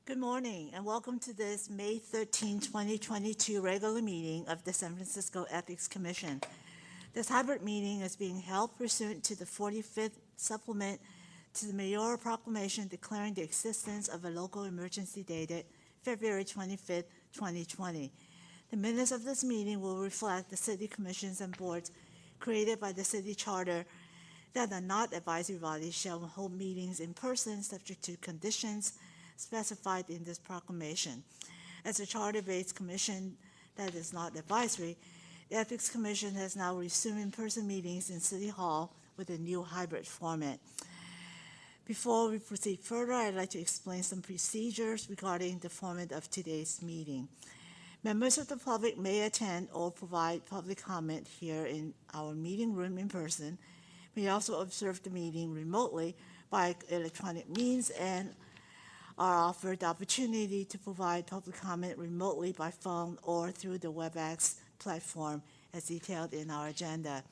Good morning, and welcome to this May 13, 2022 regular meeting of the San Francisco Ethics Commission. This hybrid meeting is being held pursuant to the 45th supplement to the mayoral proclamation declaring the existence of a local emergency dated February 25, 2020. The minutes of this meeting will reflect the city commissions and boards created by the city charter that are not advisory bodies shall hold meetings in person subject to conditions specified in this proclamation. As a charter-based commission that is not advisory, the Ethics Commission has now resumed in-person meetings in City Hall with a new hybrid format. Before we proceed further, I'd like to explain some procedures regarding the format of today's meeting. Members of the public may attend or provide public comment here in our meeting room in person, may also observe the meeting remotely by electronic means, and are offered the opportunity to provide public comment remotely by phone or through the WebEx platform as detailed in our agenda.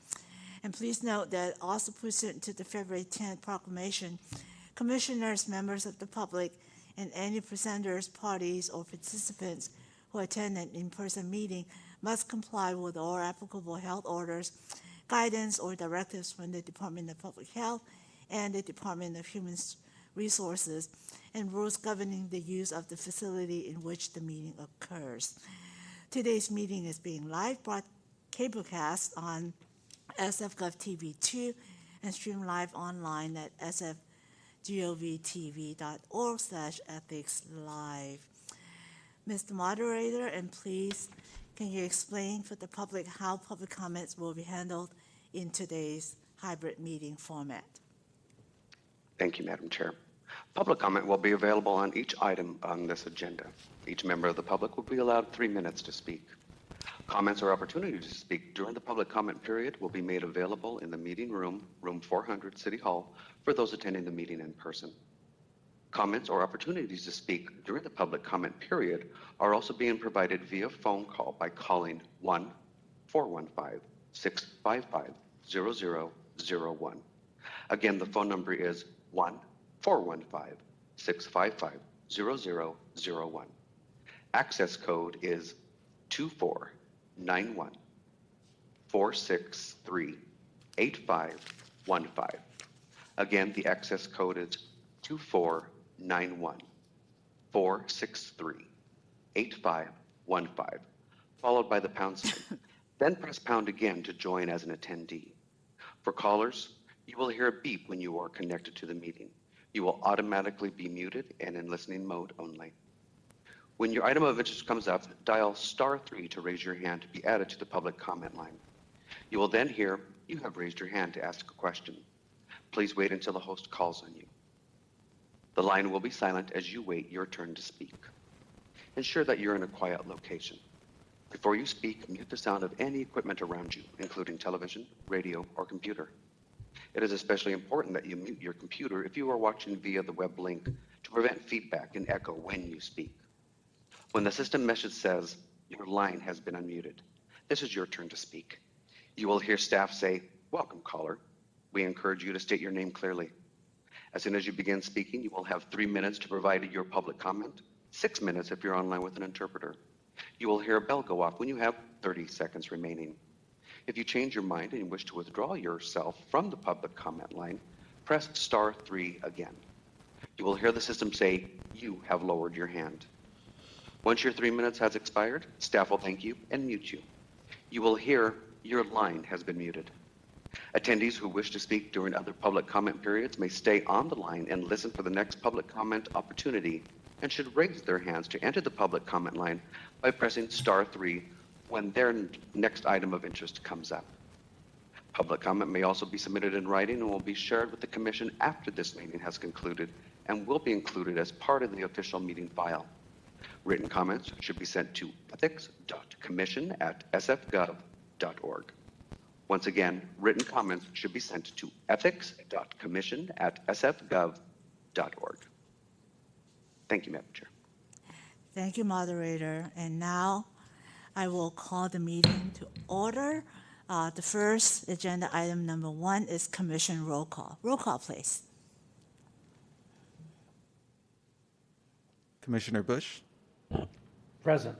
And please note that also pursuant to the February 10th proclamation, commissioners, members of the public, and any presenters, parties, or participants who attend an in-person meeting must comply with all applicable health orders, guidance, or directives from the Department of Public Health and the Department of Human Resources, and rules governing the use of the facility in which the meeting occurs. Today's meeting is being live cablecast on SF.gov TV2 and streamed live online at sfgovtv.org/ethicslive. Mr. Moderator, and please, can you explain for the public how public comments will be handled in today's hybrid meeting format? Thank you, Madam Chair. Public comment will be available on each item on this agenda. Each member of the public will be allowed 3 minutes to speak. Comments or opportunities to speak during the public comment period will be made available in the meeting room, room 400, City Hall, for those attending the meeting in person. Comments or opportunities to speak during the public comment period are also being provided via phone call by calling 1-415-655-0001. Again, the phone number is 1-415-655-0001. Access code is 2491-463-8515. Again, the access code is 2491-463-8515, followed by the pound sign. Then press pound again to join as an attendee. For callers, you will hear a beep when you are connected to the meeting. You will automatically be muted and in listening mode only. When your item of interest comes up, dial *3 to raise your hand to be added to the public comment line. You will then hear, "You have raised your hand to ask a question." Please wait until the host calls on you. The line will be silent as you wait your turn to speak. Ensure that you're in a quiet location. Before you speak, mute the sound of any equipment around you, including television, radio, or computer. It is especially important that you mute your computer if you are watching via the web link to prevent feedback and echo when you speak. When the system message says, "Your line has been unmuted," this is your turn to speak. You will hear staff say, "Welcome, caller." We encourage you to state your name clearly. As soon as you begin speaking, you will have 3 minutes to provide your public comment, 6 minutes if you're online with an interpreter. You will hear a bell go off when you have 30 seconds remaining. If you change your mind and wish to withdraw yourself from the public comment line, press *3 again. You will hear the system say, "You have lowered your hand." Once your 3 minutes has expired, staff will thank you and mute you. You will hear, "Your line has been muted." Attendees who wish to speak during other public comment periods may stay on the line and listen for the next public comment opportunity, and should raise their hands to enter the public comment line by pressing *3 when their next item of interest comes up. Public comment may also be submitted in writing and will be shared with the Commission after this meeting has concluded and will be included as part of the official meeting file. Written comments should be sent to ethics.commission@sfgov.org. Once again, written comments should be sent to ethics.commission@sfgov.org. Thank you, Madam Chair. Thank you, Moderator. And now I will call the meeting to order. The first agenda item number 1 is Commission roll call. Roll call, please. Commissioner Bush, Present.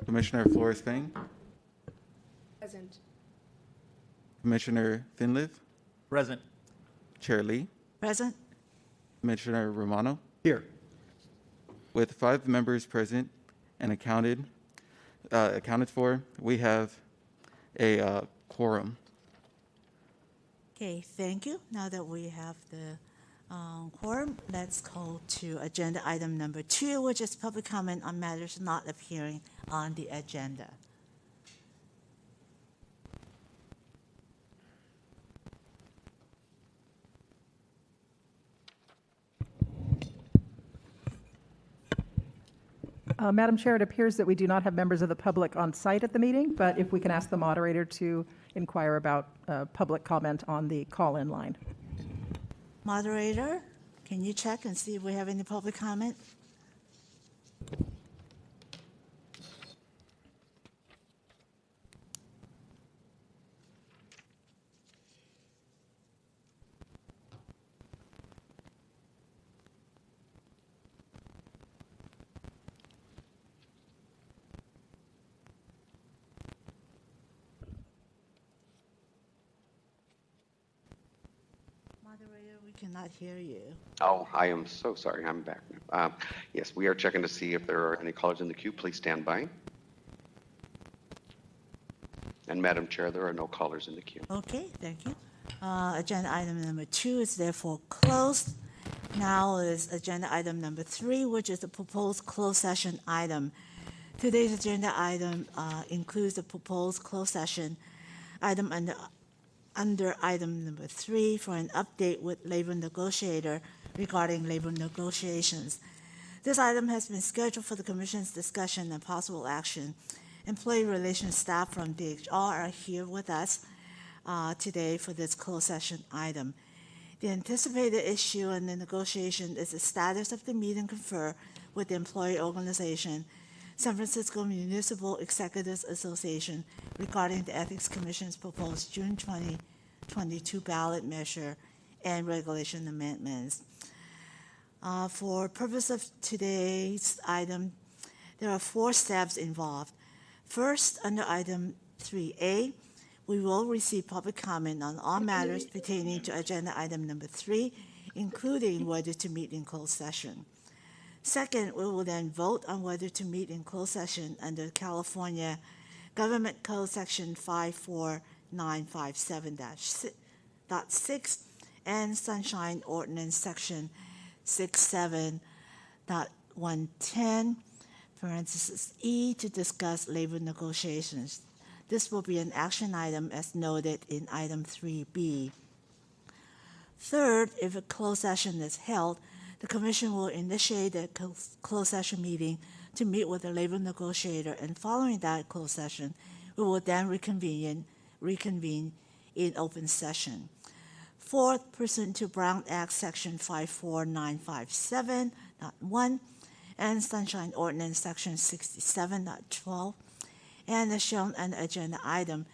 Commissioner Flores-Fang, Present. Commissioner Finliv, Present. Chair Lee, Present? Commissioner Romano. Here. With 5 members present and accounted for, we have a quorum. Okay, thank you. Now that we have the quorum, let's go to agenda item number 2, which is public comment on matters not appearing on the agenda. Madam Chair, it appears that we do not have members of the public on site at the meeting, but if we can ask the moderator to inquire about public comment on the call-in line. Moderator, can you check and see if we have any public comment? Moderator, we cannot hear you. Oh, I am so sorry. I'm back now. Yes, we are checking to see if there are any callers in the queue. Please stand by. And Madam Chair, there are no callers in the queue. Okay, thank you. Agenda item number 2 is therefore closed. Now is agenda item number 3, which is the proposed closed session item. Today's agenda item includes the proposed closed session item under item number 3 for an update with labor negotiator regarding labor negotiations. This item has been scheduled for the Commission's discussion and possible action. Employee relations staff from DHR are here with us today for this closed session item. The anticipated issue in the negotiation is the status of the meet and confer with the employee organization, San Francisco Municipal Executives Association, regarding the Ethics Commission's proposed June 2022 ballot measure and regulation amendments. For purpose of today's item, there are 4 steps involved. First, under item 3A, we will receive public comment on all matters pertaining to agenda item number 3, including whether to meet in closed session. Second, we will then vote on whether to meet in closed session under California Government Code Section 54957.6 and Sunshine Ordinance Section 67.110, parenthesis E, to discuss labor negotiations. This will be an action item as noted in item 3B. Third, if a closed session is held, the Commission will initiate a closed session meeting to meet with the labor negotiator, and following that closed session, we will then reconvene in open session. Fourth, pursuant to Brown Act Section 54957.1 and Sunshine Ordinance Section 67.12, and as shown on the agenda item,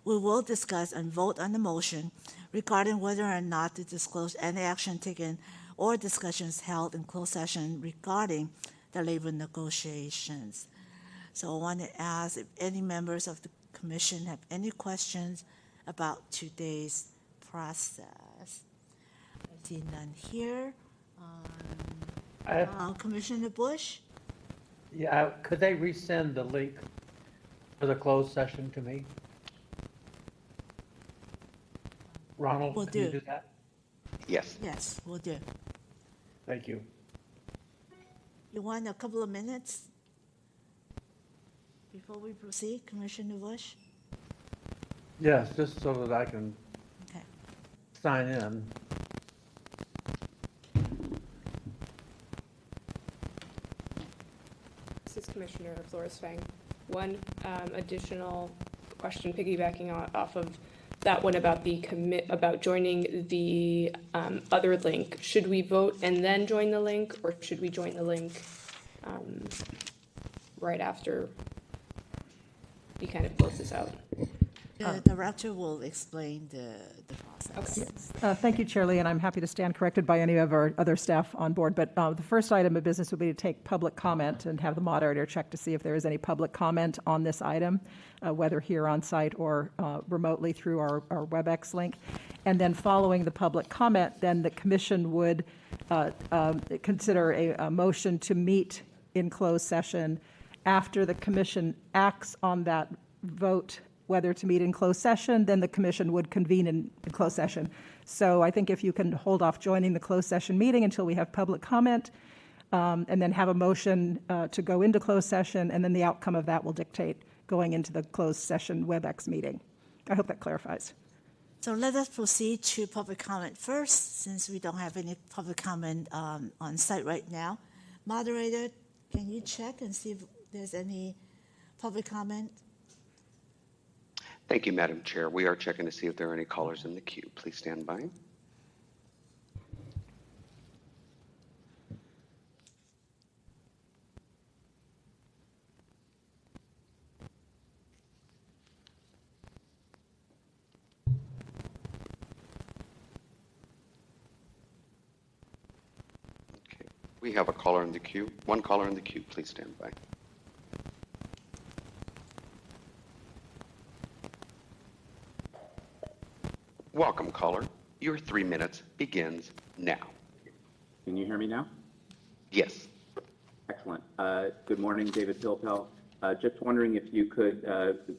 we will discuss and vote on the motion regarding whether or not to disclose any action taken or discussions held in closed session regarding the labor negotiations. So I want to ask if any members of the Commission have any questions about today's process. I see none here. Commissioner Bush? Yeah, could they resend the link for the closed session to me? Ronald, Will can you do. do that? Yes. Yes, will do. Thank you. You want a couple of minutes before we proceed, Commissioner Bush? Yes, just so that I can Okay. sign in. This is Commissioner Flores-Fang. One additional question piggybacking off of that one about the about joining the other link. Should we vote and then join the link, or should we join the link right after we kind of close this out? The director will explain the process. Thank you, Chair Lee, and I'm happy to stand corrected by any of our other staff on board. But the first item of business would be to take public comment and have the moderator check to see if there is any public comment on this item, whether here on site or remotely through our WebEx link. And then following the public comment, then the commission would consider a motion to meet in closed session. After the commission acts on that vote whether to meet in closed session, then the commission would convene in closed session. So I think if you can hold off joining the closed session meeting until we have public comment, and then have a motion to go into closed session, and then the outcome of that will dictate going into the closed session WebEx meeting. I hope that clarifies. So let us proceed to public comment first, since we don't have any public comment on site right now. Moderator, can you check and see if there's any public comment? Thank you, Madam Chair. We are checking to see if there are any callers in the queue. Please stand by. Okay. We have a caller in the queue. One caller in the queue. Please stand by. Welcome, caller. Your 3 minutes begins now. Can you hear me now? Yes. Excellent. Good morning, David Pilpel. Just wondering if you could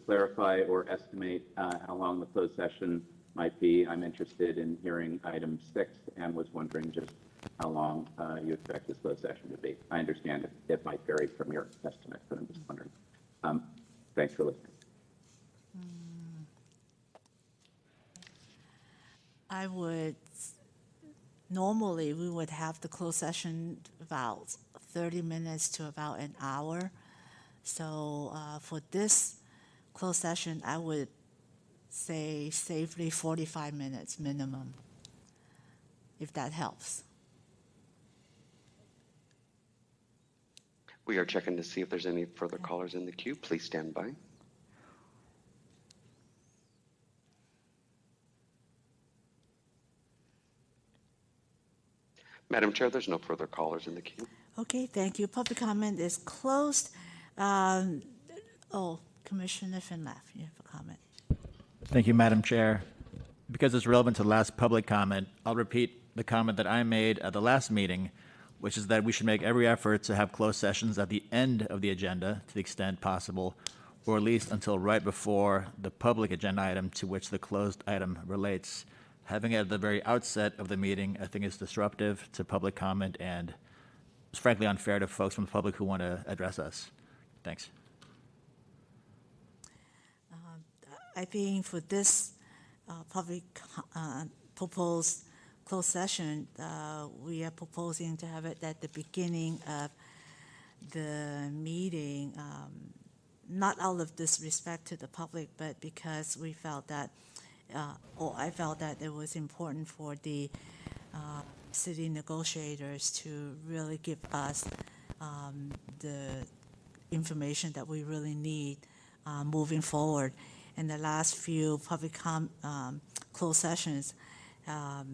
clarify or estimate how long the closed session might be. I'm interested in hearing item 6 and was wondering just how long you expect this closed session to be. I understand it might vary from your estimate, but I'm just wondering. Thanks for listening. Normally we would have the closed session about 30 minutes to about an hour. So for this closed session, I would say safely 45 minutes minimum, if that helps. We are checking to see if there's any further callers in the queue. Please stand by. Madam Chair, there's no further callers in the queue. Okay, thank you. Public comment is closed. Commissioner Finlaff, you have a comment. Thank you, Madam Chair. Because it's relevant to the last public comment, I'll repeat the comment that I made at the last meeting, which is that we should make every effort to have closed sessions at the end of the agenda to the extent possible, or at least until right before the public agenda item to which the closed item relates. Having it at the very outset of the meeting, I think, is disruptive to public comment and it's frankly unfair to folks from the public who want to address us. Thanks. I think for this public proposed closed session, we are proposing to have it at the beginning of the meeting, not out of disrespect to the public, but because we felt that I felt that it was important for the city negotiators to really give us the information that we really need moving forward. In the last few public closed sessions have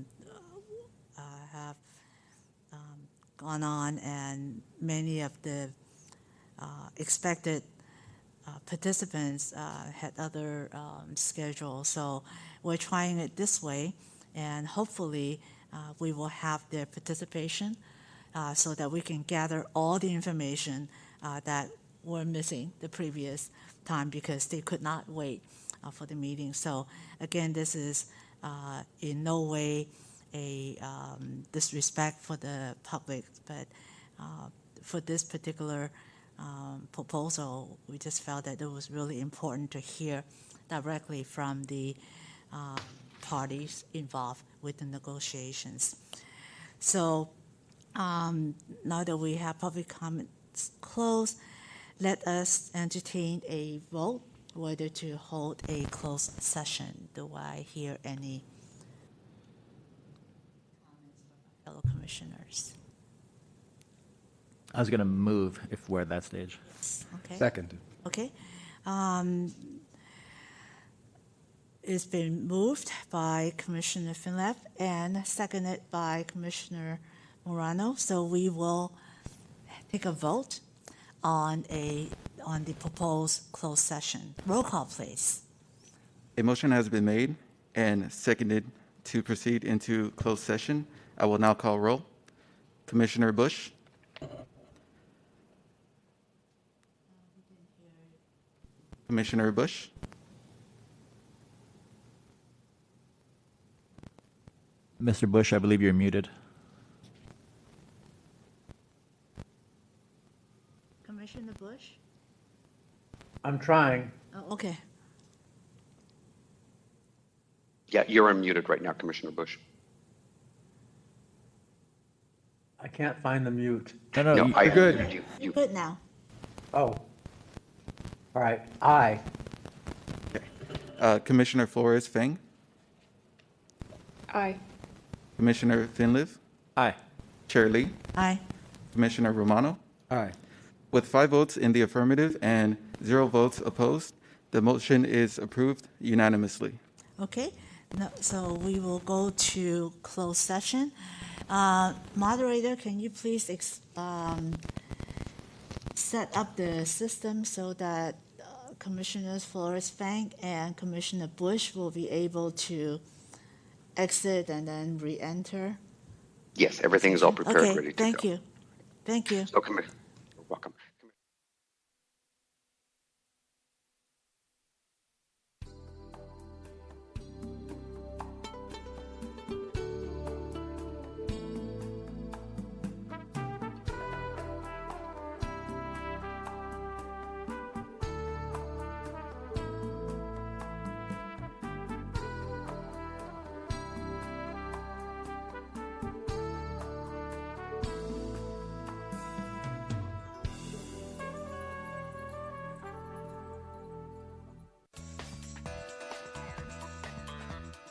gone on, and many of the expected participants had other schedules. So we're trying it this way, and hopefully we will have their participation so that we can gather all the information that were missing the previous time because they could not wait for the meeting. So again, this is in no way a disrespect for the public, but for this particular proposal, we just felt that it was really important to hear directly from the parties involved with the negotiations. So now that we have public comments closed, let us entertain a vote whether to hold a closed session. Do I hear any comments from my fellow commissioners? I was going to move if we're at that stage. Okay. Second. Okay. It's been moved by Commissioner Finlap and seconded by Commissioner Morano. So we will take a vote on the proposed closed session. Roll call, please. A motion has been made and seconded to proceed into closed session. I will now call roll. Commissioner Bush? Commissioner Bush? Mr. Bush, I believe you're muted. Commissioner Bush? I'm trying. Oh, okay. Yeah, you're unmuted right now, Commissioner Bush. I can't find the mute. No, No, I good. unmuted you. You're good now. Oh. All right, aye. Commissioner Flores Feng? Aye. Commissioner Finliv? Aye. Chair Lee? Aye. Commissioner Romano? Aye. With 5 votes in the affirmative and 0 votes opposed, the motion is approved unanimously. Okay, no, so we will go to closed session. Moderator, can you please set up the system so that Commissioners Flores Fang and Commissioner Bush will be able to exit and then re-enter? Yes, everything is all prepared, Okay, ready to thank go. you. Thank you. So, you're welcome.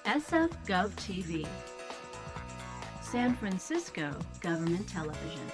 SF Gov TV, San Francisco Government Television.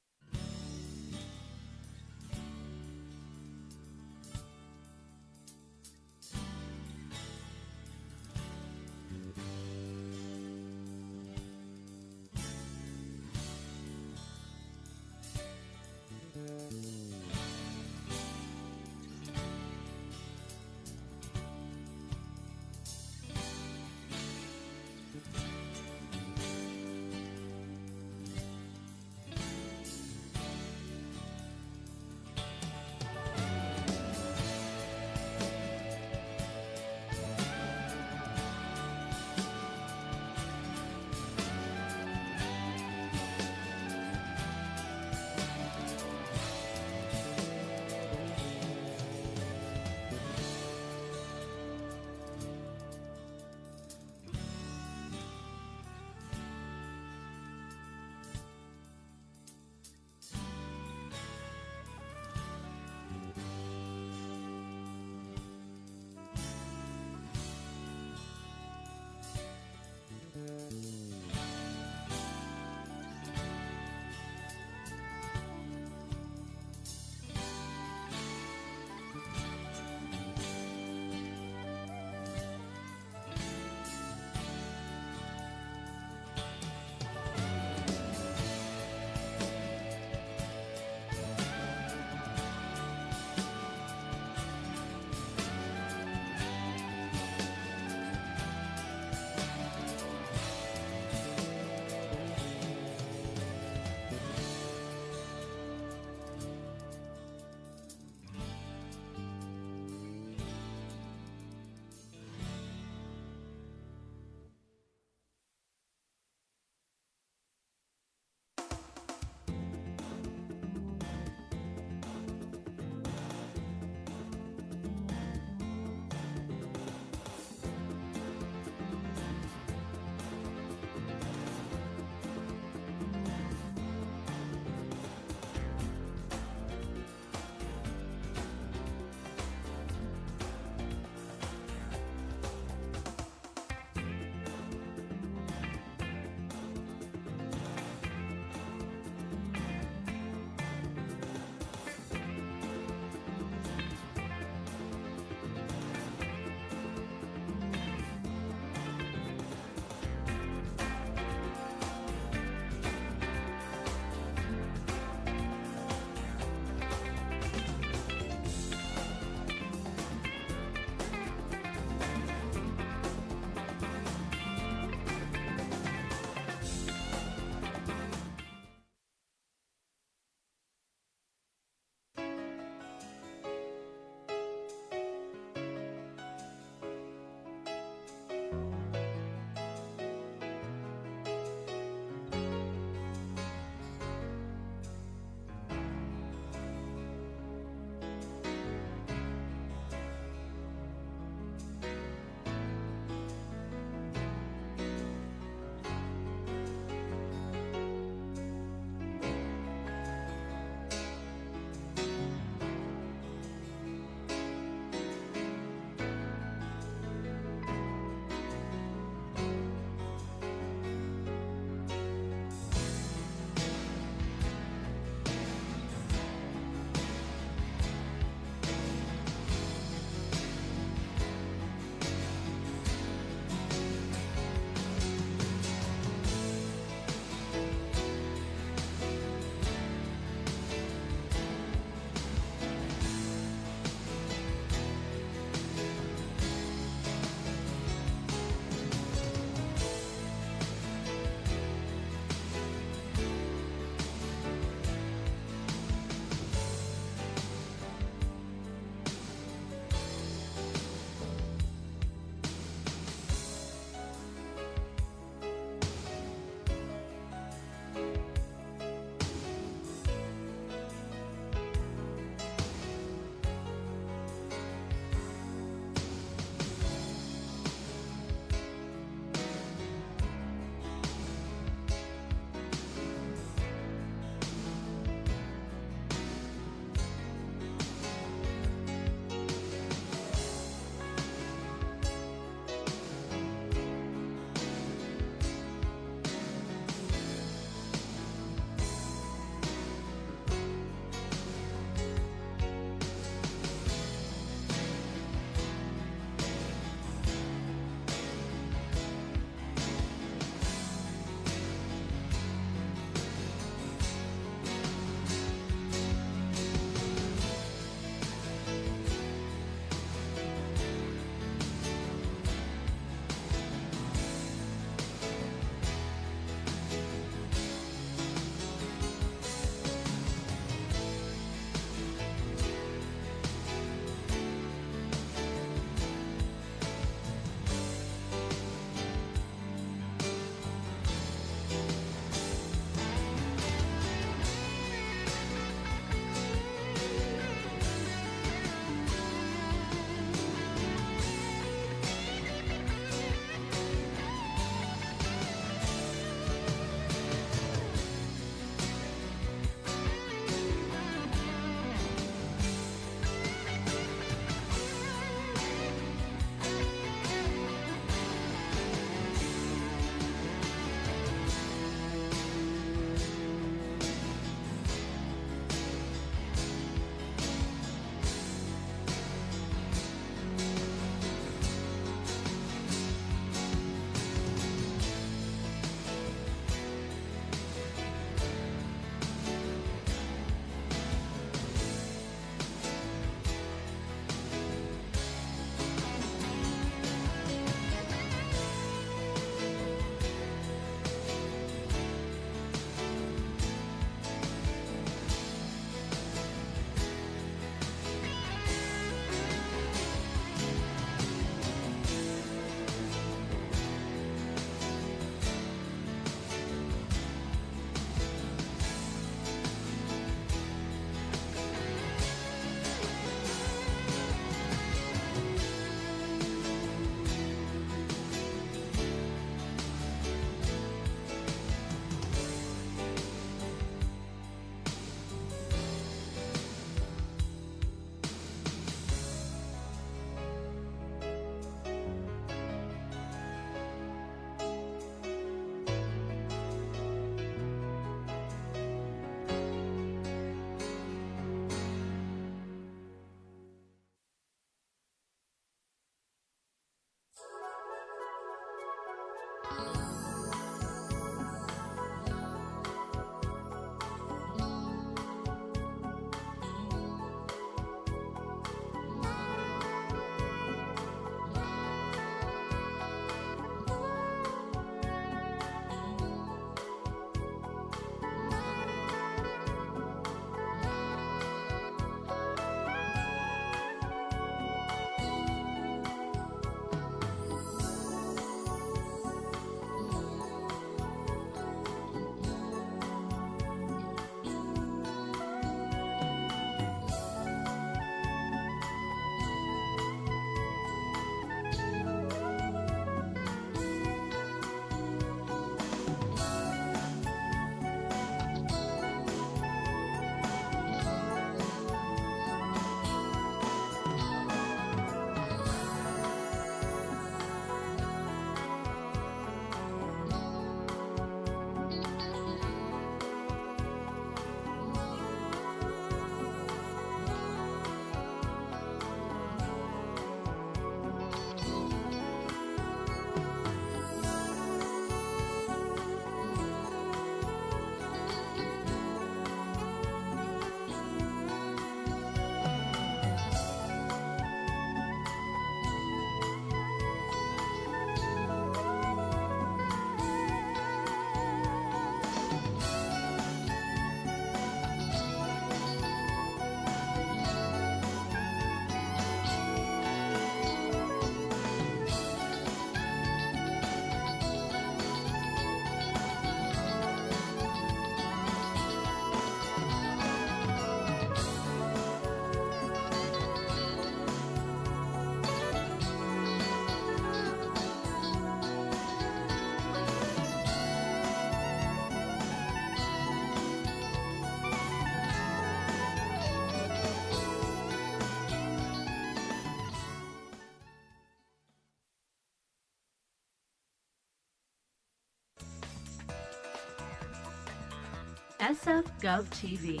SF Gov TV,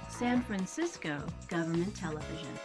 San Francisco Government Television.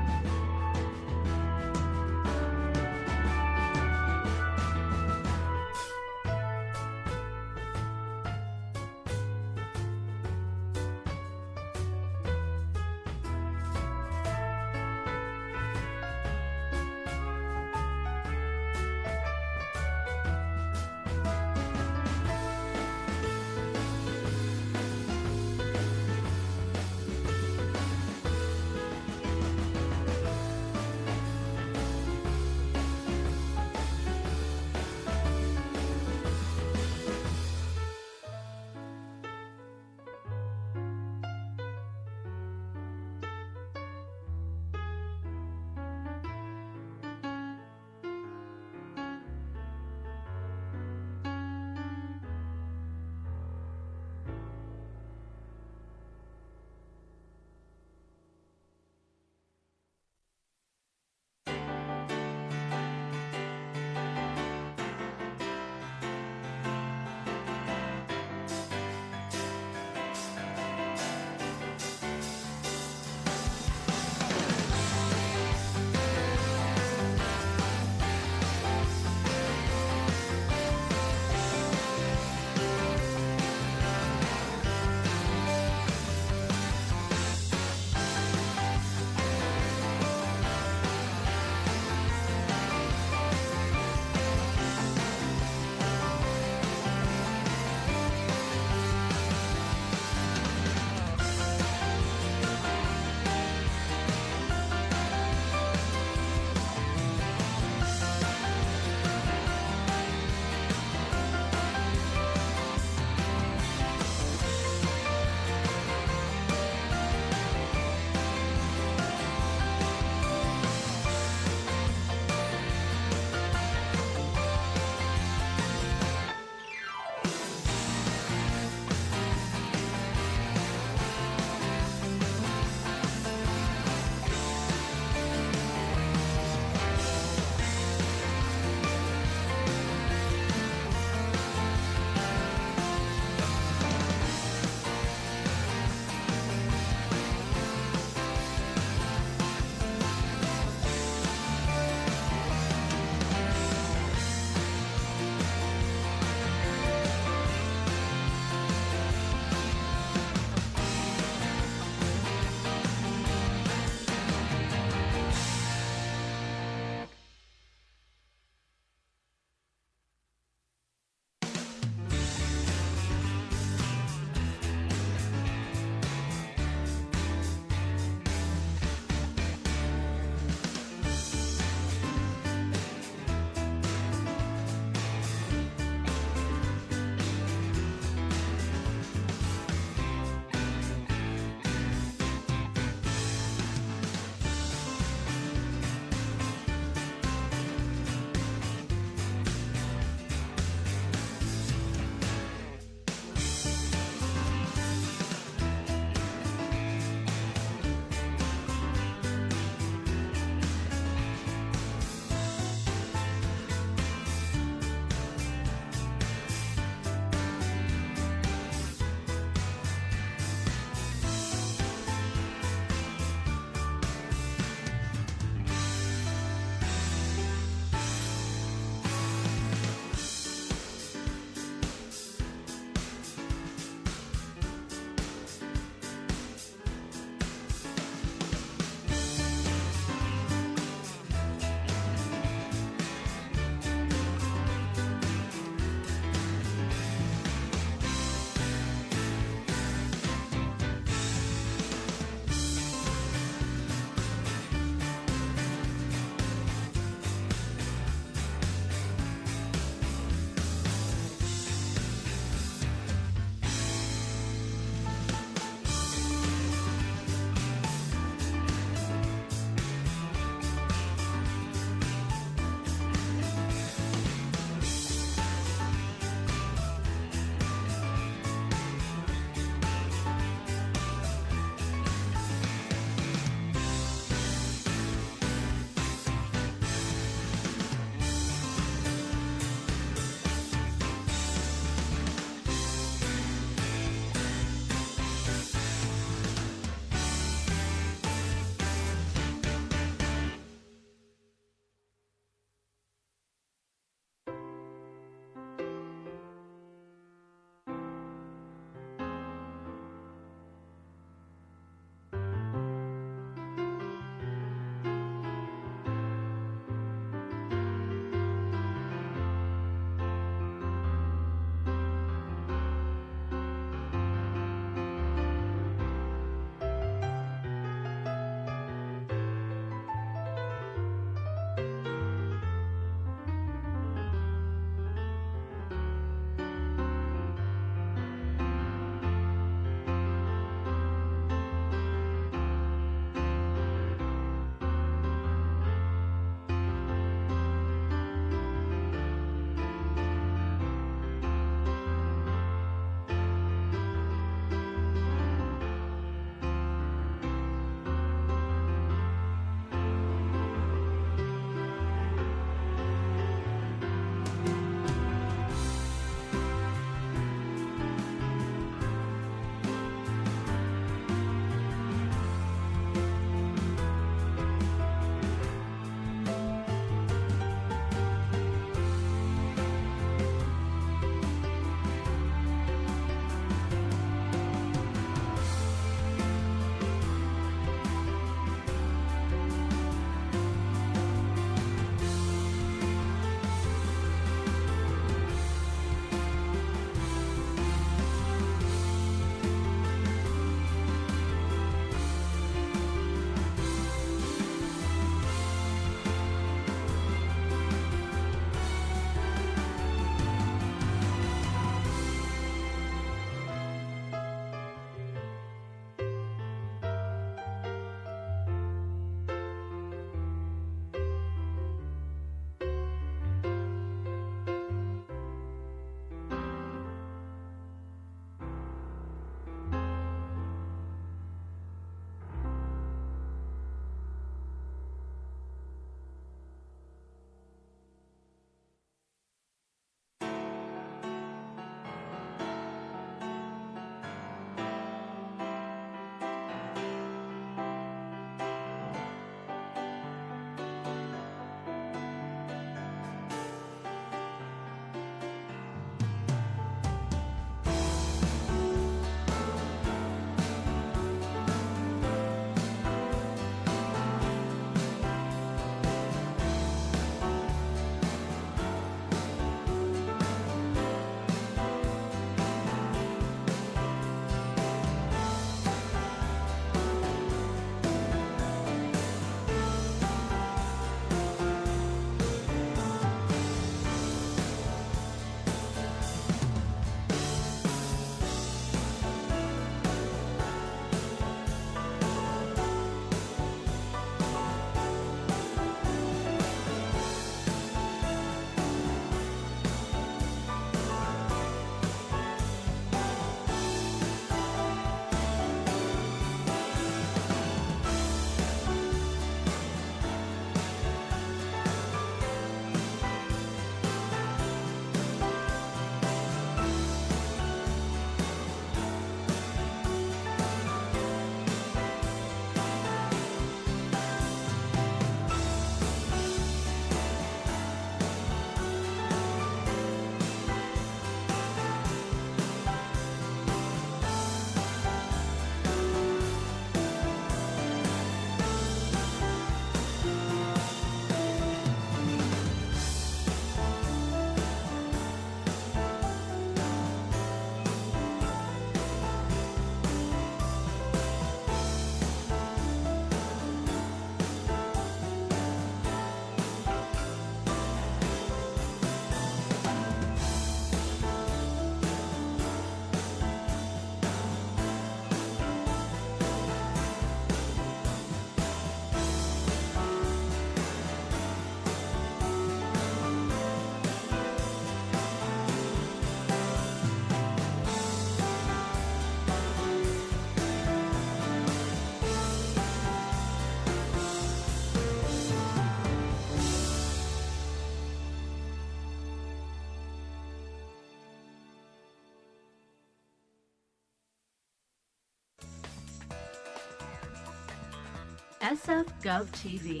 SF Gov TV,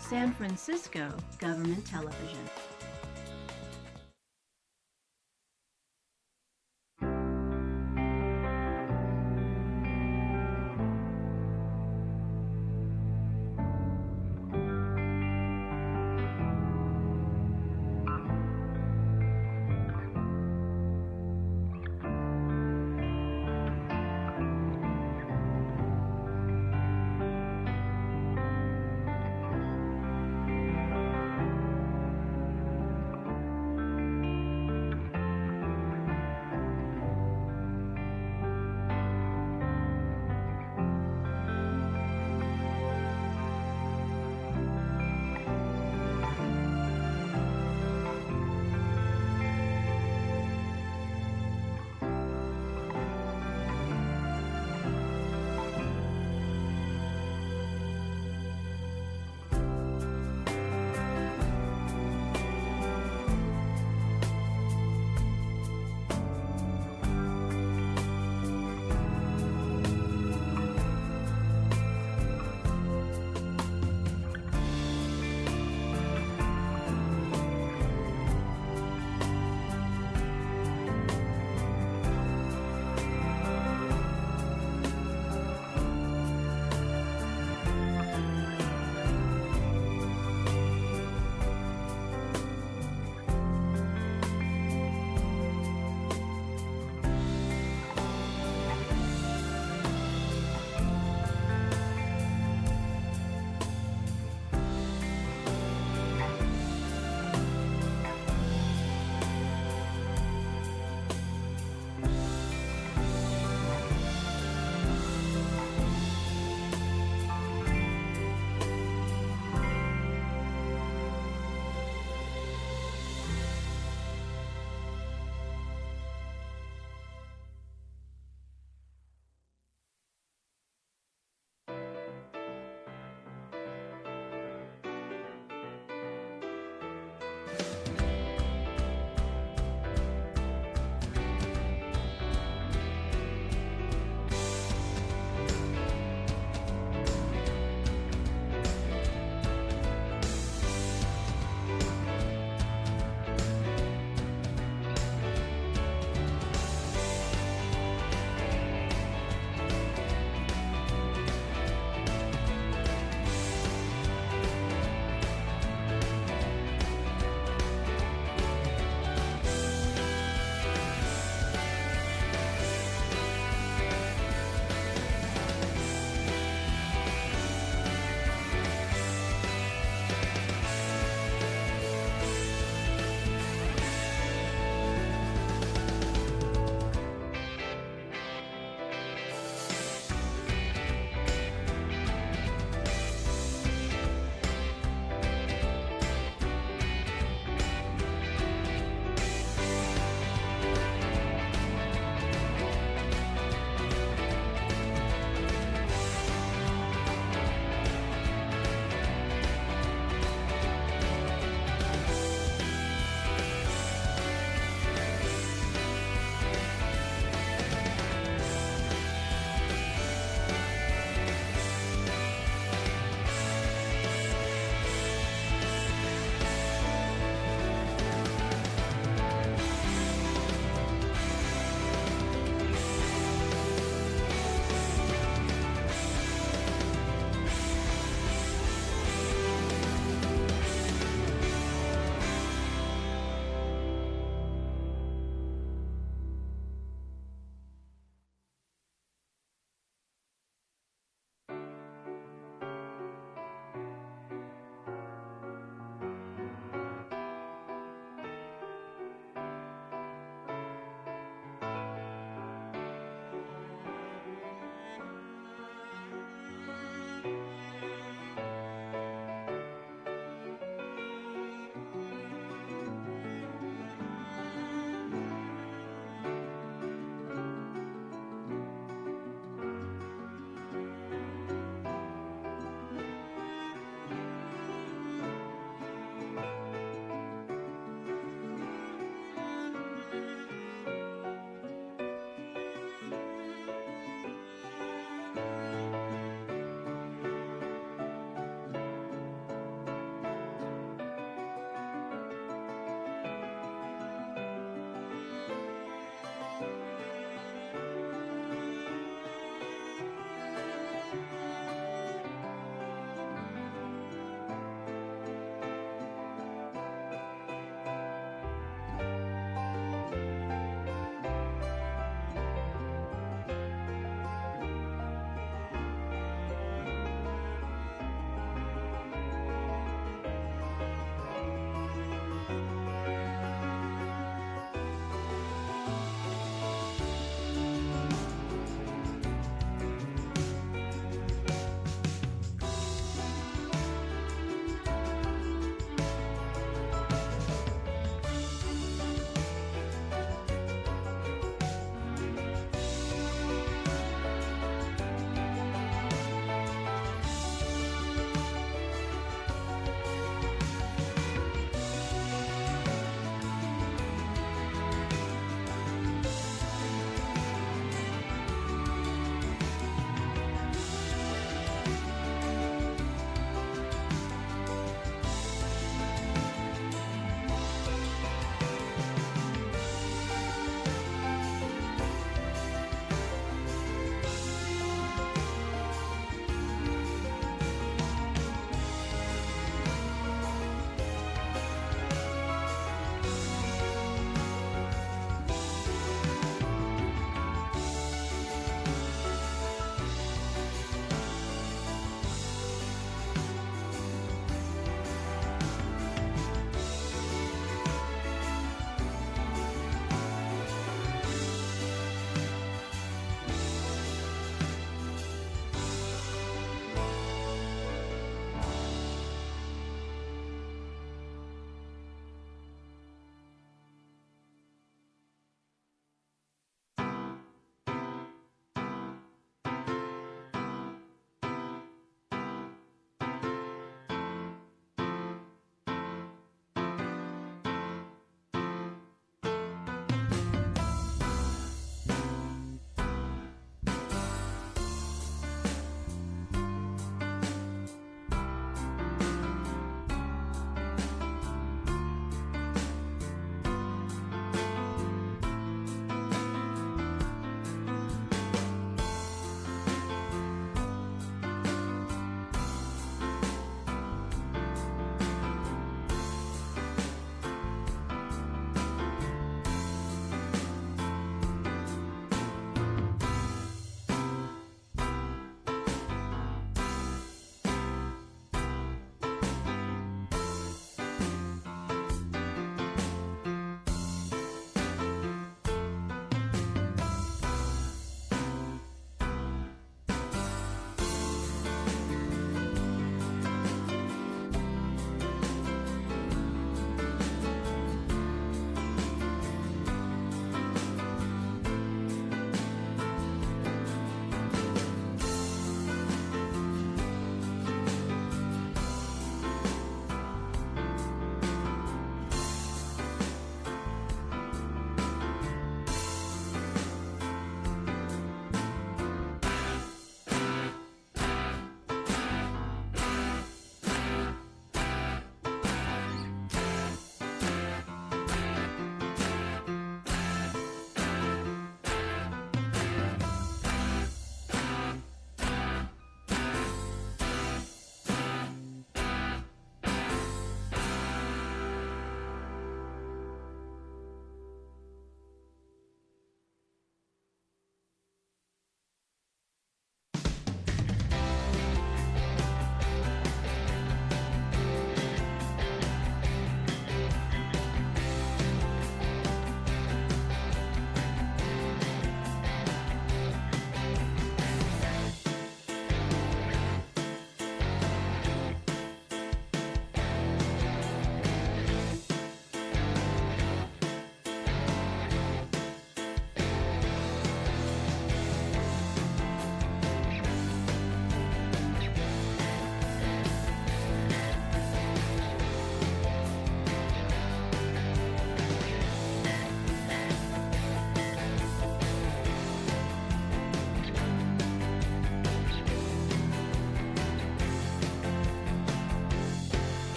San Francisco Government Television.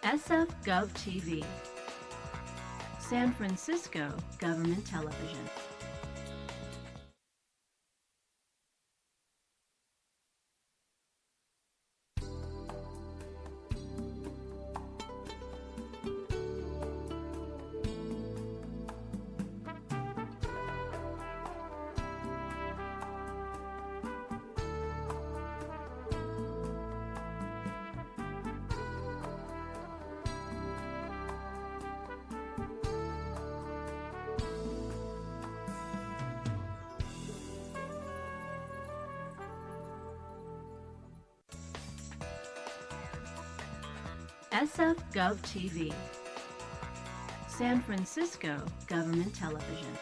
SF Gov TV, San Francisco Government Television. SF Gov TV, San Francisco Government Television.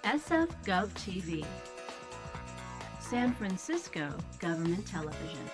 SF Gov TV, San Francisco Government Television.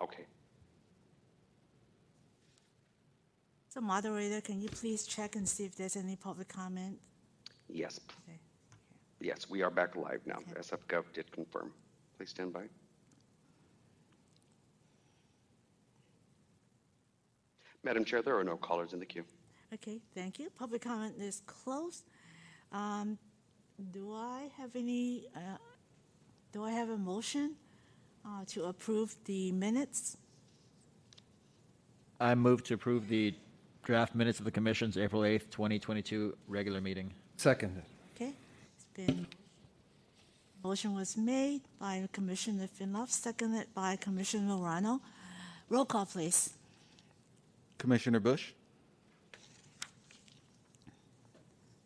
Okay. So moderator, can you please check and see if there's any public comment? Yes. Okay. Yes, we are back live now. Okay. SF Gov did confirm. Please stand by. Madam Chair, there are no callers in the queue. Okay, thank you. Public comment is closed. Do I have any, do I have a motion to approve the minutes? I move to approve the draft minutes of the Commission's April 8th, 2022 regular meeting. Second. Okay, it's been, motion was made by Commissioner Finloff, seconded by Commissioner Morano. Roll call, please. Commissioner Bush,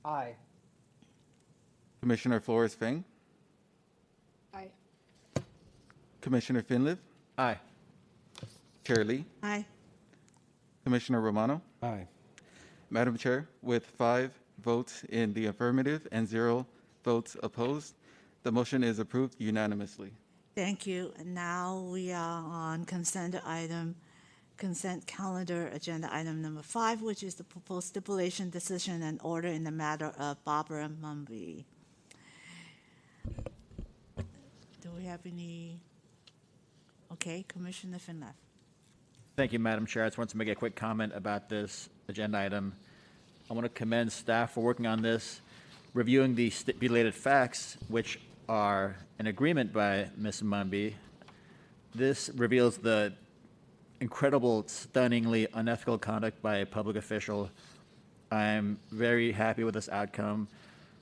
Aye. Commissioner Flores-Fang, Aye. Commissioner Finliv, Aye. Chair Lee, Aye. Commissioner Romano. Aye. Madam Chair, with 5 votes in the affirmative and 0 votes opposed, the motion is approved unanimously. Thank you. And now we are on consent calendar, agenda item number 5, which is the proposed stipulation, decision, and order in the matter of Barbara Mumby. Do we have any? Okay, Commissioner Finleff. Thank you, Madam Chair. I just want to make a quick comment about this agenda item. I want to commend staff for working on this, reviewing the stipulated facts, which are an agreement by Ms. Mumby. This reveals the incredible, stunningly unethical conduct by a public official. I'm very happy with this outcome.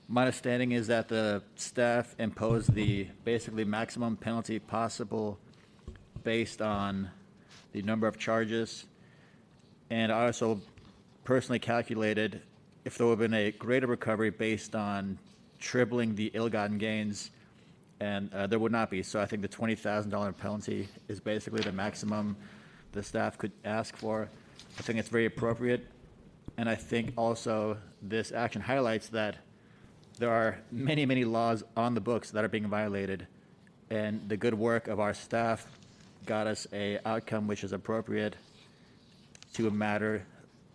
My understanding is that the staff imposed the basically maximum penalty possible based on the number of charges. And I also personally calculated if there would have been a greater recovery based on tripling the ill-gotten gains, and there would not be. So I think the $20,000 penalty is basically the maximum the staff could ask for. I think it's very appropriate. And I think also this action highlights that there are many, many laws on the books that are being violated. And the good work of our staff got us a outcome which is appropriate to a matter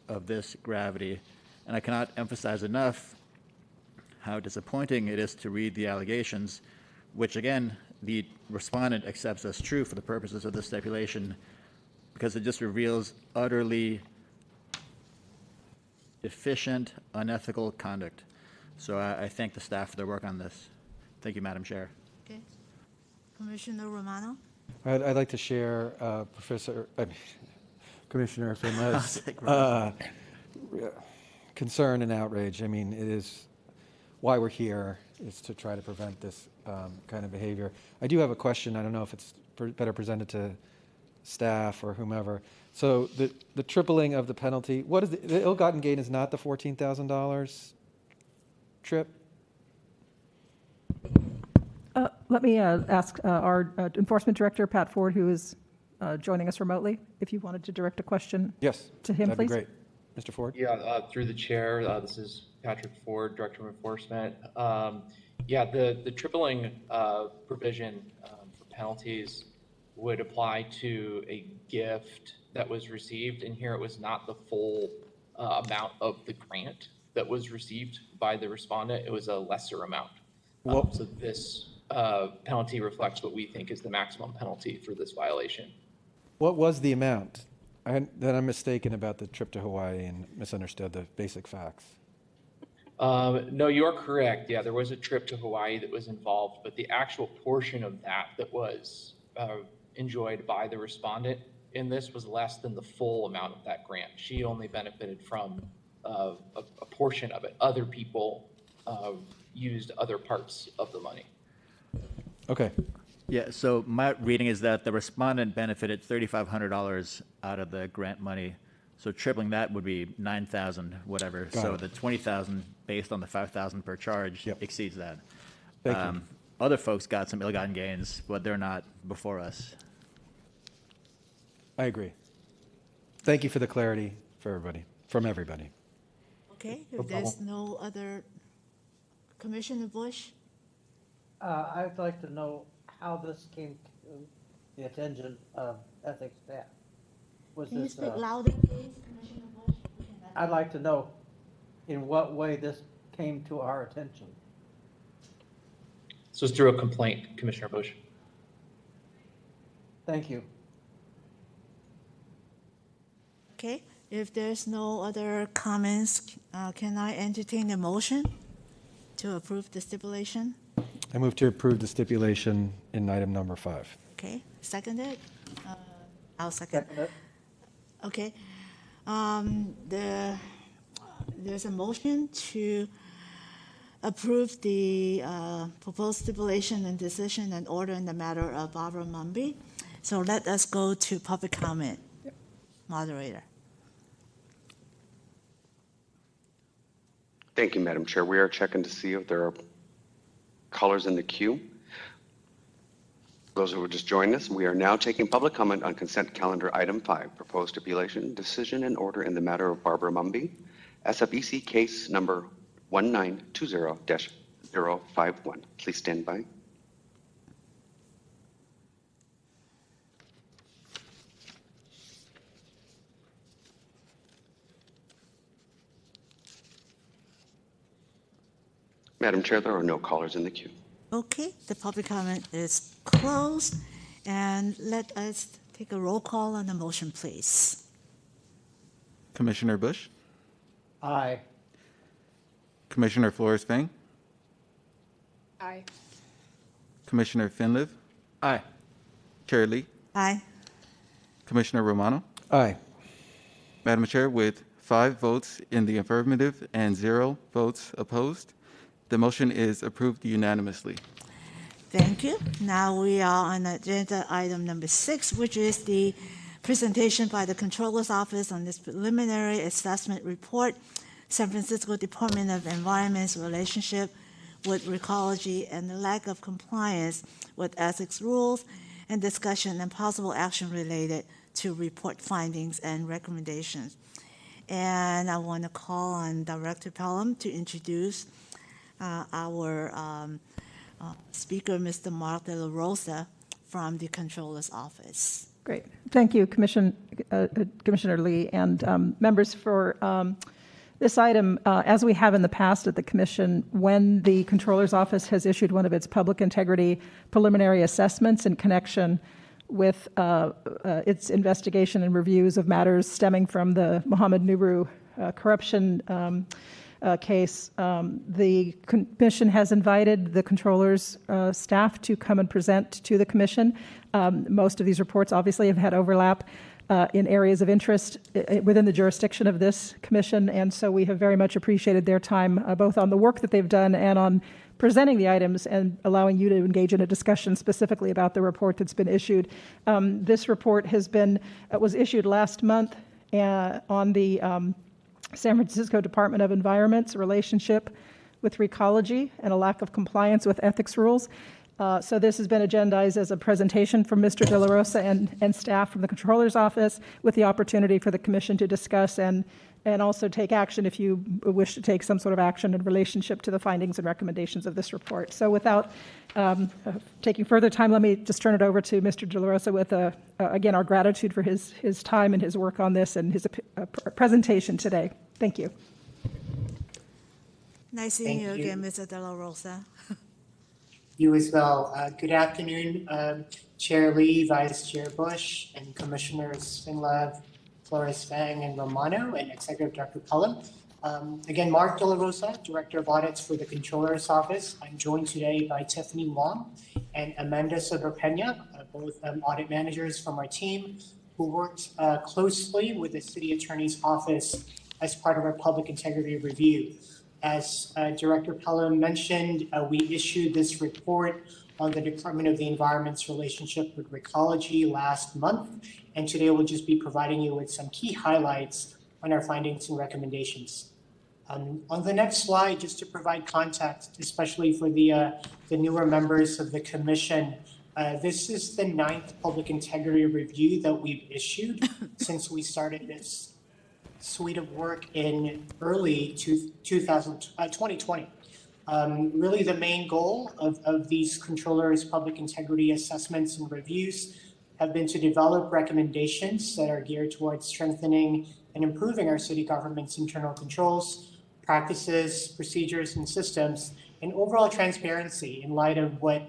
of this gravity. And I cannot emphasize enough how disappointing it is to read the allegations, which again, the respondent accepts as true for the purposes of this stipulation, because it just reveals utterly deficient, unethical conduct. So I thank the staff for their work on this. Thank you, Madam Chair. Okay. Commissioner Romano? I'd like to share Commissioner Finleff's concern and outrage. I mean, it is why we're here, is to try to prevent this kind of behavior. I do have a question. I don't know if it's better presented to staff or whomever. So the tripling of the penalty, what is the ill-gotten gain is not the $14,000 trip? Let me ask our Enforcement Director, Pat Ford, who is joining us remotely, if you wanted to direct a question Yes, to him, that'd please. be great. Mr. Ford? Yeah, through the chair, this is Patrick Ford, Director of Enforcement. Yeah, the tripling provision for penalties would apply to a gift that was received, and here it was not the full amount of the grant that was received by the respondent. It was a lesser amount. So this penalty reflects what we think is the maximum penalty for this violation. What was the amount? Then I'm mistaken about the trip to Hawaii and misunderstood the basic facts. No, you're correct. Yeah, there was a trip to Hawaii that was involved, but the actual portion of that was enjoyed by the respondent in this was less than the full amount of that grant. She only benefited from a portion of it. Other people used other parts of the money. Okay. Yeah, so my reading is that the respondent benefited $3,500 out of the grant money. So tripling that would be $9,000, whatever. So the $20,000 based on the $5,000 per charge exceeds that. Thank you. Other folks got some ill-gotten gains, but they're not before us. I agree. Thank you for the clarity from everybody. Okay, if there's no other, Commissioner Bush? I'd like to know how this came the attention of ethics staff? Was Can you this, speak louder, please, Commissioner Bush? We cannot- I'd like to know in what way this came to our attention. So it's through a complaint, Commissioner Bush. Thank you. Okay, if there's no other comments, can I entertain a motion to approve the stipulation? I move to approve the stipulation in item number 5. Okay, seconded? I'll second. Second it. Okay. There's a motion to approve the proposed stipulation and decision and order in the matter of Barbara Mumby. So let us go to public comment. Moderator. Thank you, Madam Chair. We are checking to see if there are callers in the queue. Those who will just join us, we are now taking public comment on consent calendar item 5, proposed stipulation, decision, and order in the matter of Barbara Mumby, SFEC case number 1920-051. Please stand by. Madam Chair, there are no callers in the queue. Okay, the public comment is closed. And let us take a roll call on the motion, please. Commissioner Bush, Aye. Commissioner Flores-Fang, Aye. Commissioner Finliv, Aye. Chair Lee, Aye. Commissioner Romano. Aye. Madam Chair, with 5 votes in the affirmative and 0 votes opposed, the motion is approved unanimously. Thank you. Now we are on agenda item number 6, which is the presentation by the Controller's Office on this preliminary assessment report, San Francisco Department of Environment's relationship with ecology and the lack of compliance with ethics rules, and discussion and possible action related to report findings and recommendations. And I want to call on Director Pelham to introduce our speaker, Mr. Mark De La Rosa from the Controller's Office. Great. Thank you, Commissioner Lee, and members for this item. As we have in the past at the Commission, when the Controller's Office has issued one of its public integrity preliminary assessments in connection with its investigation and reviews of matters stemming from the Mohammed Nubru corruption case, the Commission has invited the Controller's staff to come and present to the Commission. Most of these reports obviously have had overlap in areas of interest within the jurisdiction of this Commission, and so we have very much appreciated their time both on the work that they've done and on presenting the items and allowing you to engage in a discussion specifically about the report that's been issued. This report was issued last month on the San Francisco Department of Environment's relationship with ecology and a lack of compliance with ethics rules. So this has been agendized as a presentation from Mr. De La Rosa and staff from the Controller's Office, with the opportunity for the Commission to discuss and also take action if you wish to take some sort of action in relationship to the findings and recommendations of this report. So without taking further time, let me just turn it over to Mr. De La Rosa with, again, our gratitude for his time and his work on this and his presentation today. Thank you. Nice seeing you again, Mr. De La Rosa. You as well. Good afternoon, Chair Lee, Vice Chair Bush, and Commissioners Finlev, Flores-Fang, and Romano, and Executive Director Pelham. Again, Mark De La Rosa, Director of Audits for the Controller's Office. I'm joined today by Tiffany Wong and Amanda Soberpena, both audit managers from our team, who worked closely with the City Attorney's Office as part of our public integrity review. As Director Pelham mentioned, we issued this report on the Department of the Environment's relationship with ecology last month, and today we'll just be providing you with some key highlights on our findings and recommendations. On the next slide, just to provide context, especially for the newer members of the Commission, this is the 9th public integrity review that we've issued since we started this suite of work in early 2020. Really the main goal of these Controller's public integrity assessments and reviews have been to develop recommendations that are geared towards strengthening and improving our city government's internal controls, practices, procedures, and systems, and overall transparency in light of what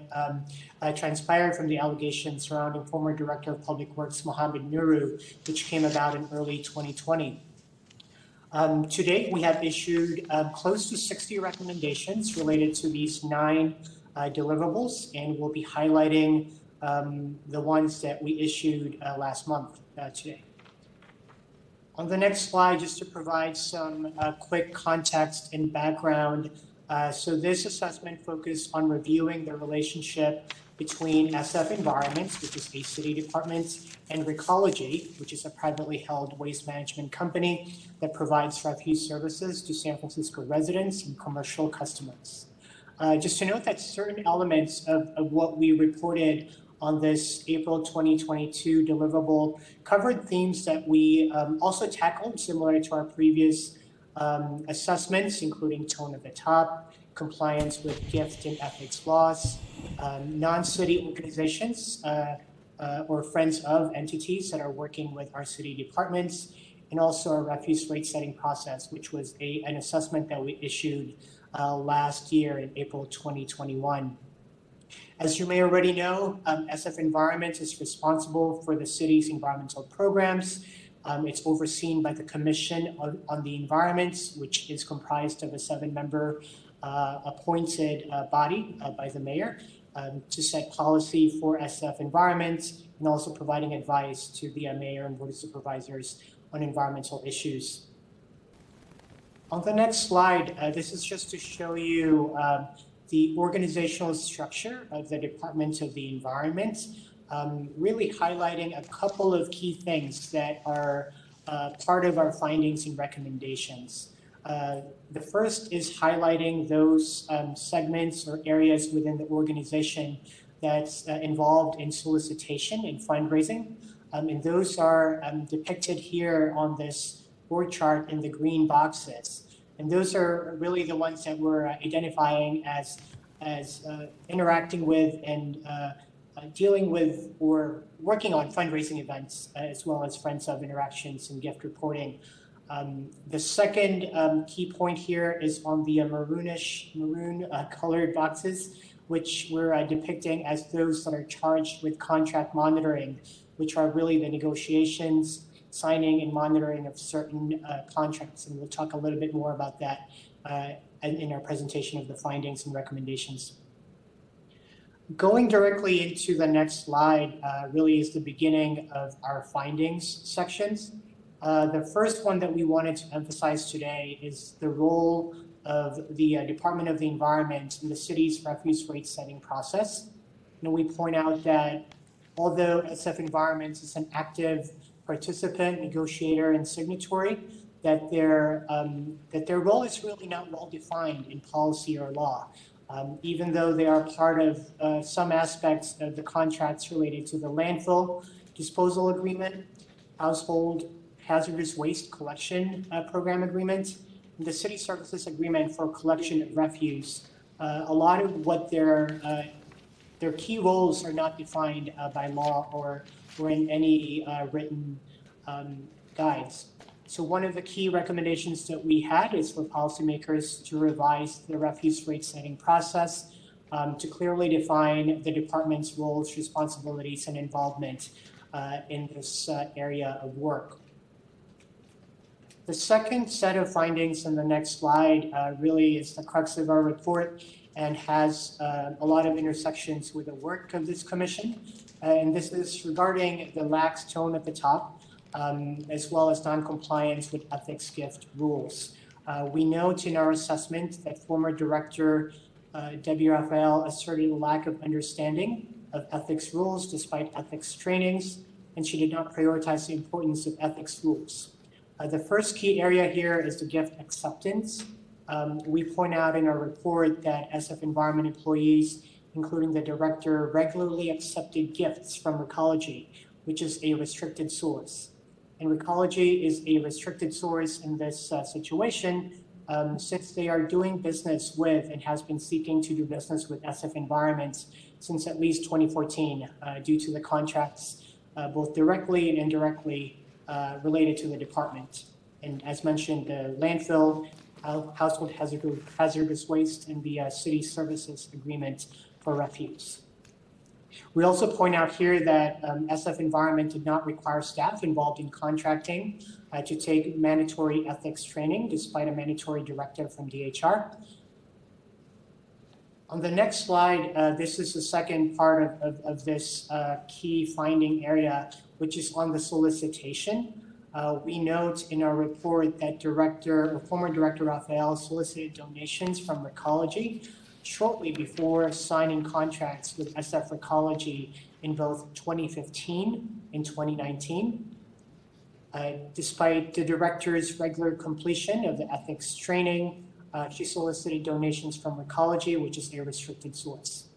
transpired from the allegations surrounding former Director of Public Works Mohammed Nuru, which came about in early 2020. To date, we have issued close to 60 recommendations related to these 9 deliverables, and we'll be highlighting the ones that we issued last month today. On the next slide, just to provide some quick context and background. So this assessment focused on reviewing the relationship between SF Environments, which is a city department, and Recology, which is a privately held waste management company that provides refuse services to San Francisco residents and commercial customers. Just to note that certain elements of what we reported on this April 2022 deliverable covered themes that we also tackled similar to our previous assessments, including tone at the top, compliance with gift and ethics laws, non-city organizations or friends of entities that are working with our city departments, and also our refuse rate setting process, which was an assessment that we issued last year in April 2021. As you may already know, SF Environment is responsible for the city's environmental programs. It's overseen by the Commission on the Environment, which is comprised of a 7-member appointed body by the mayor to set policy for SF Environment, and also providing advice to the mayor and board of supervisors on environmental issues. On the next slide, this is just to show you the organizational structure of the Department of the Environment, really highlighting a couple of key things that are part of our findings and recommendations. The first is highlighting those segments or areas within the organization that's involved in solicitation and fundraising. And those are depicted here on this org chart in the green boxes. And those are really the ones that we're identifying as interacting with and dealing with or working on fundraising events, as well as Friends of Interactions and gift reporting. The second key point here is on the maroon colored boxes, which we're depicting as those that are charged with contract monitoring, which are really the negotiations, signing and monitoring of certain contracts. And we'll talk a little bit more about that in our presentation of the findings and recommendations. Going directly into the next slide really is the beginning of our findings sections. The first one that we wanted to emphasize today is the role of the Department of the Environment in the city's refuse rate setting process. And we point out that although SF Environments is an active participant, negotiator, and signatory, that their role is really not well defined in policy or law. Even though they are part of some aspects of the contracts related to the landfill disposal agreement, household hazardous waste collection program agreement, and the city services agreement for collection of refuse, a lot of what their key roles are not defined by law or in any written guides. So one of the key recommendations that we had is for policymakers to revise the refuse rate setting process to clearly define the department's roles, responsibilities, and involvement in this area of work. The second set of findings in the next slide really is the crux of our report and has a lot of intersections with the work of this commission. And this is regarding the lax tone at the top, as well as non-compliance with ethics gift rules. We note in our assessment that former Director Debbie Raphael asserted a lack of understanding of ethics rules despite ethics trainings, and she did not prioritize the importance of ethics rules. The first key area here is the gift acceptance. We point out in our report that SF Environment employees, including the director, regularly accepted gifts from Recology, which is a restricted source. And Recology is a restricted source in this situation since they are doing business with and has been seeking to do business with SF Environment since at least 2014 due to the contracts both directly and indirectly related to the department. And as mentioned, the landfill, household hazardous waste, and the city services agreement for refuse. We also point out here that SF Environment did not require staff involved in contracting to take mandatory ethics training, despite a mandatory directive from DHR. On the next slide, this is the second part of this key finding area, which is on the solicitation. We note in our report that former Director Raphael solicited donations from Recology shortly before signing contracts with SF Recology in both 2015 and 2019. Despite the director's regular completion of the ethics training, she solicited donations from Recology, which is a restricted source.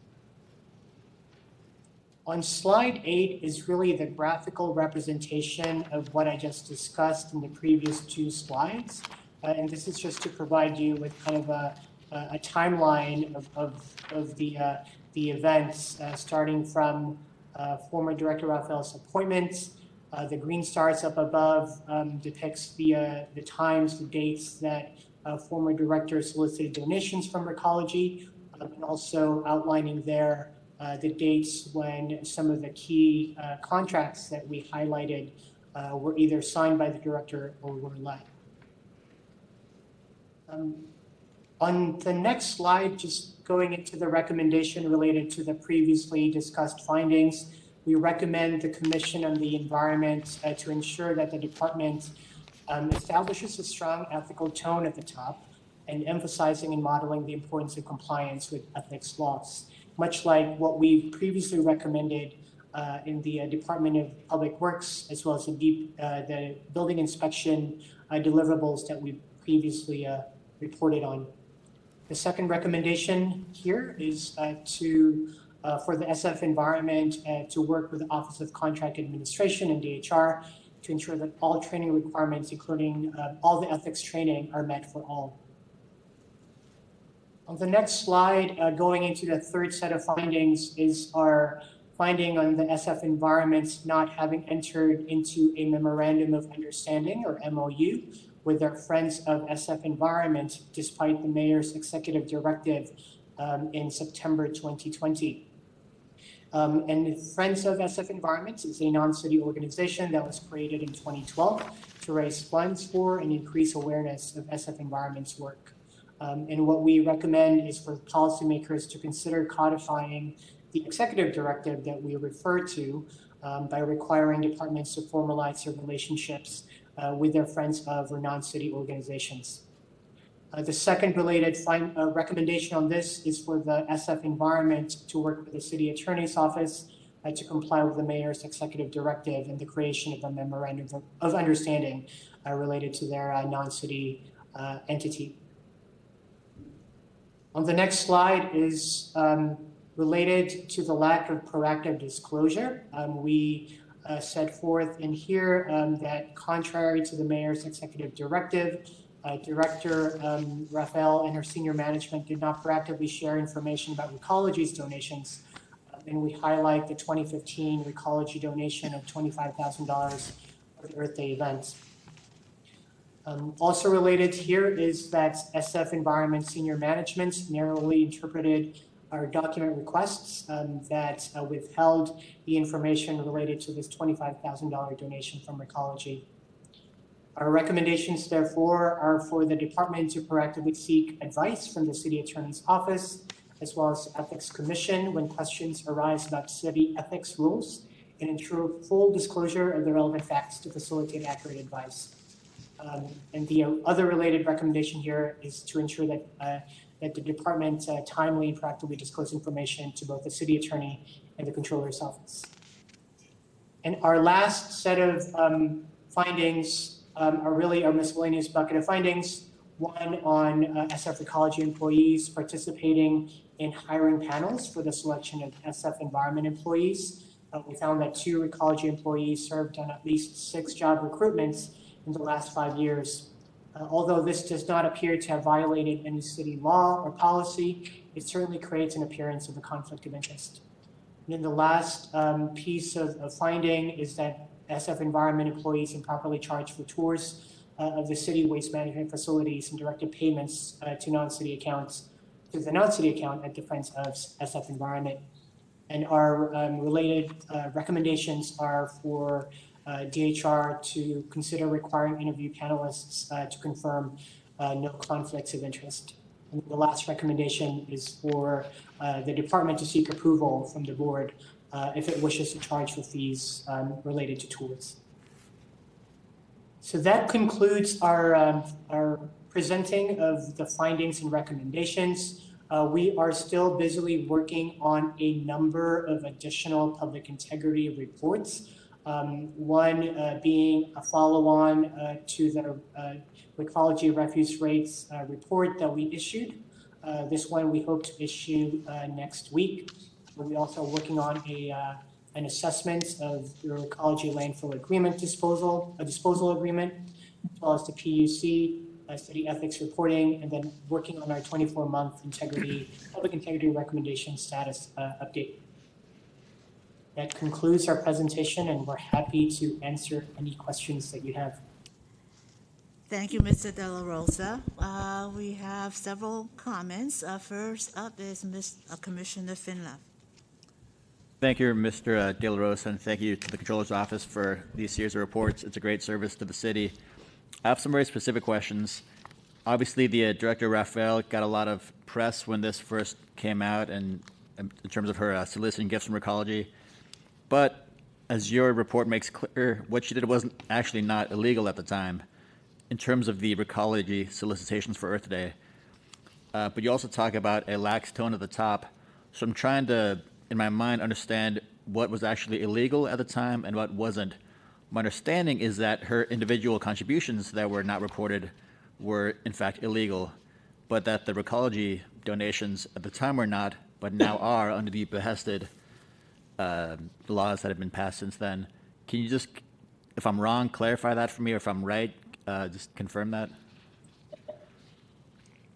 On slide 8 is really the graphical representation of what I just discussed in the previous 2 slides. And this is just to provide you with kind of a timeline of the events, starting from former Director Raphael's appointment. The green stars up above depicts the times, the dates that former director solicited donations from Recology, and also outlining there the dates when some of the key contracts that we highlighted were either signed by the director or were let. On the next slide, just going into the recommendation related to the previously discussed findings, we recommend the Commission on the Environment to ensure that the department establishes a strong ethical tone at the top and emphasizing and modeling the importance of compliance with ethics laws, much like what we previously recommended in the Department of Public Works, as well as the building inspection deliverables that we previously reported on. The second recommendation here is for the SF Environment to work with the Office of Contract Administration and DHR to ensure that all training requirements, including all the ethics training, are met for all. On the next slide, going into the third set of findings, is our finding on the SF Environment not having entered into a Memorandum of Understanding, or MOU, with their Friends of SF Environment, despite the Mayor's executive directive in September 2020. And Friends of SF Environment is a non-city organization that was created in 2012 to raise funds for and increase awareness of SF Environment's work. And what we recommend is for policymakers to consider codifying the executive directive that we refer to by requiring departments to formalize their relationships with their friends of or non-city organizations. The second related recommendation on this is for the SF Environment to work with the City Attorney's Office to comply with the Mayor's executive directive and the creation of a Memorandum of Understanding related to their non-city entity. On the next slide is related to the lack of proactive disclosure. We set forth in here that contrary to the Mayor's executive directive, Director Raphael and her senior management did not proactively share information about Recology's donations. And we highlight the 2015 Recology donation of $25,000 for the Earth Day event. Also related here is that SF Environment senior management narrowly interpreted our document requests that withheld the information related to this $25,000 donation from Recology. Our recommendations, therefore, are for the department to proactively seek advice from the City Attorney's Office, as well as the Ethics Commission when questions arise about city ethics rules, and ensure full disclosure of the relevant facts to facilitate accurate advice. And the other related recommendation here is to ensure that that the department timely and proactively disclose information to both the City Attorney and the Controller's Office. And our last set of findings are really our miscellaneous bucket of findings. One on SF Recology employees participating in hiring panels for the selection of SF Environment employees. We found that 2 Recology employees served on at least 6 job recruitments in the last 5 years. Although this does not appear to have violated any city law or policy, it certainly creates an appearance of a conflict of interest. And then the last piece of finding is that SF Environment employees improperly charged for tours of the city waste management facilities and directed payments to non-city accounts, to the non-city account at defense of SF Environment. And our related recommendations are for DHR to consider requiring interview panelists to confirm no conflicts of interest. And the last recommendation is for the department to seek approval from the board if it wishes to charge for fees related to tours. So that concludes our presenting of the findings and recommendations. We are still busily working on a number of additional public integrity reports. One being a follow-on to the ecology refuse rates report that we issued. This one we hope to issue next week. We're also working on an assessment of the ecology landfill agreement disposal agreement, as well as the PUC, city ethics reporting, and then working on our 24-month public integrity recommendation status update. That concludes our presentation, and we're happy to answer any questions that you have. Thank you, Mr. De La Rosa. We have several comments. First up is Commissioner Finlove. Thank you, Mr. De La Rosa, and thank you to the Controller's Office for these series of reports. It's a great service to the city. I have some very specific questions. Obviously, the Director Raphael got a lot of press when this first came out, and in terms of her soliciting gifts from Recology. But as your report makes clear, what she did wasn't actually not illegal at the time in terms of the Recology solicitations for Earth Day. But you also talk about a lax tone at the top. So I'm trying to, in my mind, understand what was actually illegal at the time and what wasn't. My understanding is that her individual contributions that were not reported were in fact illegal, but that the Recology donations at the time were not, but now are under the behested laws that have been passed since then. Can you just, if I'm wrong, clarify that for me, or if I'm right, just confirm that?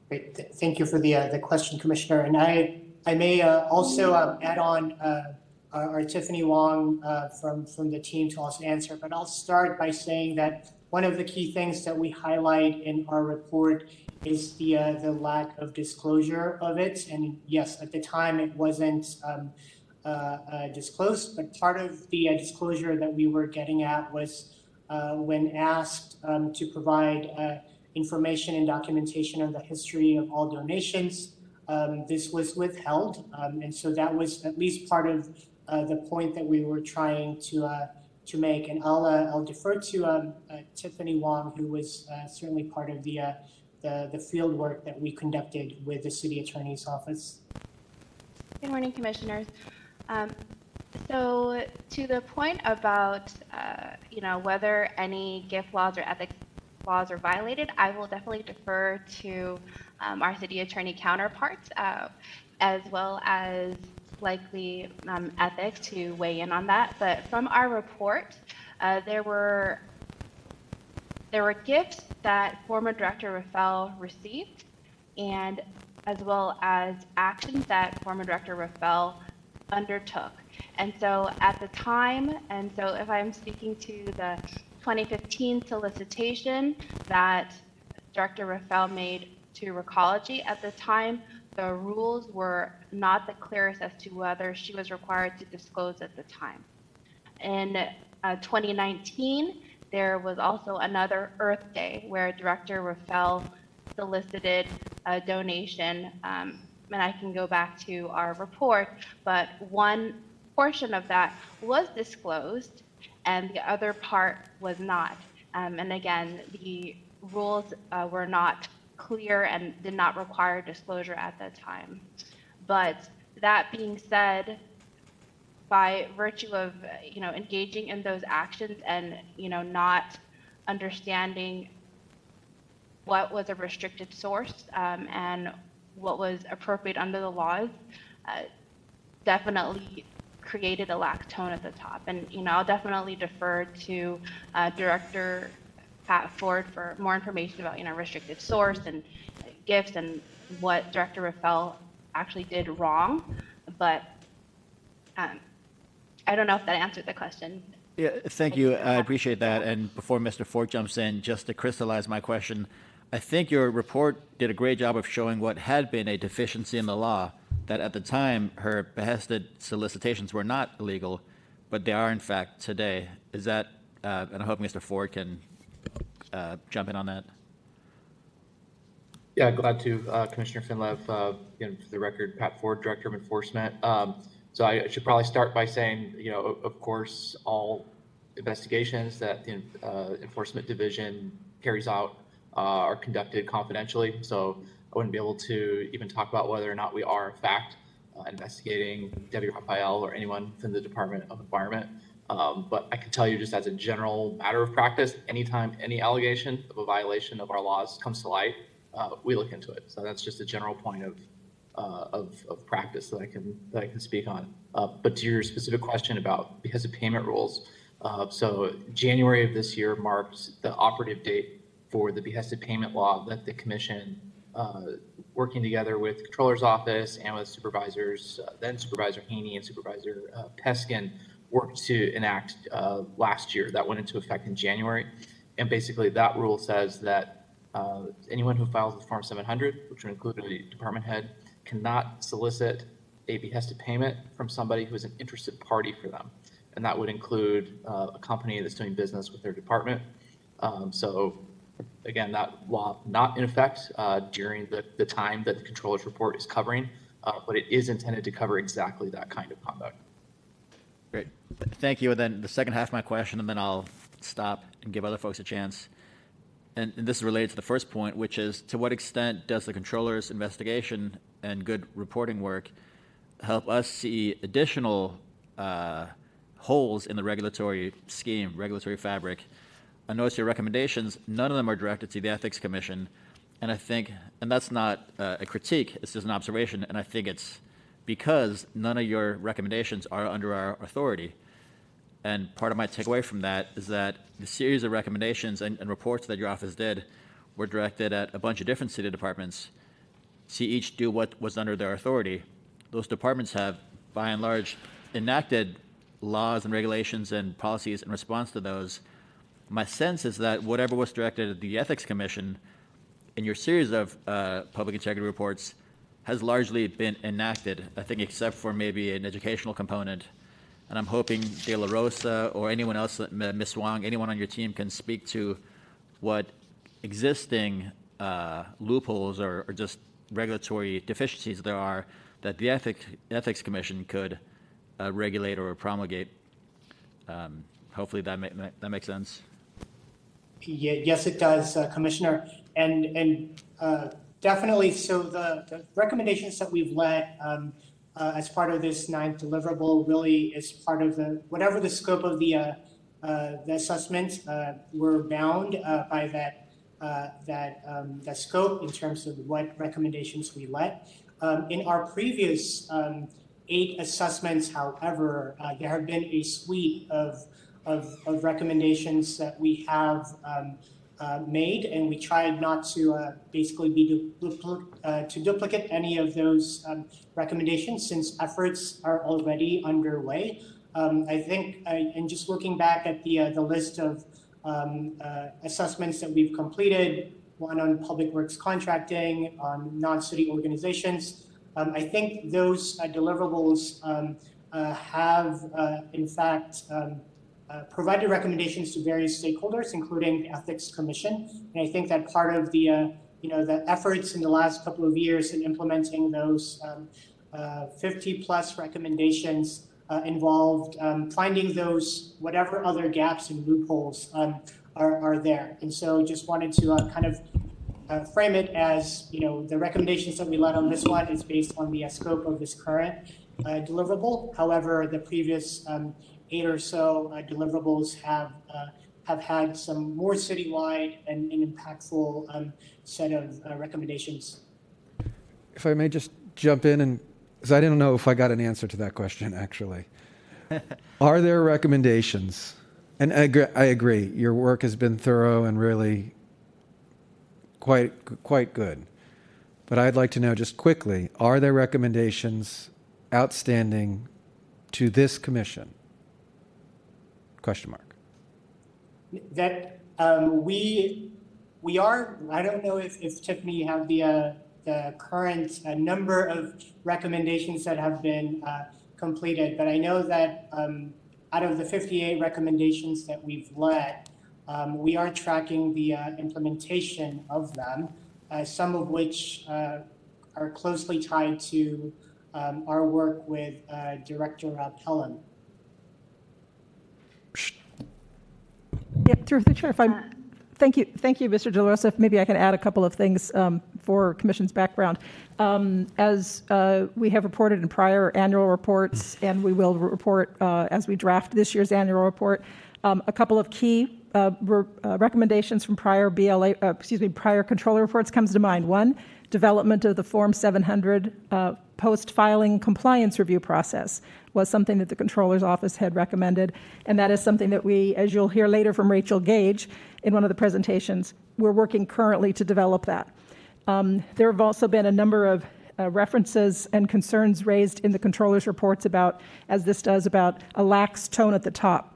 Great. Thank you for the question, Commissioner. And I may also add on our Tiffany Wong from the team to also answer, but I'll start by saying that one of the key things that we highlight in our report is the lack of disclosure of it. And yes, at the time it wasn't disclosed, but part of the disclosure that we were getting at was when asked to provide information and documentation of the history of all donations, this was withheld. And so that was at least part of the point that we were trying to make. And I'll defer to Tiffany Wong, who was certainly part of the field work that we conducted with the City Attorney's Office. Good morning, Commissioners. So to the point about whether any gift laws or ethics laws are violated, I will definitely defer to our city attorney counterparts, as well as likely ethics to weigh in on that. But from our report, there were gifts that former Director Raphael received, and as well as actions that former Director Raphael undertook. And so at the time, and so if I'm speaking to the 2015 solicitation that Director Raphael made to Recology, at the time, the rules were not the clearest as to whether she was required to disclose at the time. In 2019, there was also another Earth Day where Director Raphael solicited a donation, and I can go back to our report, but one portion of that was disclosed and the other part was not. And again, the rules were not clear and did not require disclosure at that time. But that being said, by virtue of engaging in those actions and not understanding what was a restricted source and what was appropriate under the laws, definitely created a lax tone at the top. And I'll definitely defer to Director Pat Ford for more information about restricted source and gifts and what Director Raphael actually did wrong. But I don't know if that answered the question. Yeah, thank you. I appreciate that. And before Mr. Ford jumps in, just to crystallize my question, I think your report did a great job of showing what had been a deficiency in the law, that at the time her behested solicitations were not illegal, but they are in fact today. Is that, and I hope Mr. Ford can jump in on that. Yeah, glad to, Commissioner Finlev. Again, for the record, Pat Ford, Director of Enforcement. So I should probably start by saying, of course, all investigations that the Enforcement Division carries out are conducted confidentially. So I wouldn't be able to even talk about whether or not we are, in fact, investigating Debbie Raphael or anyone from the Department of Environment. But I can tell you, just as a general matter of practice, anytime any allegation of a violation of our laws comes to light, we look into it. So that's just a general point of practice that I can speak on. But to your specific question about because of payment rules, so January of this year marked the operative date for the behested payment law that the Commission, working together with the Controller's Office and with supervisors, then Supervisor Haney and Supervisor Peskin, worked to enact last year. That went into effect in January. And basically that rule says that anyone who files with Form 700, which would include a department head, cannot solicit a behested payment from somebody who is an interested party for them. And that would include a company that's doing business with their department. So again, that law not in effect during the time that the controller's report is covering, but it is intended to cover exactly that kind of conduct. Great. Thank you. And then the second half of my question, and then I'll stop and give other folks a chance. And this is related to the first point, which is to what extent does the controller's investigation and good reporting work help us see additional holes in the regulatory scheme, regulatory fabric? I notice your recommendations, none of them are directed to the Ethics Commission. And I think, and that's not a critique, it's just an observation, and I think it's because none of your recommendations are under our authority. And part of my takeaway from that is that the series of recommendations and reports that your office did were directed at a bunch of different city departments to each do what was under their authority. Those departments have, by and large, enacted laws and regulations and policies in response to those. My sense is that whatever was directed at the Ethics Commission in your series of public integrity reports has largely been enacted, I think, except for maybe an educational component. And I'm hoping De La Rosa or anyone else, Ms. Wong, anyone on your team can speak to what existing loopholes or just regulatory deficiencies there are that the Ethics Commission could regulate or promulgate. Hopefully that makes sense. Yeah, yes, it does, Commissioner. And definitely, so the recommendations that we've led as part of this 9th deliverable really is part of whatever the scope of the assessment, we're bound by that scope in terms of what recommendations we let. In our previous 8 assessments, however, there have been a suite of recommendations that we have made, and we tried not to basically duplicate any of those recommendations since efforts are already underway. I think, and just looking back at the list of assessments that we've completed, one on public works contracting, on non-city organizations, I think those deliverables have, in fact, provided recommendations to various stakeholders, including the Ethics Commission. And I think that part of the the efforts in the last couple of years in implementing those 50 plus recommendations involved finding those whatever other gaps and loopholes are there. And so just wanted to kind of frame it as, the recommendations that we led on this one is based on the scope of this current deliverable. However, the previous 8 or so deliverables have had some more citywide and impactful set of recommendations. If I may just jump in, and because I didn't know if I got an answer to that question, actually. Are there recommendations? And I agree, your work has been thorough and really quite good. But I'd like to know just quickly, are there recommendations outstanding to this commission? Question mark. That we are, I don't know if Tiffany, you have the current number of recommendations that have been completed, but I know that out of the 58 recommendations that we've led, we are tracking the implementation of them, some of which are closely tied to our work with Director Pelham. Yeah, through the chair, if I'm, thank you, Mr. De La Rosa. If maybe I can add a couple of things for Commission's background. As we have reported in prior annual reports, and we will report as we draft this year's annual report, a couple of key recommendations from prior prior controller reports comes to mind. One, development of the Form 700 post-filing compliance review process was something that the Controller's Office had recommended, and that is something that we, as you'll hear later from Rachel Gage in one of the presentations, we're working currently to develop that. There have also been a number of references and concerns raised in the Controller's reports about, as this does, about a lax tone at the top.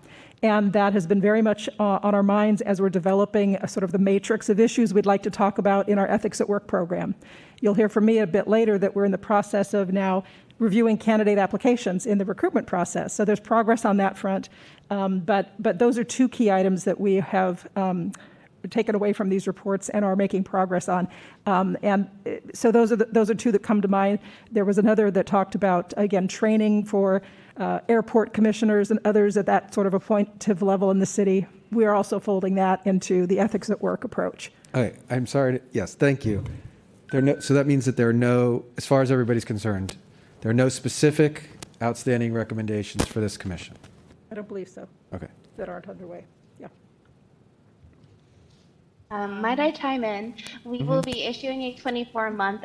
And that has been very much on our minds as we're developing a sort of the matrix of issues we'd like to talk about in our Ethics at Work program. You'll hear from me a bit later that we're in the process of now reviewing candidate applications in the recruitment process. So there's progress on that front. But those are two key items that we have taken away from these reports and are making progress on. And so those are two that come to mind. There was another that talked about, again, training for airport commissioners and others at that sort of appointive level in the city. We are also folding that into the Ethics at Work approach. Okay, I'm sorry. Yes, thank you. So that means that there are no, as far as everybody's concerned, there are no specific outstanding recommendations for this commission. I don't believe so. Okay. That aren't underway. Yeah. Might I chime in? We will be issuing a 24-month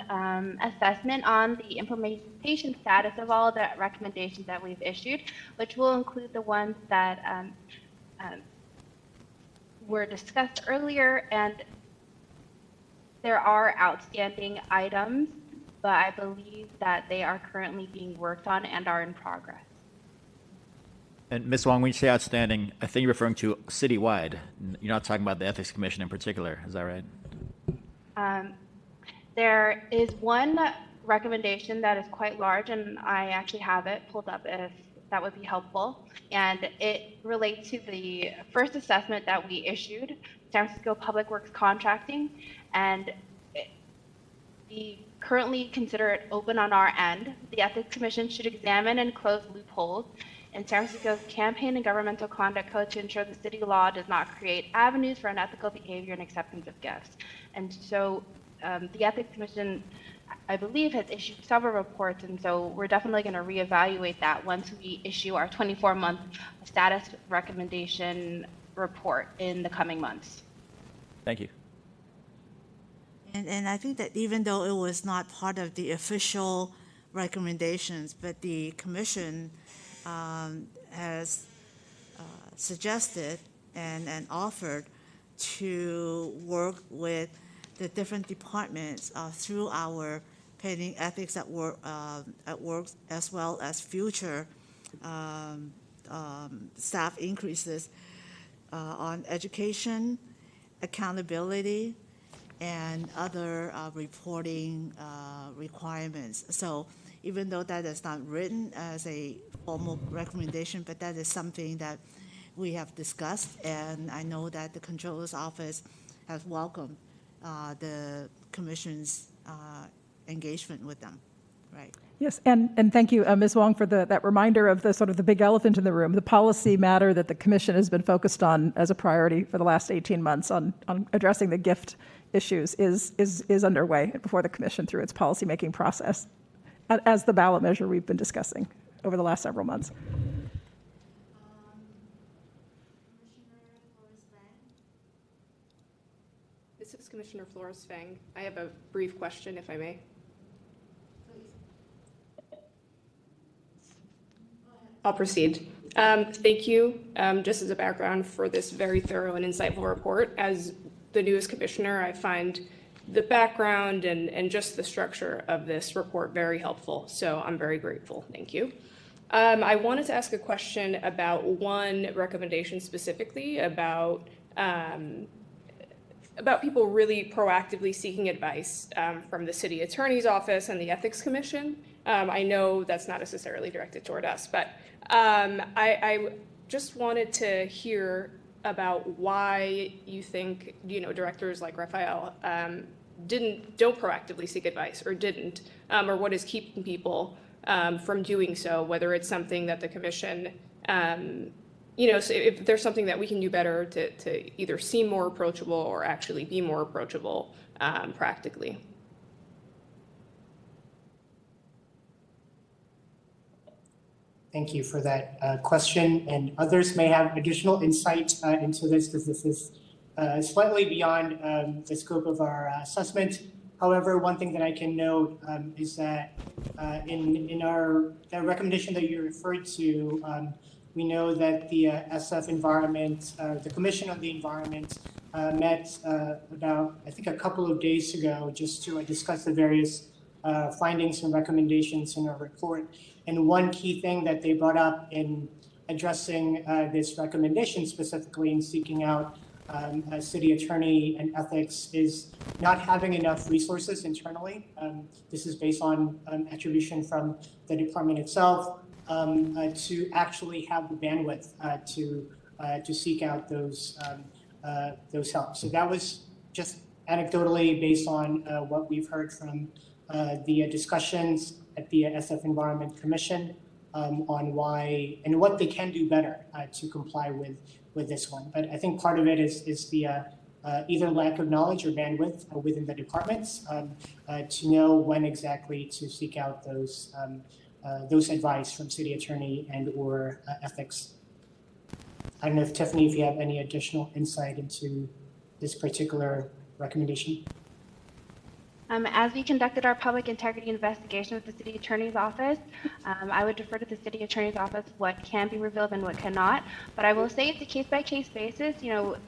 assessment on the implementation status of all the recommendations that we've issued, which will include the ones that were discussed earlier. And there are outstanding items, but I believe that they are currently being worked on and are in progress. And Ms. Wong, when you say outstanding, I think you're referring to citywide. You're not talking about the Ethics Commission in particular. Is that right? There is one recommendation that is quite large, and I actually have it pulled up if that would be helpful. And it relates to the first assessment that we issued, San Francisco Public Works Contracting, and we currently consider it open on our end. The Ethics Commission should examine and close loopholes in San Francisco's Campaign and Governmental Conduct Code to ensure the city law does not create avenues for unethical behavior and acceptance of gifts. And so the Ethics Commission, I believe, has issued several reports, and so we're definitely going to reevaluate that once we issue our 24-month status recommendation report in the coming months. Thank you. And I think that even though it was not part of the official recommendations, but the commission has suggested and offered to work with the different departments through our pending ethics at work as well as future staff increases on education, accountability, and other reporting requirements. So even though that is not written as a formal recommendation, but that is something that we have discussed, and I know that the Controller's Office has welcomed the Commission's engagement with them, right? Yes, and thank you, Ms. Wong, for that reminder of the sort of the big elephant in the room, the policy matter that the Commission has been focused on as a priority for the last 18 months on addressing the gift issues is underway before the Commission through its policymaking process, as the ballot measure we've been discussing over the last several months. This is Commissioner Flores-Fang. I have a brief question, if I may. I'll proceed. Thank you, just as a background, for this very thorough and insightful report. As the newest commissioner, I find the background and just the structure of this report very helpful, so I'm very grateful. Thank you. I wanted to ask a question about one recommendation specifically about people really proactively seeking advice from the city attorney's office and the ethics commission. I know that's not necessarily directed toward us, but I just wanted to hear about why you think, directors like Raphael don't proactively seek advice or didn't, or what is keeping people from doing so, whether it's something that the commission, so if there's something that we can do better to either seem more approachable or actually be more approachable practically. Thank you for that question, and others may have additional insight into this because this is slightly beyond the scope of our assessment. However, one thing that I can note is that in the recommendation that you referred to, we know that the SF Environment, the Commission on the Environment met about, I think, a couple of days ago just to discuss the various findings and recommendations in our report. And one key thing that they brought up in addressing this recommendation specifically in seeking out a city attorney and ethics is not having enough resources internally. This is based on attribution from the department itself to actually have the bandwidth to seek out those help. So that was just anecdotally based on what we've heard from the discussions at the SF Environment Commission on why and what they can do better to comply with this one. But I think part of it is the either lack of knowledge or bandwidth within the departments to know when exactly to seek out those advice from city attorney and or ethics. I don't know if Tiffany, if you have any additional insight into this particular recommendation. As we conducted our public integrity investigation with the city attorney's office, I would defer to the city attorney's office what can be revealed and what cannot. But I will say it's a case-by-case basis.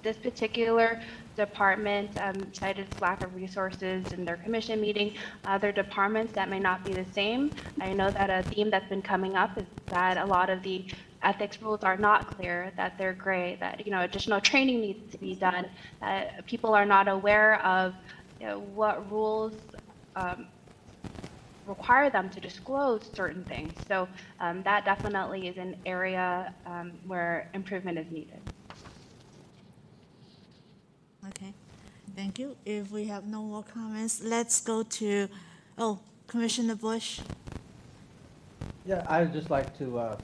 This particular department cited its lack of resources in their commission meeting. Other departments that may not be the same. I know that a theme that's been coming up is that a lot of the ethics rules are not clear, that they're gray, that additional training needs to be done, that people are not aware of what rules require them to disclose certain things. So that definitely is an area where improvement is needed. Okay, thank you. If we have no more comments, let's go to, Commissioner Bush. Yeah, I would just like to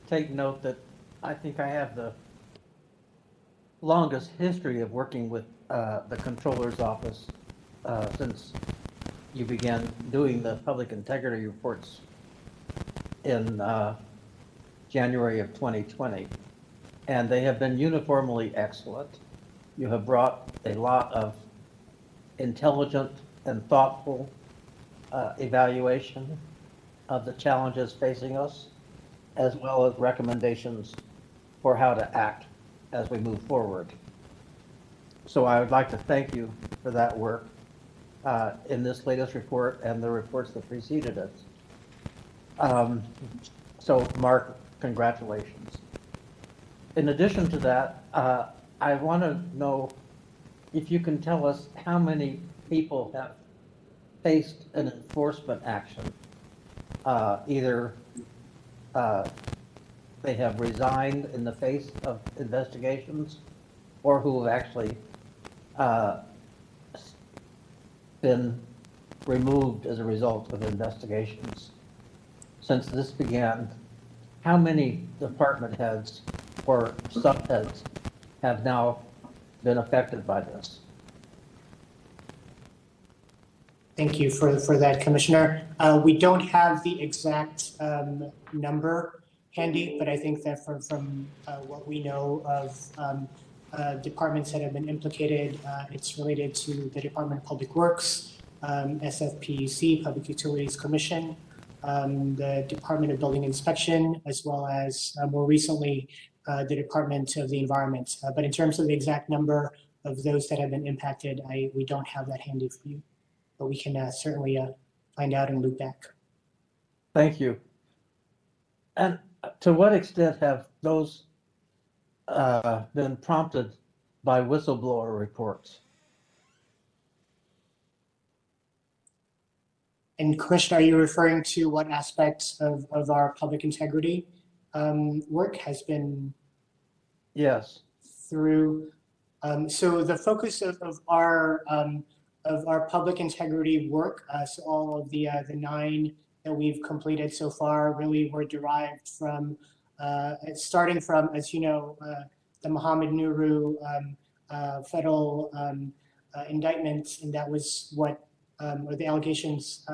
take note that I think I have the longest history of working with the Controller's Office since you began doing the public integrity reports in January of 2020. And they have been uniformly excellent. You have brought a lot of intelligent and thoughtful evaluation of the challenges facing us, as well as recommendations for how to act as we move forward. So I would like to thank you for that work in this latest report and the reports that preceded it. So Mark, congratulations. In addition to that, I want to know if you can tell us how many people have faced an enforcement action, either they have resigned in the face of investigations or who have actually been removed as a result of investigations. Since this began, how many department heads or subheads have now been affected by this? Thank you for that, Commissioner. We don't have the exact number handy, but I think that from what we know of departments that have been implicated, it's related to the Department of Public Works, SFPUC, Public Utilities Commission, the Department of Building Inspection, as well as more recently, the Department of the Environment. But in terms of the exact number of those that have been impacted, we don't have that handy for you, but we can certainly find out and loop back. Thank you. And to what extent have those been prompted by whistleblower reports? And Commissioner, are you referring to what aspects of our public integrity work has been Yes. through? So the focus of our public integrity work, so all of the 9 that we've completed so far really were derived from, starting from, as you know, the Mohammed Nuru federal indictment, and that was what, or the allegations.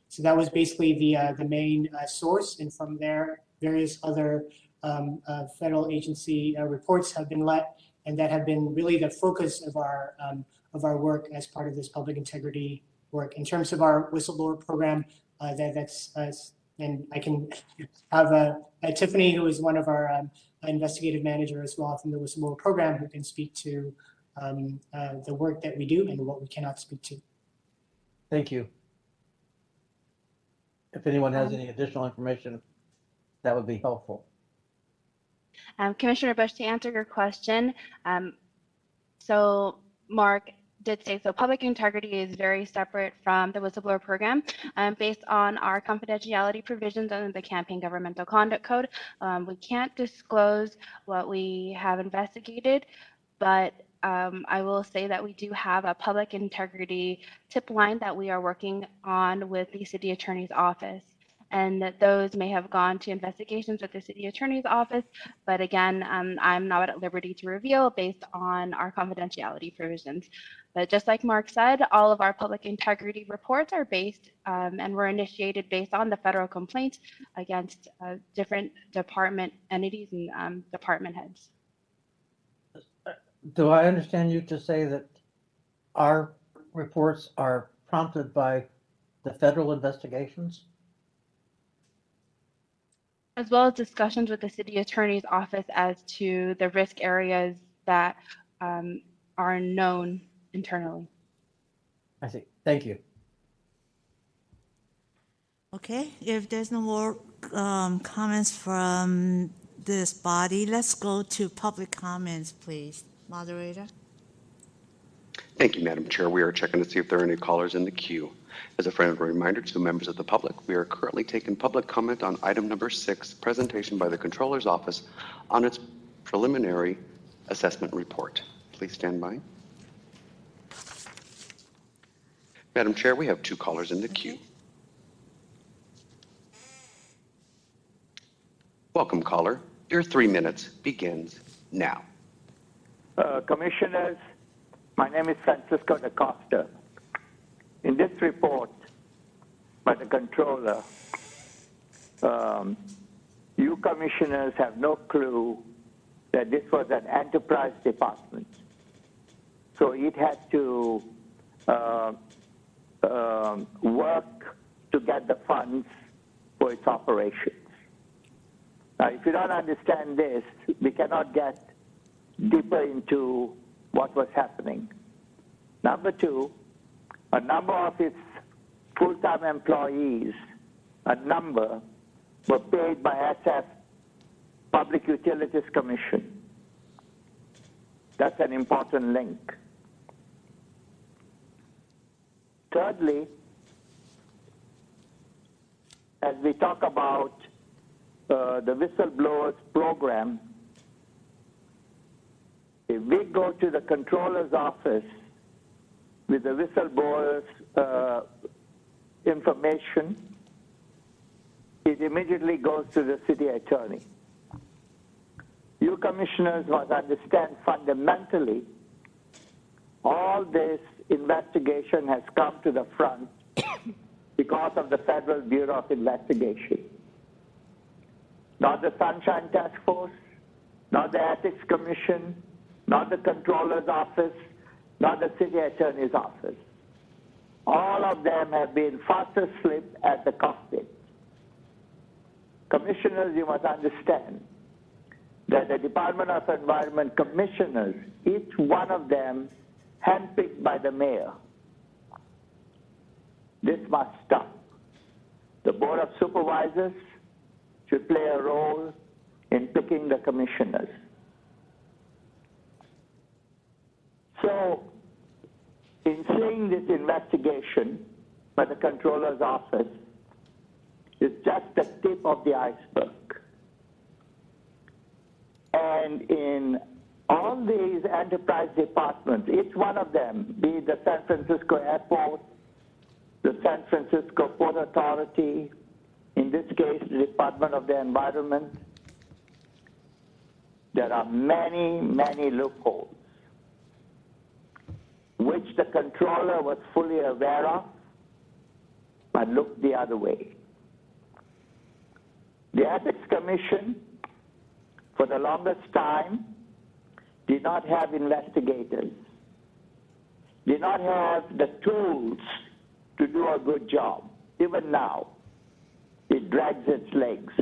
So that was basically the main source, and from there, various other federal agency reports have been let, and that have been really the focus of our work as part of this public integrity work. In terms of our whistleblower program, that's and I can have Tiffany, who is one of our investigative manager as well from the whistleblower program, who can speak to the work that we do and what we cannot speak to. Thank you. If anyone has any additional information, that would be helpful. Commissioner Bush, to answer your question, so Mark did say, so public integrity is very separate from the whistleblower program. Based on our confidentiality provisions under the Campaign Governmental Conduct Code, we can't disclose what we have investigated, but I will say that we do have a public integrity tip line that we are working on with the City Attorney's Office. And that those may have gone to investigations with the City Attorney's Office, but again, I'm not at liberty to reveal based on our confidentiality provisions. But just like Mark said, all of our public integrity reports are based and were initiated based on the federal complaint against different department entities and department heads. Do I understand you to say that our reports are prompted by the federal investigations? As well as discussions with the City Attorney's Office as to the risk areas that are known internally. I see. Thank you. Okay, if there's no more comments from this body, let's go to public comments, please. Moderator? Thank you, Madam Chair. We are checking to see if there are any callers in the queue. As a friendly reminder to members of the public, we are currently taking public comment on item number 6, presentation by the Controller's Office on its preliminary assessment report. Please stand by. Madam Chair, we have 2 callers in the queue. Welcome, caller. Your 3 minutes begins now. Commissioners, my name is Francisco da Costa. In this report by the controller, you commissioners have no clue that this was an enterprise department. So it had to work to get the funds for its operations. Now, if you don't understand this, we cannot get deeper into what was happening. Number 2, a number of its full-time employees, a number were paid by SF Public Utilities Commission. That's an important link. Thirdly, as we talk about the whistleblowers program, if we go to the controller's office with the whistleblowers information, it immediately goes to the city attorney. You commissioners must understand fundamentally, all this investigation has come to the front because of the Federal Bureau of Investigation. Not the Sunshine Task Force, not the Ethics Commission, not the Controller's Office, not the City Attorney's Office. All of them have been fast asleep at the cockpit. Commissioners, you must understand that the Department of Environment commissioners, each one of them handpicked by the mayor. This must stop. The Board of Supervisors, should play a role in picking the commissioners. So, in saying this investigation by the Controller's Office is just the tip of the iceberg. And in all these enterprise departments, each one of them, be it the San Francisco Airport, the San Francisco Port Authority, in this case, the Department of the Environment, there are many, many loopholes, which the controller was fully aware of, but looked the other way. The Ethics Commission, for the longest time, did not have investigators, did not have the tools to do a good job. Even now, it drags its legs.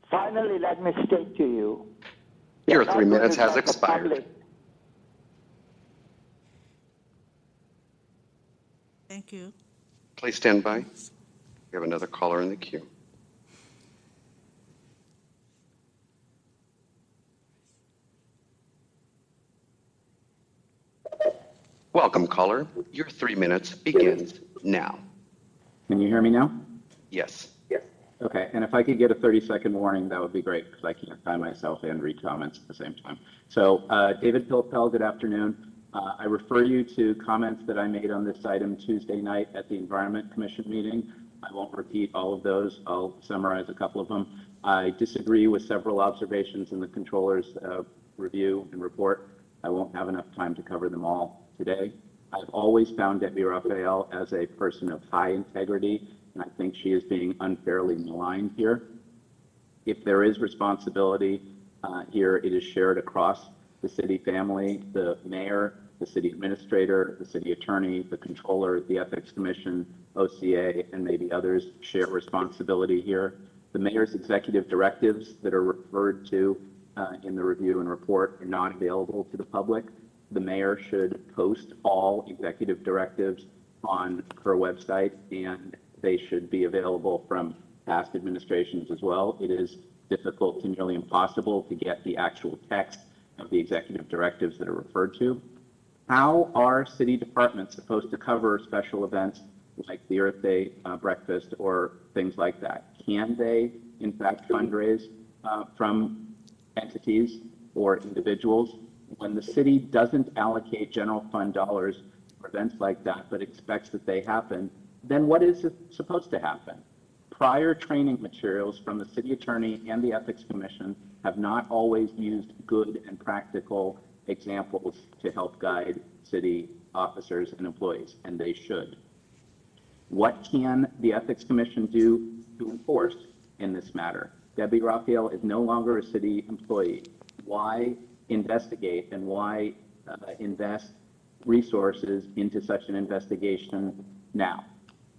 Finally, let me state to you, Your 3 minutes has expired. Thank you. Please stand by. We have another caller in the queue. Welcome, caller. Your 3 minutes begins now. Can you hear me now? Yes. Okay, and if I could get a 30-second warning, that would be great, because I can't time myself and read comments at the same time. So, David Pilpel, good afternoon. I refer you to comments that I made on this item Tuesday night at the Environment Commission meeting. I won't repeat all of those. I'll summarize a couple of them. I disagree with several observations in the controller's review and report. I won't have enough time to cover them all today. I've always found Debbie Raphael as a person of high integrity, and I think she is being unfairly maligned here. If there is responsibility here, it is shared across the city family, the mayor, the city administrator, the city attorney, the controller, the ethics commission, OCA, and maybe others share responsibility here. The mayor's executive directives that are referred to in the review and report are not available to the public. The mayor should post all executive directives on her website, and they should be available from past administrations as well. It is difficult to nearly impossible to get the actual text of the executive directives that are referred to. How are city departments supposed to cover special events like the Earth Day breakfast or things like that? Can they, in fact, fundraise from entities or individuals? When the city doesn't allocate general fund dollars for events like that, but expects that they happen, then what is supposed to happen? Prior training materials from the city attorney and the ethics commission have not always used good and practical examples to help guide city officers and employees, and they should. What can the ethics commission do to enforce in this matter? Debbie Raphael is no longer a city employee. Why investigate and why invest resources into such an investigation now?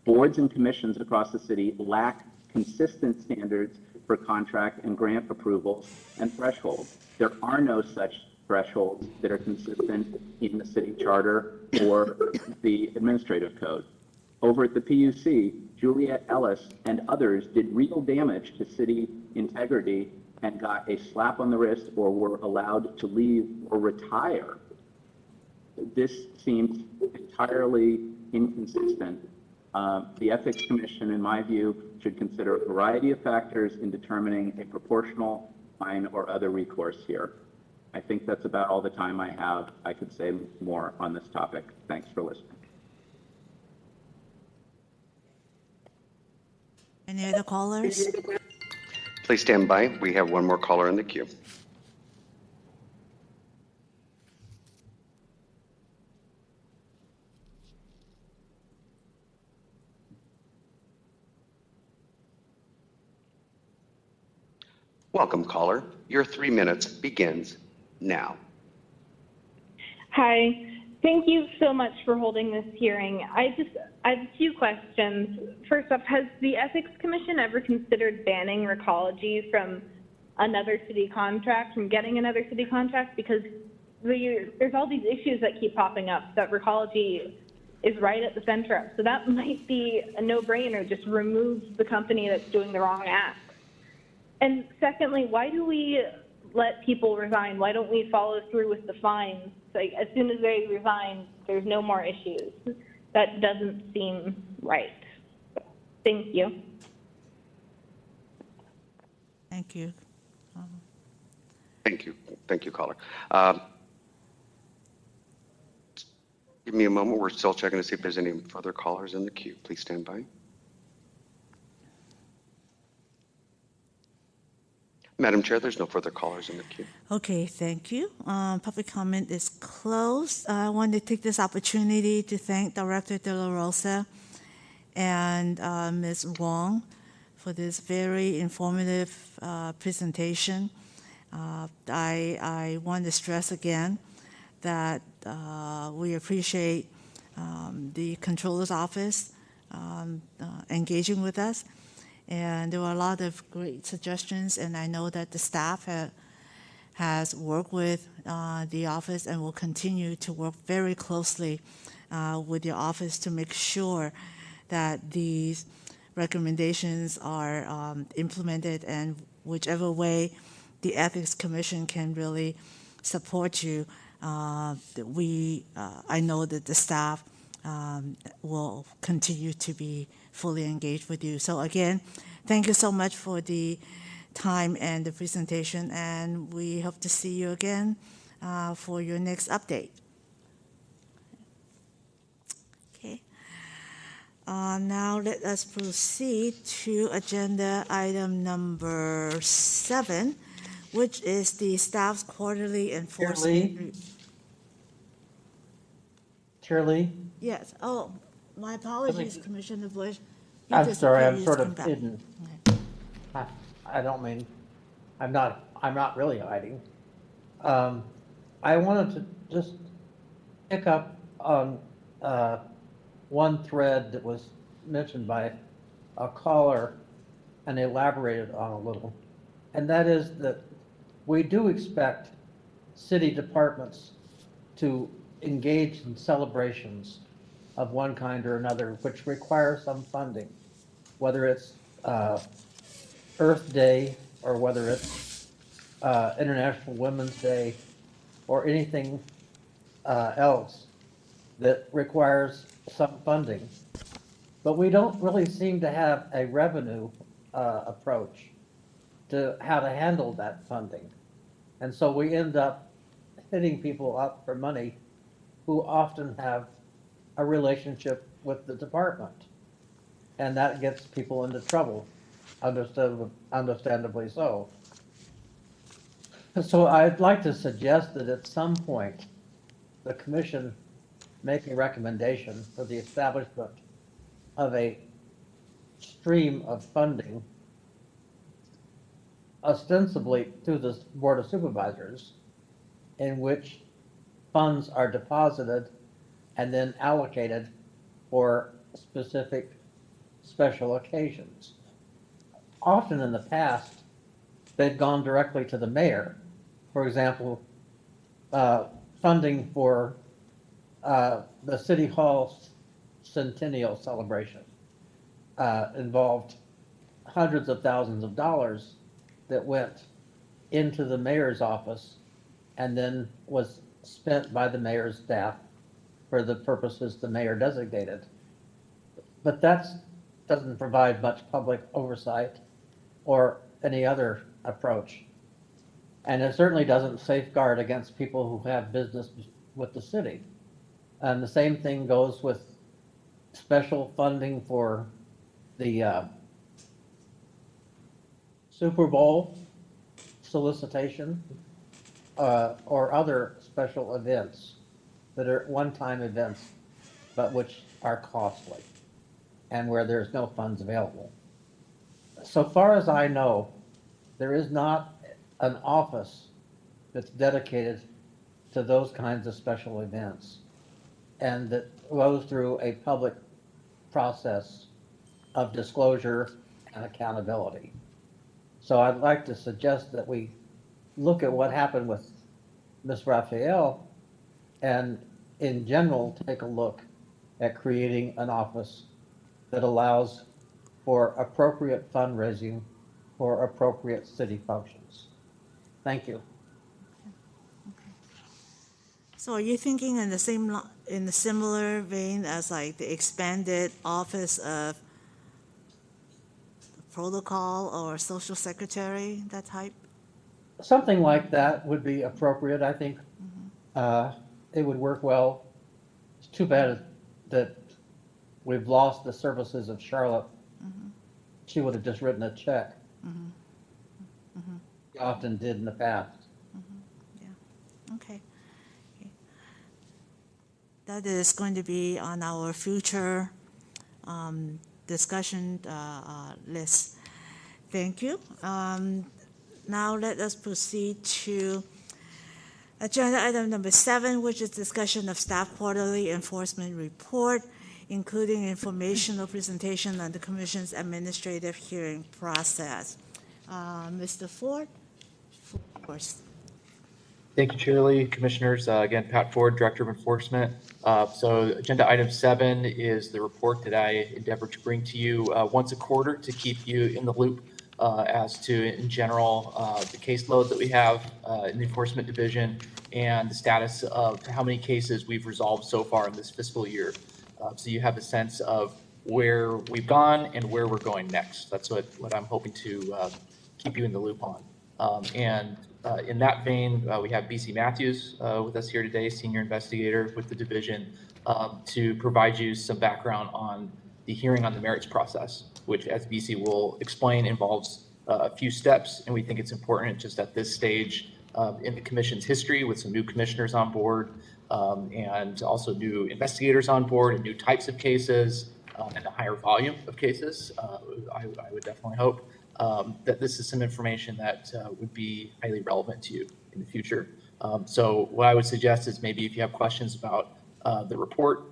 Boards and commissions across the city lack consistent standards for contract and grant approvals and thresholds. There are no such thresholds that are consistent in the city charter or the administrative code. Over at the PUC, Juliet Ellis and others did real damage to city integrity and got a slap on the wrist or were allowed to leave or retire. This seems entirely inconsistent. The Ethics Commission, in my view, should consider a variety of factors in determining a proportional fine or other recourse here. I think that's about all the time I have. I could say more on this topic. Thanks for listening. Any other callers? Please stand by. We have one more caller in the queue. Welcome, caller. Your 3 minutes begins now. Hi. Thank you so much for holding this hearing. I have a few questions. First off, has the Ethics Commission ever considered banning Recology from another city contract, from getting another city contract? Because there's all these issues that keep popping up that Recology is right at the center. So that might be a no-brainer, just remove the company that's doing the wrong act. And secondly, why do we let people resign? Why don't we follow through with the fines? Like, as soon as they resign, there's no more issues. That doesn't seem right. Thank you. Thank you. Thank you. Thank you, caller. Give me a moment. We're still checking to see if there's any further callers in the queue. Please stand by. Madam Chair, there's no further callers in the queue. Okay, thank you. Public comment is closed. I want to take this opportunity to thank Director De La Rosa and Ms. Wong for this very informative presentation. I want to stress again that we appreciate the Controller's Office engaging with us. And there were a lot of great suggestions, and I know that the staff has worked with the office and will continue to work very closely with your office to make sure that these recommendations are implemented, and whichever way the Ethics Commission can really support you, I know that the staff will continue to be fully engaged with you. So again, thank you so much for the time and the presentation, and we hope to see you again for your next update. Okay. Now let us proceed to agenda item number 7, which is the staff's quarterly enforcement. Chair Lee? Yes. Oh, my apologies, Commissioner Bush. You I'm sorry, disappeared. I'm You sort just of come back. hidden. I don't mean, I'm not really hiding. I wanted to just pick up on one thread that was mentioned by a caller and elaborated on a little. And that is that we do expect city departments to engage in celebrations of one kind or another, which require some funding, whether it's Earth Day or whether it's International Women's Day or anything else that requires some funding. But we don't really seem to have a revenue approach to how to handle that funding. And so we end up hitting people up for money who often have a relationship with the department. And that gets people into trouble, understandably so. So I'd like to suggest that at some point, the commission make a recommendation for the establishment of a stream of funding, ostensibly through the Board of Supervisors, in which funds are deposited and then allocated for specific special occasions. Often in the past, they've gone directly to the mayor. For example, funding for the City Hall centennial celebration involved hundreds of thousands of dollars that went into the mayor's office and then was spent by the mayor's staff for the purposes the mayor designated. But that doesn't provide much public oversight or any other approach. And it certainly doesn't safeguard against people who have business with the city. And the same thing goes with special funding for the Super Bowl solicitation or other special events that are one-time events, but which are costly and where there's no funds available. So far as I know, there is not an office that's dedicated to those kinds of special events and that goes through a public process of disclosure and accountability. So I'd like to suggest that we look at what happened with Ms. Raphael and in general take a look at creating an office that allows for appropriate fundraising for appropriate city functions. Thank you. So are you thinking in the in the similar vein as like the expanded office of protocol or social secretary, that type? Something like that would be appropriate. I think it would work well. It's too bad that we've lost the services of Charlotte. She would have just written a check. She often did in the past. Okay. That is going to be on our future discussion list. Thank you. Now let us proceed to agenda item number 7, which is discussion of staff quarterly enforcement report, including informational presentation on the Commission's administrative hearing process. Mr. Ford, first. Thank you, Chair Lee. Commissioners, again, Pat Ford, Director of Enforcement. So agenda item 7 is the report that I endeavor to bring to you once a quarter to keep you in the loop as to, in general, the caseload that we have in the Enforcement Division and the status of how many cases we've resolved so far in this fiscal year. So you have a sense of where we've gone and where we're going next. That's what I'm hoping to keep you in the loop on. In that vein, we have BC Matthews with us here today, Senior Investigator with the Division, to provide you some background on the hearing on the merits process, which, as BC will explain, involves a few steps, and we think it's important just at this stage in the Commission's history with some new commissioners on board and also new investigators on board and new types of cases and a higher volume of cases. I would definitely hope that this is some information that would be highly relevant to you in the future. So what I would suggest is maybe if you have questions about the report,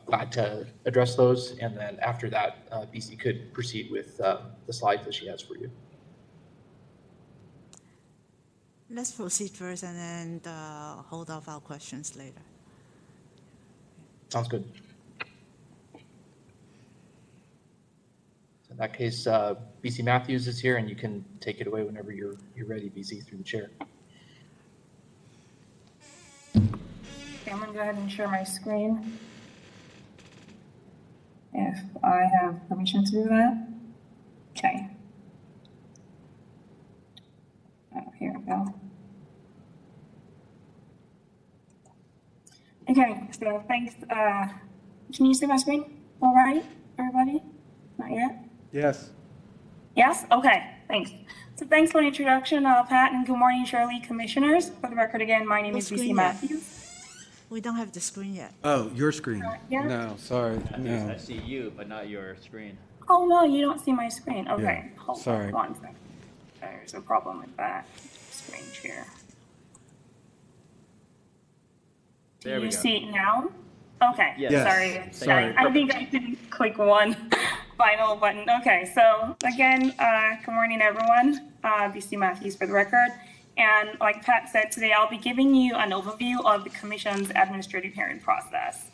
glad to address those. And then after that, BC could proceed with the slides that she has for you. Let's proceed first and then hold off our questions later. Sounds good. In that case, BC Matthews is here, and you can take it away whenever you're ready, BC, through the chair. Okay, I'm going to go ahead and share my screen. If I have permission to do that. Okay. Oh, here we go. Okay, so thanks. Can you see my screen all right, everybody? Not yet? Yes. Yes? Okay, thanks. So thanks for the introduction, Pat, and good morning, Shirley, commissioners. For the record again, my name is BC Matthews. We don't have the screen yet. Oh, your screen. Yeah? No, sorry. No. I see you, but not your screen. Oh, no, you don't see my screen. Okay, Yeah, hold sorry. on 1 second. There's a problem with that screen share. Do There we you go. see it now? Okay, Yes. sorry. I think I didn't click one final button. Okay, so again, good morning, everyone. BC Matthews for the record. And like Pat said, today I'll be giving you an overview of the Commission's administrative hearing process.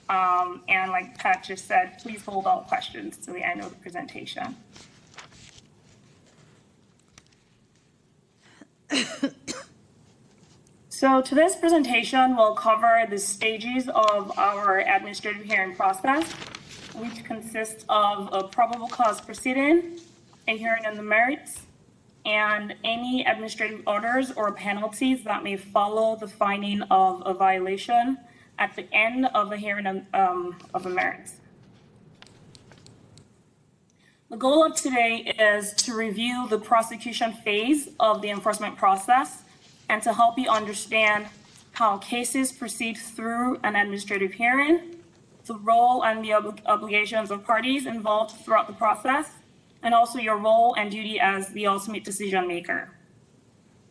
And like Pat just said, please hold all questions to the end of the presentation. So today's presentation will cover the stages of our administrative hearing process, which consists of a probable cause proceeding, a hearing on the merits, and any administrative orders or penalties that may follow the finding of a violation at the end of a hearing of the merits. The goal of today is to review the prosecution phase of the enforcement process and to help you understand how cases proceed through an administrative hearing, the role and the obligations of parties involved throughout the process, and also your role and duty as the ultimate decision maker.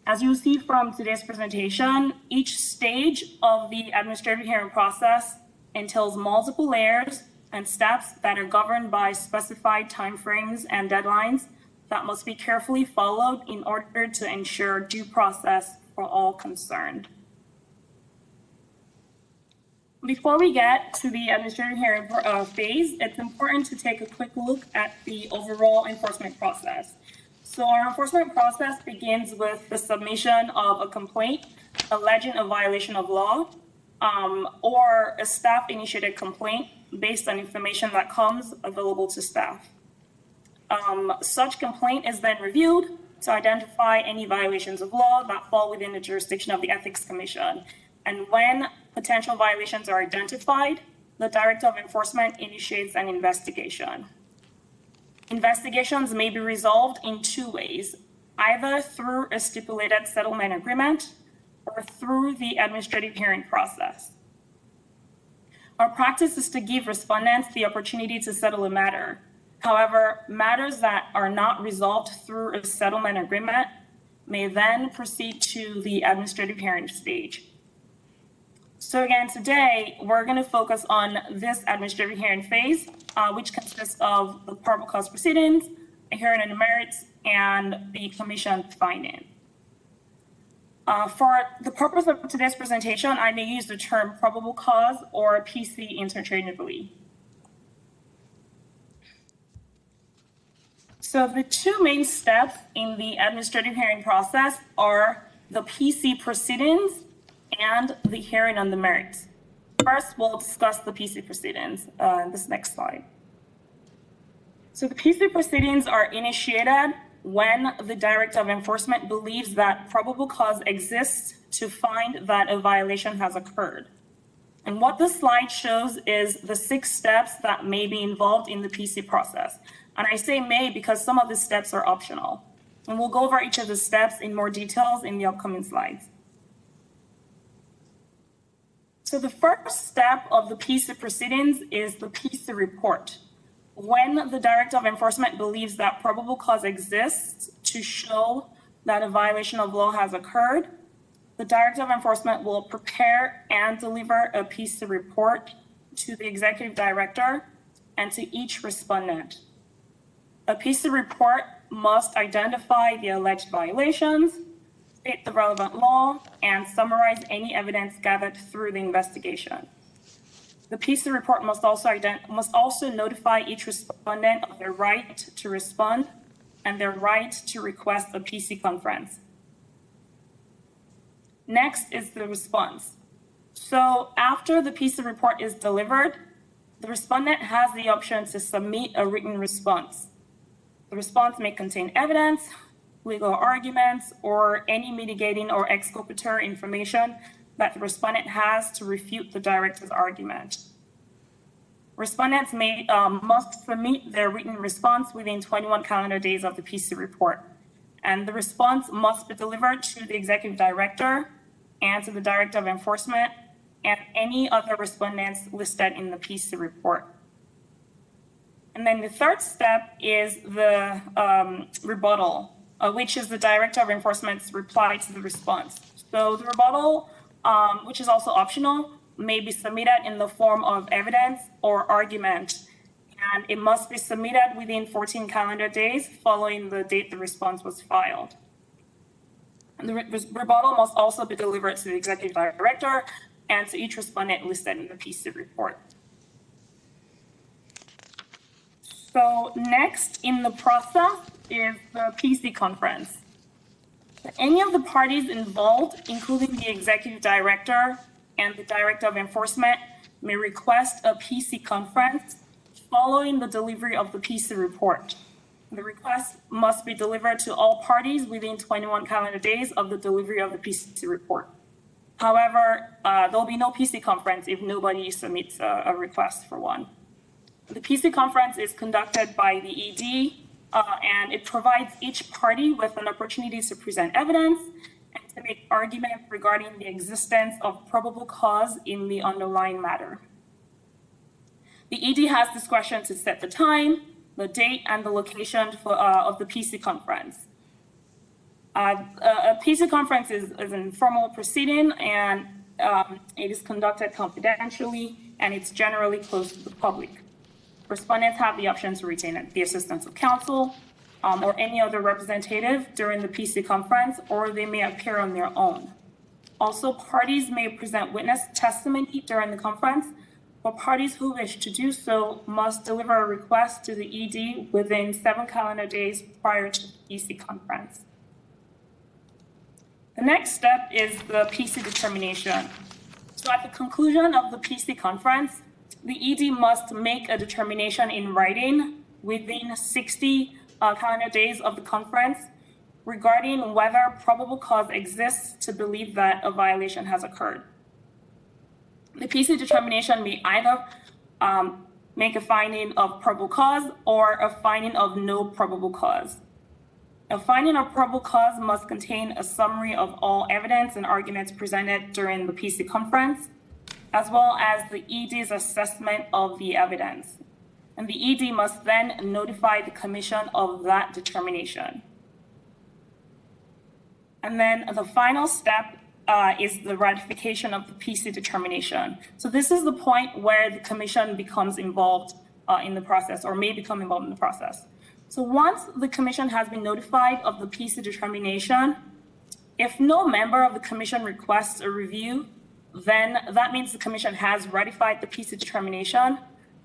As you'll see from today's presentation, each stage of the administrative hearing process entails multiple layers and steps that are governed by specified timeframes and deadlines that must be carefully followed in order to ensure due process for all concerned. Before we get to the administrative hearing phase, it's important to take a quick look at the overall enforcement process. So our enforcement process begins with the submission of a complaint alleging a violation of law or a staff-initiated complaint based on information that comes available to staff. Such complaint is then reviewed to identify any violations of law that fall within the jurisdiction of the Ethics Commission. And when potential violations are identified, the Director of Enforcement initiates an investigation. Investigations may be resolved in two ways, either through a stipulated settlement agreement or through the administrative hearing process. Our practice is to give respondents the opportunity to settle a matter. However, matters that are not resolved through a settlement agreement may then proceed to the administrative hearing stage. So again, today, we're going to focus on this administrative hearing phase, which consists of the probable cause proceedings, a hearing on the merits, and the commission finding. For the purpose of today's presentation, I may use the term probable cause or PC interchangeably. So the two main steps in the administrative hearing process are the PC proceedings and the hearing on the merits. First, we'll discuss the PC proceedings in this next slide. So the PC proceedings are initiated when the Director of Enforcement believes that probable cause exists to find that a violation has occurred. And what this slide shows is the 6 steps that may be involved in the PC process. And I say may because some of the steps are optional. And we'll go over each of the steps in more details in the upcoming slides. So the first step of the PC proceedings is the PC report. When the Director of Enforcement believes that probable cause exists to show that a violation of law has occurred, the Director of Enforcement will prepare and deliver a PC report to the Executive Director and to each respondent. A PC report must identify the alleged violations, state the relevant law, and summarize any evidence gathered through the investigation. The PC report must also notify each respondent of their right to respond and their right to request a PC conference. Next is the response. So after the PC report is delivered, the respondent has the option to submit a written response. The response may contain evidence, legal arguments, or any mitigating or exculpatory information that the respondent has to refute the director's argument. Respondents must submit their written response within 21 calendar days of the PC report, and the response must be delivered to the Executive Director and to the Director of Enforcement and any other respondents listed in the PC report. And then the third step is the rebuttal, which is the Director of Enforcement's reply to the response. So the rebuttal, which is also optional, may be submitted in the form of evidence or argument, and it must be submitted within 14 calendar days following the date the response was filed. And the rebuttal must also be delivered to the Executive Director and to each respondent listed in the PC report. So next in the process is the PC conference. Any of the parties involved, including the Executive Director and the Director of Enforcement, may request a PC conference following the delivery of the PC report. The request must be delivered to all parties within 21 calendar days of the delivery of the PC report. However, there will be no PC conference if nobody submits a request for one. The PC conference is conducted by the ED, and it provides each party with an opportunity to present evidence and to make arguments regarding the existence of probable cause in the underlying matter. The ED has discretion to set the time, the date, and the location of the PC conference. A PC conference is an informal proceeding, and it is conducted confidentially, and it's generally closed to the public. Respondents have the option to retain the assistance of counsel or any other representative during the PC conference, or they may appear on their own. Also, parties may present witness testimony during the conference, but parties who wish to do so must deliver a request to the ED within 7 calendar days prior to the PC conference. The next step is the PC determination. So at the conclusion of the PC conference, the ED must make a determination in writing within 60 calendar days of the conference regarding whether probable cause exists to believe that a violation has occurred. The PC determination may either make a finding of probable cause or a finding of no probable cause. A finding of probable cause must contain a summary of all evidence and arguments presented during the PC conference, as well as the ED's assessment of the evidence. And the ED must then notify the commission of that determination. And then the final step is the ratification of the PC determination. So this is the point where the commission becomes involved in the process, or may become involved in the process. So once the commission has been notified of the PC determination, if no member of the commission requests a review, then that means the commission has ratified the PC determination,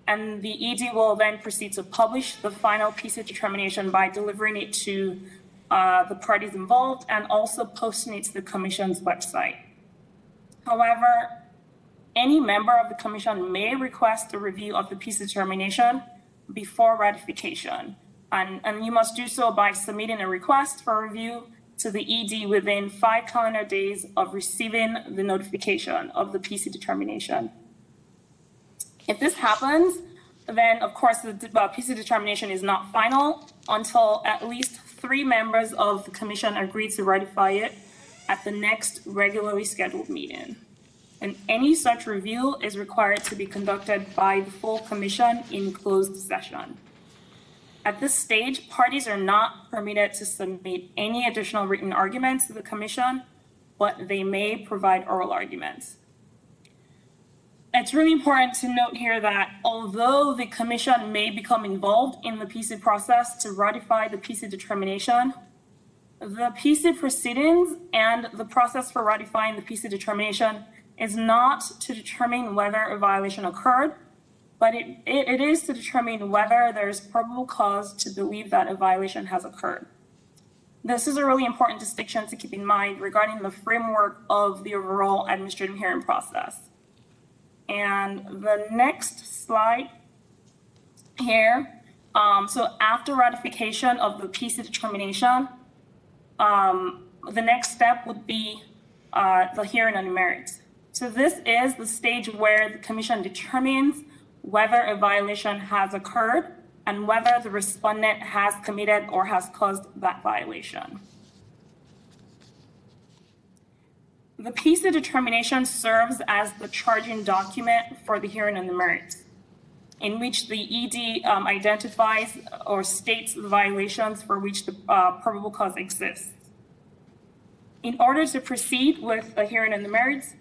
and the ED will then proceed to publish the final PC determination by delivering it to the parties involved and also posting it to the commission's website. However, any member of the commission may request a review of the PC determination before ratification. And you must do so by submitting a request for review to the ED within 5 calendar days of receiving the notification of the PC determination. If this happens, then of course the PC determination is not final until at least 3 members of the commission agree to ratify it at the next regularly scheduled meeting. And any such review is required to be conducted by the full commission in closed session. At this stage, parties are not permitted to submit any additional written arguments to the commission, but they may provide oral arguments. It's really important to note here that although the commission may become involved in the PC process to ratify the PC determination, the PC proceedings and the process for ratifying the PC determination is not to determine whether a violation occurred, but it is to determine whether there's probable cause to believe that a violation has occurred. This is a really important distinction to keep in mind regarding the framework of the overall administrative hearing process. And the next slide here, so after ratification of the PC determination, the next step would be the hearing on the merits. So this is the stage where the commission determines whether a violation has occurred and whether the respondent has committed or has caused that violation. The PC determination serves as the charging document for the hearing on the merits, in which the ED identifies or states the violations for which the probable cause exists. In order to proceed with a hearing on the merits,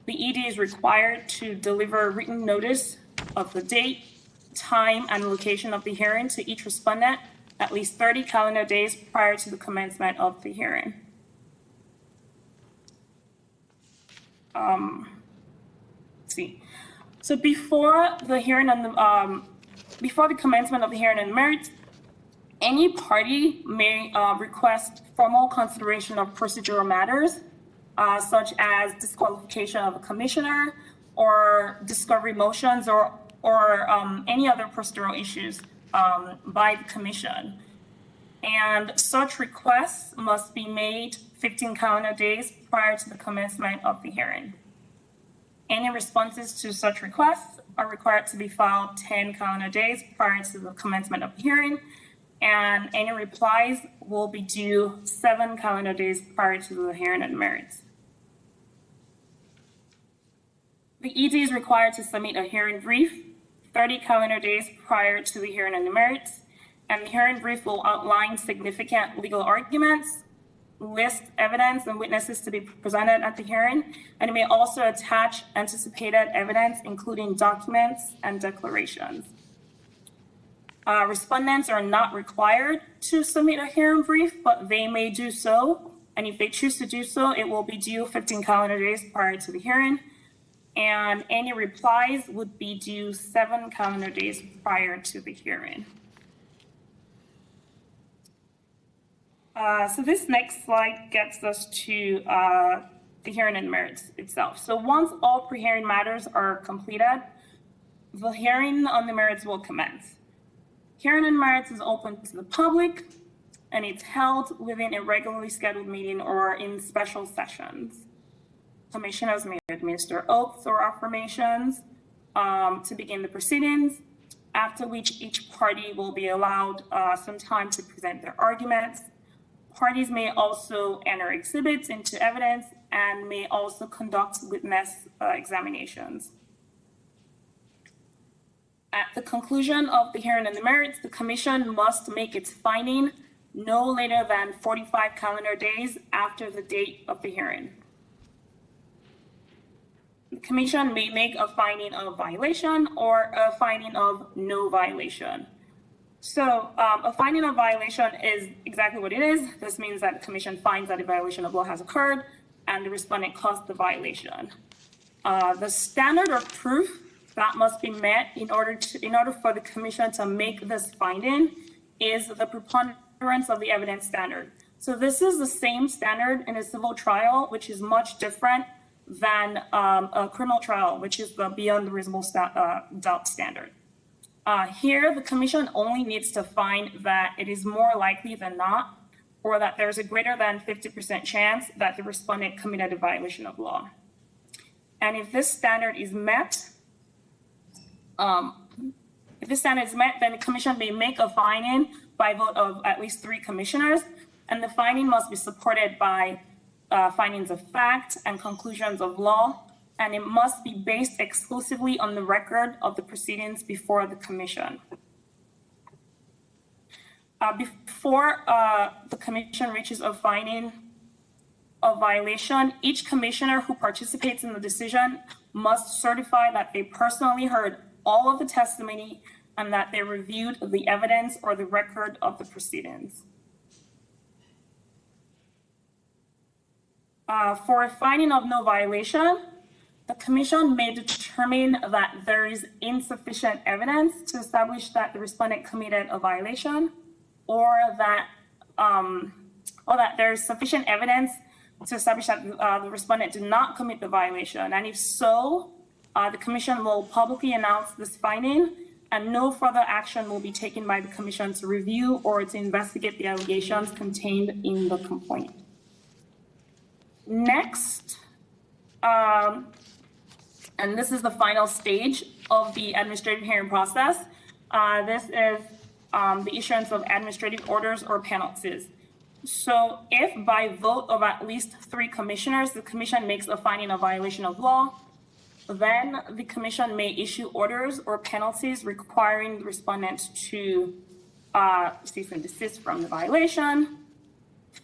the ED is required to deliver written notice of the date, time, and location of the hearing to each respondent at least 30 calendar days prior to the commencement of the hearing. Let's see. So before the hearing on the before the commencement of the hearing on the merits, any party may request formal consideration of procedural matters, such as disqualification of a commissioner or discovery motions or any other procedural issues by the commission. And such requests must be made 15 calendar days prior to the commencement of the hearing. Any responses to such requests are required to be filed 10 calendar days prior to the commencement of the hearing, and any replies will be due 7 calendar days prior to the hearing on the merits. The ED is required to submit a hearing brief 30 calendar days prior to the hearing on the merits, and the hearing brief will outline significant legal arguments, list evidence and witnesses to be presented at the hearing, and it may also attach anticipated evidence, including documents and declarations. Respondents are not required to submit a hearing brief, but they may do so And if they choose to do so, it will be due 15 calendar days prior to the hearing. And any replies would be due 7 calendar days prior to the hearing. So this next slide gets us to the hearing and merits itself. So once all pre-hearing matters are completed, the hearing on the merits will commence. Hearing on merits is open to the public, and it's held within a regularly scheduled meeting or in special sessions. Commissioners may administer oaths or affirmations to begin the proceedings, after which each party will be allowed some time to present their arguments. Parties may also enter exhibits into evidence and may also conduct witness examinations. At the conclusion of the hearing on the merits, the commission must make its finding no later than 45 calendar days after the date of the hearing. The commission may make a finding of violation or a finding of no violation. So a finding of violation is exactly what it is. This means that the commission finds that a violation of law has occurred and the respondent caused the violation. The standard of proof that must be met in order for the commission to make this finding is the preponderance of the evidence standard. So this is the same standard in a civil trial, which is much different than a criminal trial, which is the beyond the reasonable doubt standard. Here, the commission only needs to find that it is more likely than not, or that there's a greater than 50% chance that the respondent committed a violation of law. And if this standard is met, then the commission may make a finding by vote of at least 3 commissioners, and the finding must be supported by findings of fact and conclusions of law, and it must be based exclusively on the record of the proceedings before the commission. Before the commission reaches a finding of violation, each commissioner who participates in the decision must certify that they personally heard all of the testimony and that they reviewed the evidence or the record of the proceedings. For a finding of no violation, the commission may determine that there is insufficient evidence to establish that the respondent committed a violation, or that there is sufficient evidence to establish that the respondent did not commit the violation. And if so, the commission will publicly announce this finding, and no further action will be taken by the commission to review or to investigate the allegations contained in the complaint. Next, and this is the final stage of the administrative hearing process. This is the issuance of administrative orders or penalties. So if by vote of at least 3 commissioners, the commission makes a finding of violation of law, then the commission may issue orders or penalties requiring the respondent to cease and desist from the violation,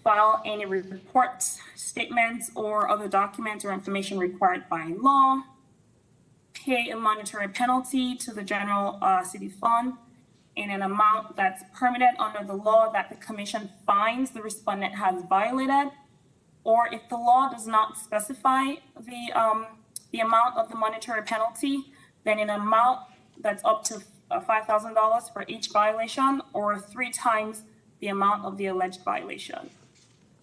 file any reports, statements, or other documents or information required by law, pay a monetary penalty to the general city fund in an amount that's permitted under the law that the commission finds the respondent has violated, or if the law does not specify the amount of the monetary penalty, then an amount that's up to $5,000 for each violation, or 3 times the amount of the alleged violation.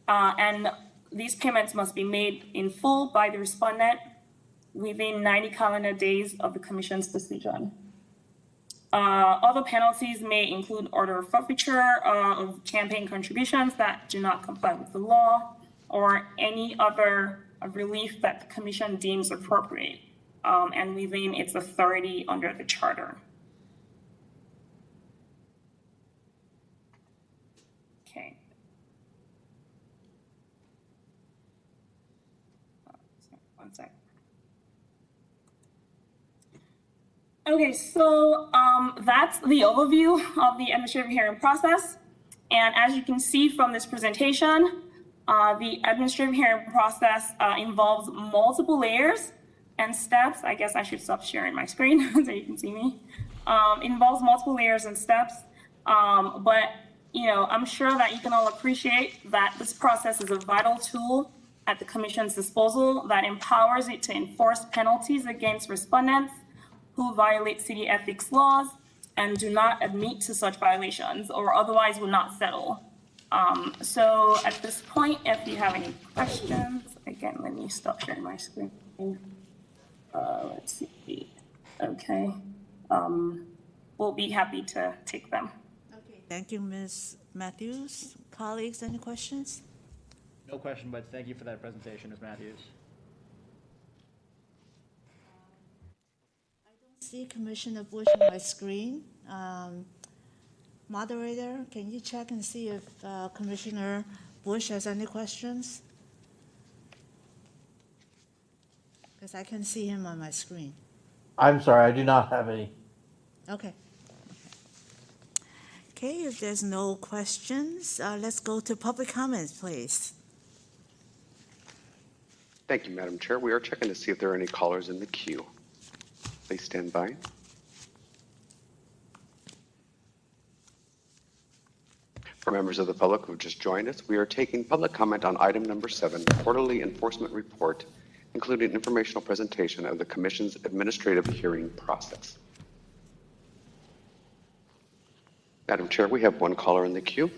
And these payments must be made in full by the respondent within 90 calendar days of the commission's decision. Other penalties may include order of forfeiture of campaign contributions that do not comply with the law, or any other relief that the commission deems appropriate and within its authority under the charter. Okay. One sec. Okay, so that's the overview of the administrative hearing process. And as you can see from this presentation, the administrative hearing process involves multiple layers and steps. I guess I should stop sharing my screen so you can see me. Involves multiple layers and steps, but I'm sure that you can all appreciate that this process is a vital tool at the Commission's disposal that empowers it to enforce penalties against respondents who violate city ethics laws and do not admit to such violations or otherwise will not settle. So at this point, if you have any questions, again, let me stop sharing my screen. Let's see. Okay. We'll be happy to take them. Okay, thank you, Ms. Matthews. Colleagues, any questions? No question, but thank you for that presentation, Ms. Matthews. See Commissioner Bush on my screen. Moderator, can you check and see if Commissioner Bush has any questions? Because I can see him on my screen. I'm sorry, I do not have any. Okay. Okay, if there's no questions, let's go to public comments, please. Thank you, Madam Chair. We are checking to see if there are any callers in the queue. Please stand by. For members of the public who have just joined us, we are taking public comment on item number 7, quarterly enforcement report, including informational presentation of the Commission's administrative hearing process. Madam Chair, we have one caller in the queue.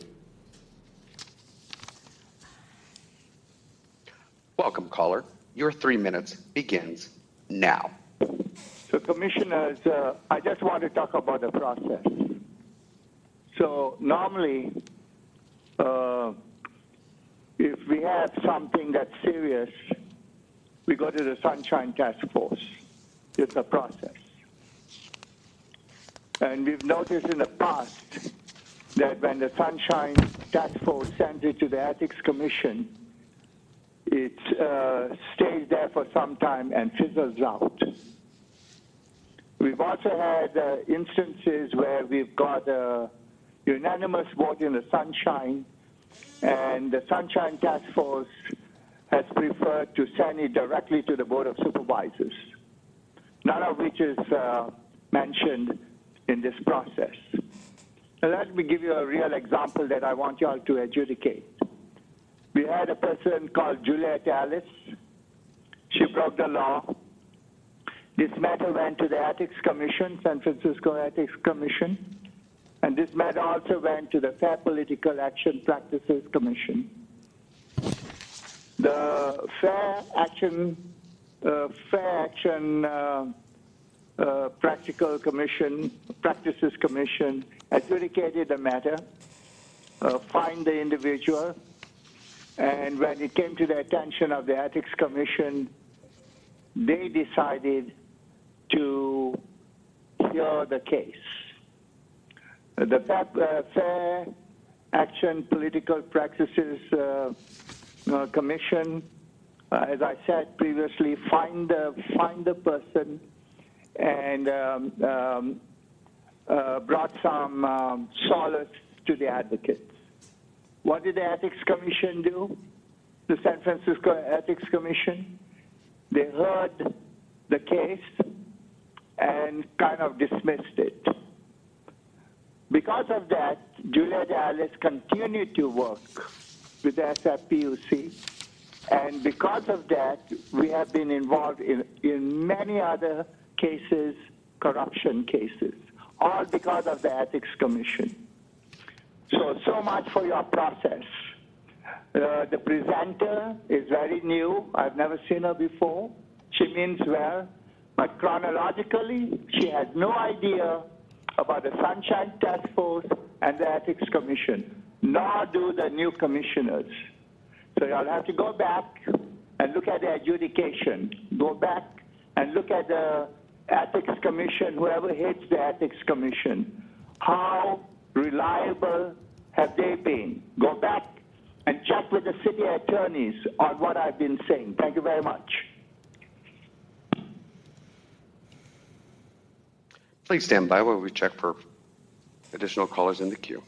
Welcome, caller. Your 3 minutes begins now. So, Commissioners, I just want to talk about the process. So, normally, if we have something that's serious, we go to the Sunshine Task Force. It's a process. And we've noticed in the past that when the Sunshine Task Force sends it to the Ethics Commission, it stays there for some time and fizzles out. We've also had instances where we've got a unanimous vote in the Sunshine, and the Sunshine Task Force has preferred to send it directly to the Board of Supervisors, none of which is mentioned in this process. Now, let me give you a real example that I want you all to adjudicate. We had a person called Juliet Alice. She broke the law. This matter went to the Ethics Commission, San Francisco Ethics Commission, and this matter also went to the Fair Political Action Practices Commission. The Fair Action Practices Commission adjudicated the matter, fined the individual, and when it came to the attention of the Ethics Commission, they decided to hear the case. The Fair Action Political Practices Commission, as I said previously, find the person and brought some solace to the advocates. What did the Ethics Commission do? The San Francisco Ethics Commission? They heard the case and kind of dismissed it. Because of that, Juliet Alice continued to work with the SFPUC, and because of that, we have been involved in many other cases, corruption cases, all because of the Ethics Commission. So much for your process. The presenter is very new. I've never seen her before. She means well, but chronologically, she has no idea about the Sunshine Task Force and the Ethics Commission, nor do the new commissioners. So you'll have to go back and look at the adjudication. Go back and look at the Ethics Commission, whoever heads the Ethics Commission. How reliable have they been? Go back and check with the city attorneys on what I've been saying. Thank you very much. Please stand by while we check for additional callers in the queue.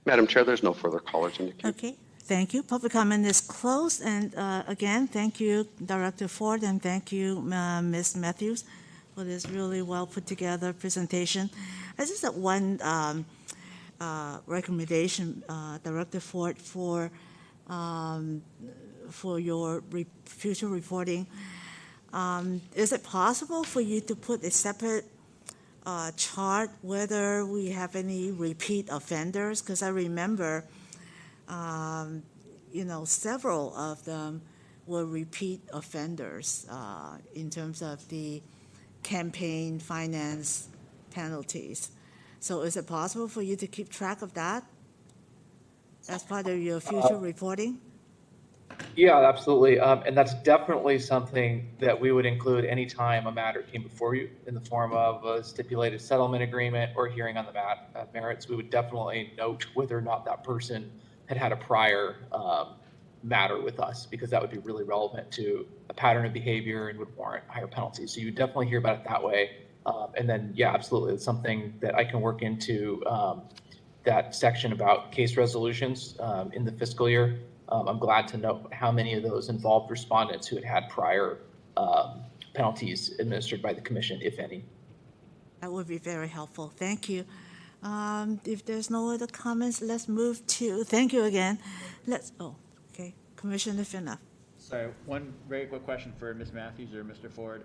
Madam Chair, there's no further callers in the queue. Okay, Thank you. Public comment is closed. And again, thank you, Director Ford, and thank you, Ms. Matthews, for this really well put together presentation. I just have one recommendation, Director Ford, for your future reporting. Is it possible for you to put a separate chart whether we have any repeat offenders? Because I remember, several of them were repeat offenders in terms of the campaign finance penalties. So is it possible for you to keep track of that as part of your future reporting? Yeah, absolutely. And that's definitely something that we would include anytime a matter came before you in the form of a stipulated settlement agreement or hearing on the merits. We would definitely note whether or not that person had had a prior matter with us, because that would be really relevant to a pattern of behavior and would warrant higher penalties. So you would definitely hear about it that way. And then, yeah, absolutely. It's something that I can work into that section about case resolutions in the fiscal year. I'm glad to know how many of those involved respondents who had had prior penalties administered by the commission, if any. That would be very helpful. Thank you. If there's no other comments, let's move to, thank you again. Okay, Commissioner Finna. Sorry, one very quick question for Ms. Matthews or Mr. Ford.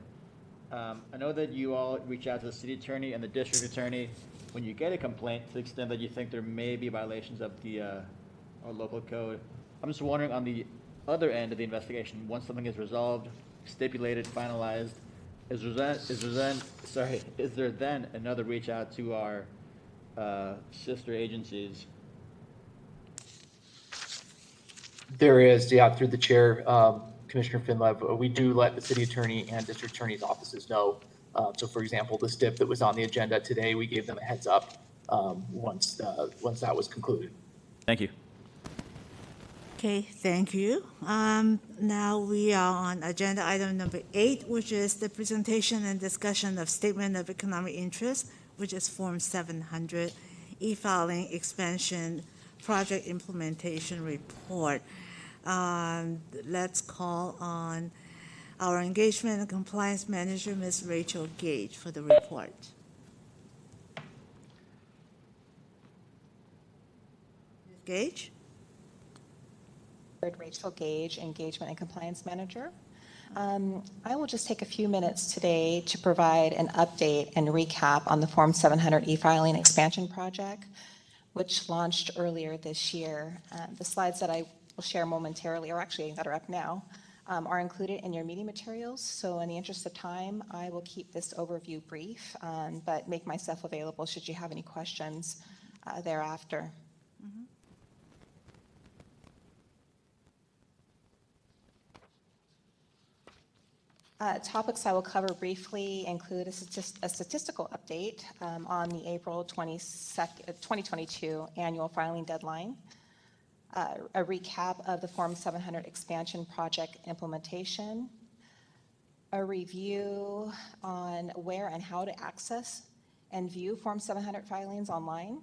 I know that you all reach out to the city attorney and the district attorney when you get a complaint to the extent that you think there may be violations of the our local code. I'm just wondering, on the other end of the investigation, once something is resolved, stipulated, finalized, is there then another reach out to our sister agencies? There is, yeah, through the chair, Commissioner Finlev, we do let the city attorney and district attorney's offices know. So for example, the STIP that was on the agenda today, we gave them a heads up once that was concluded. Thank you. Okay, thank you. Now we are on agenda item number 8, which is the presentation and discussion of Statement of Economic Interest, which is Form 700, e-filing expansion project implementation report. Let's call on our engagement and compliance manager, Ms. Rachel Gage, for the report. Ms. Gage? Rachel Gage, Engagement and Compliance Manager. I will just take a few minutes today to provide an update and recap on the Form 700 e-filing expansion project, which launched earlier this year. The slides that I will share momentarily, or actually that are up now, are included in your meeting materials. So in the interest of time, I will keep this overview brief, but make myself available should you have any questions thereafter. Topics I will cover briefly include a statistical update on the April 2022 annual filing deadline, a recap of the Form 700 expansion project implementation, a review on where and how to access and view Form 700 filings online,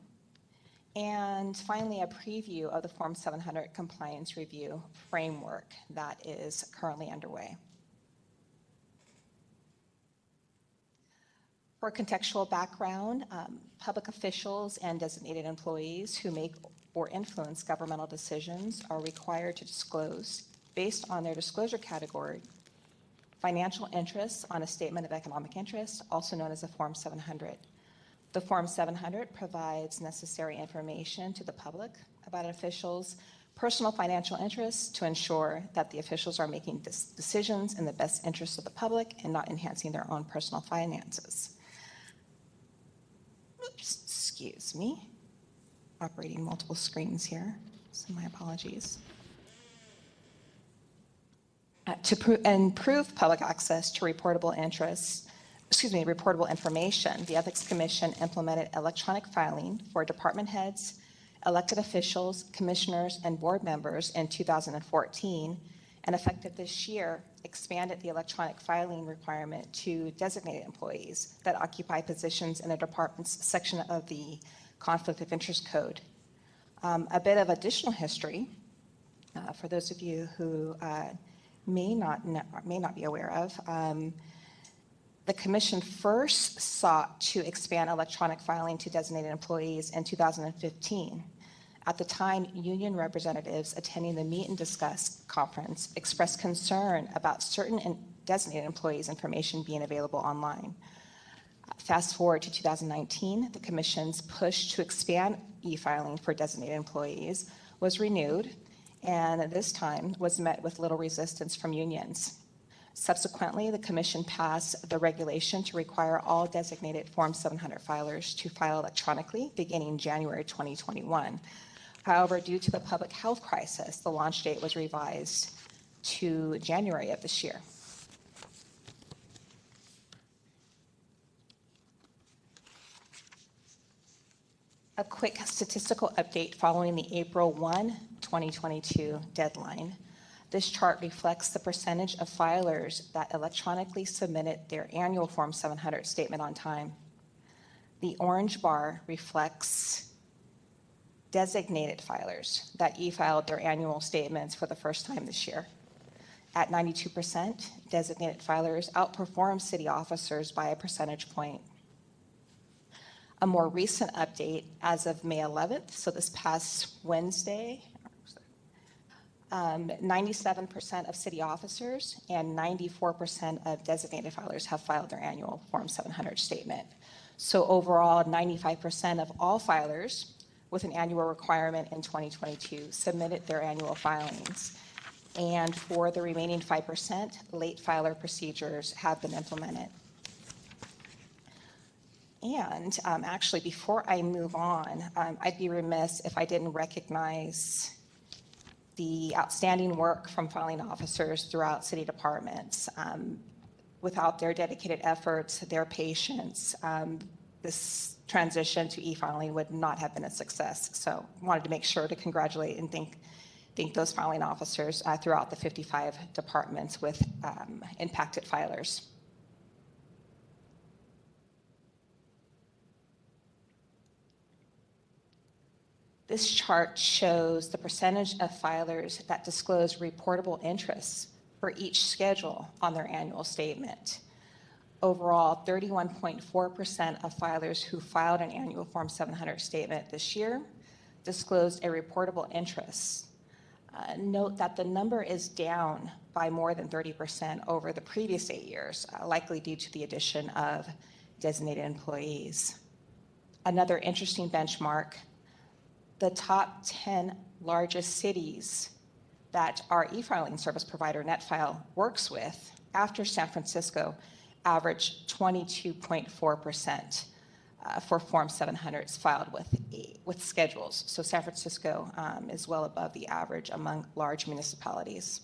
and finally a preview of the Form 700 compliance review framework that is currently underway. For contextual background, public officials and designated employees who make or influence governmental decisions are required to disclose, based on their disclosure category, financial interests on a statement of economic interest, also known as a Form 700. The Form 700 provides necessary information to the public about officials' personal financial interests to ensure that the officials are making decisions in the best interest of the public and not enhancing their own personal finances. Oops, excuse me. Operating multiple screens here, so my apologies. To improve public access to reportable information, the Ethics Commission implemented electronic filing for department heads, elected officials, commissioners, and board members in 2014, and effective this year, expanded the electronic filing requirement to designated employees that occupy positions in a department's section of the Conflict of Interest Code. A bit of additional history. For those of you who may not be aware of, the Commission first sought to expand electronic filing to designated employees in 2015. At the time, union representatives attending the Meet and Discuss conference expressed concern about certain designated employees' information being available online. Fast forward to 2019, the Commission's push to expand e-filing for designated employees was renewed, and this time was met with little resistance from unions. Subsequently, the Commission passed the regulation to require all designated Form 700 filers to file electronically beginning January 2021. However, due to the public health crisis, the launch date was revised to January of this year. A quick statistical update following the April 1, 2022 deadline. This chart reflects the percentage of filers that electronically submitted their annual Form 700 statement on time. The orange bar reflects designated filers that e-filed their annual statements for the first time this year. At 92%, designated filers outperformed city officers by a percentage point. A more recent update as of May 11th, so this past Wednesday, 97% of city officers and 94% of designated filers have filed their annual Form 700 statement. So overall, 95% of all filers with an annual requirement in 2022 submitted their annual filings. And for the remaining 5%, late filer procedures have been implemented. And actually, before I move on, I'd be remiss if I didn't recognize the outstanding work from filing officers throughout city departments. Without their dedicated efforts, their patience, this transition to e-filing would not have been a success. So I wanted to make sure to congratulate and thank those filing officers throughout the 55 departments with impacted filers. This chart shows the percentage of filers that disclose reportable interests for each schedule on their annual statement. Overall, 31.4% of filers who filed an annual Form 700 statement this year disclosed a reportable interest. Note that the number is down by more than 30% over the previous 8 years, likely due to the addition of designated employees. Another interesting benchmark, the top 10 largest cities that our e-filing service provider, NetFile, works with after San Francisco averaged 22.4% for Form 700s filed with schedules. So San Francisco is well above the average among large municipalities.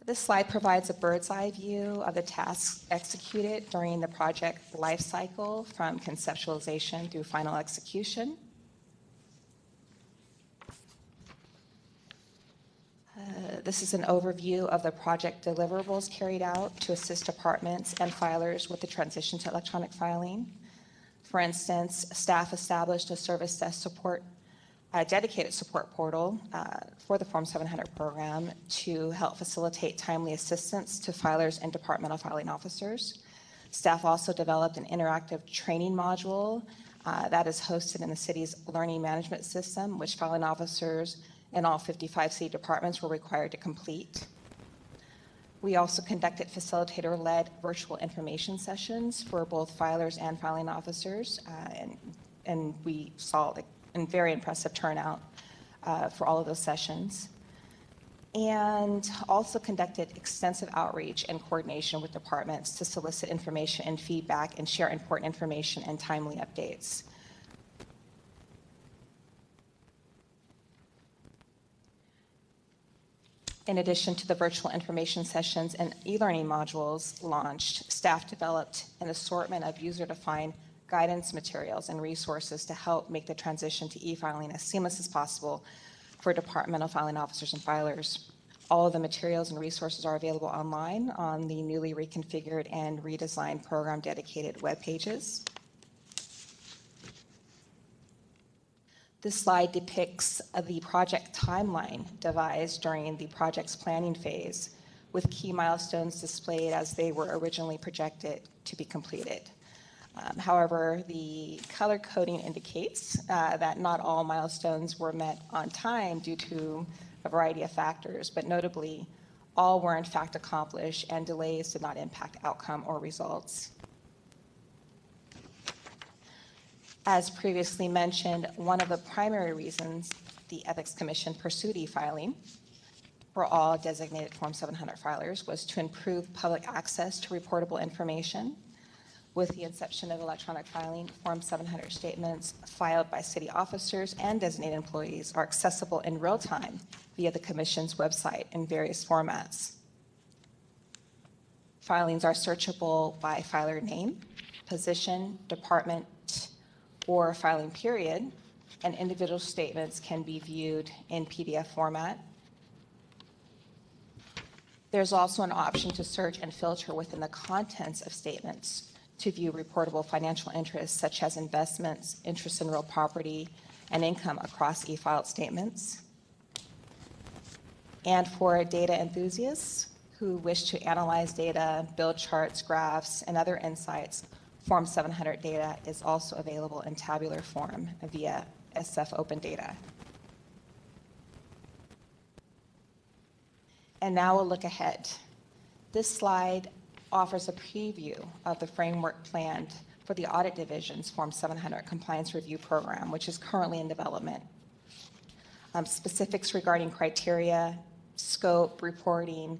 This slide provides a bird's eye view of the tasks executed during the project lifecycle from conceptualization through final execution. This is an overview of the project deliverables carried out to assist departments and filers with the transition to electronic filing. For instance, staff established a service desk support, a dedicated support portal for the Form 700 program to help facilitate timely assistance to filers and departmental filing officers. Staff also developed an interactive training module that is hosted in the city's learning management system, which filing officers in all 55 city departments were required to complete. We also conducted facilitator-led virtual information sessions for both filers and filing officers, and we saw a very impressive turnout for all of those sessions. And also conducted extensive outreach and coordination with departments to solicit information and feedback and share important information and timely updates. In addition to the virtual information sessions and e-learning modules launched, staff developed an assortment of user-defined guidance materials and resources to help make the transition to e-filing as seamless as possible for departmental filing officers and filers. All of the materials and resources are available online on the newly reconfigured and redesigned program dedicated web pages. This slide depicts the project timeline devised during the project's planning phase, with key milestones displayed as they were originally projected to be completed. However, the color coding indicates that not all milestones were met on time due to a variety of factors, but notably, all were in fact accomplished and delays did not impact outcome or results. As previously mentioned, one of the primary reasons the Ethics Commission pursued e-filing for all designated Form 700 filers was to improve public access to reportable information. With the inception of electronic filing, Form 700 statements filed by city officers and designated employees are accessible in real time via the Commission's website in various formats. Filings are searchable by filer name, position, department, or filing period, and individual statements can be viewed in PDF format. There's also an option to search and filter within the contents of statements to view reportable financial interests such as investments, interest in real property, and income across e-filed statements. And for data enthusiasts who wish to analyze data, build charts, graphs, and other insights, Form 700 data is also available in tabular form via SF Open Data. And now we'll look ahead. This slide offers a preview of the framework planned for the Audit Division's Form 700 Compliance Review Program, which is currently in development. Specifics regarding criteria, scope, reporting,